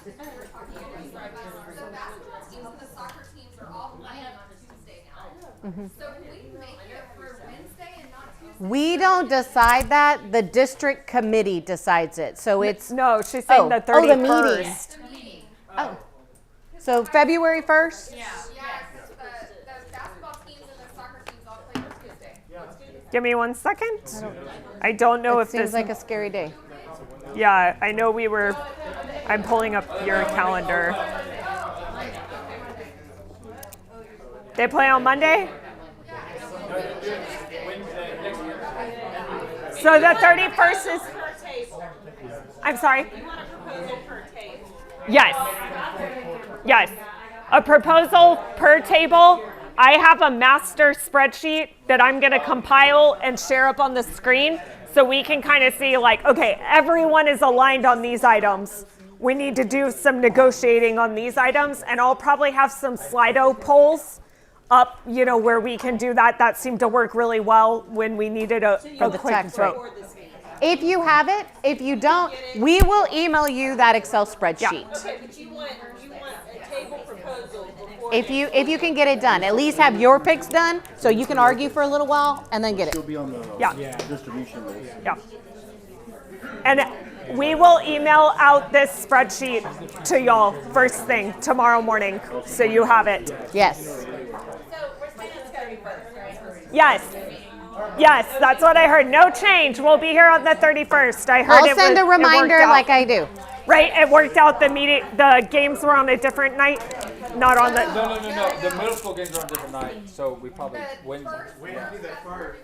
Speaker 11: The basketball teams and the soccer teams are all playing on Tuesday now. So can we make it for Wednesday and not Tuesday?
Speaker 1: We don't decide that. The district committee decides it. So it's
Speaker 2: No, she's saying the 31st.
Speaker 1: the meeting.
Speaker 11: The meeting.
Speaker 1: Oh, so February 1st.
Speaker 11: Yeah, the basketball teams and the soccer teams all play on Tuesday.
Speaker 2: Give me 1 second. I don't know
Speaker 1: It
Speaker 2: if
Speaker 1: seems
Speaker 2: this.
Speaker 1: like a scary day.
Speaker 2: Yeah, I know we were. I'm pulling up your calendar. They play on Monday? So the 31st is. I'm sorry? Yes. Yes. A proposal per table. I have a master spreadsheet that I'm going to compile and share up on the screen so we can kind of see like, okay, everyone is aligned on these items. We need to do some negotiating on these items, and I'll probably have some Slido polls up, where we can do that. That seemed to work really well when we needed a quick
Speaker 1: tax rate.
Speaker 2: vote.
Speaker 1: If you have it, if you don't, we will email you that Excel spreadsheet.
Speaker 3: Okay, but you want a table proposal before.
Speaker 1: If you can get it done, at least have your picks done, so you can argue for a little while and then get it.
Speaker 5: She'll be on the distribution list.
Speaker 2: Yeah. And we will email out this spreadsheet to y'all first thing tomorrow morning, so you have it.
Speaker 1: Yes.
Speaker 3: So we're saying it's 31st, right?
Speaker 2: Yes. Yes, that's what I heard. No change. We'll be here on the 31st. I heard
Speaker 1: I'll
Speaker 2: it
Speaker 1: send a
Speaker 2: it worked
Speaker 1: reminder
Speaker 2: out.
Speaker 1: like I do.
Speaker 2: Right, it worked out. The games were on a different night, not on the.
Speaker 17: No. The middle school games are on a different night, so we probably win.
Speaker 6: We have to do that first.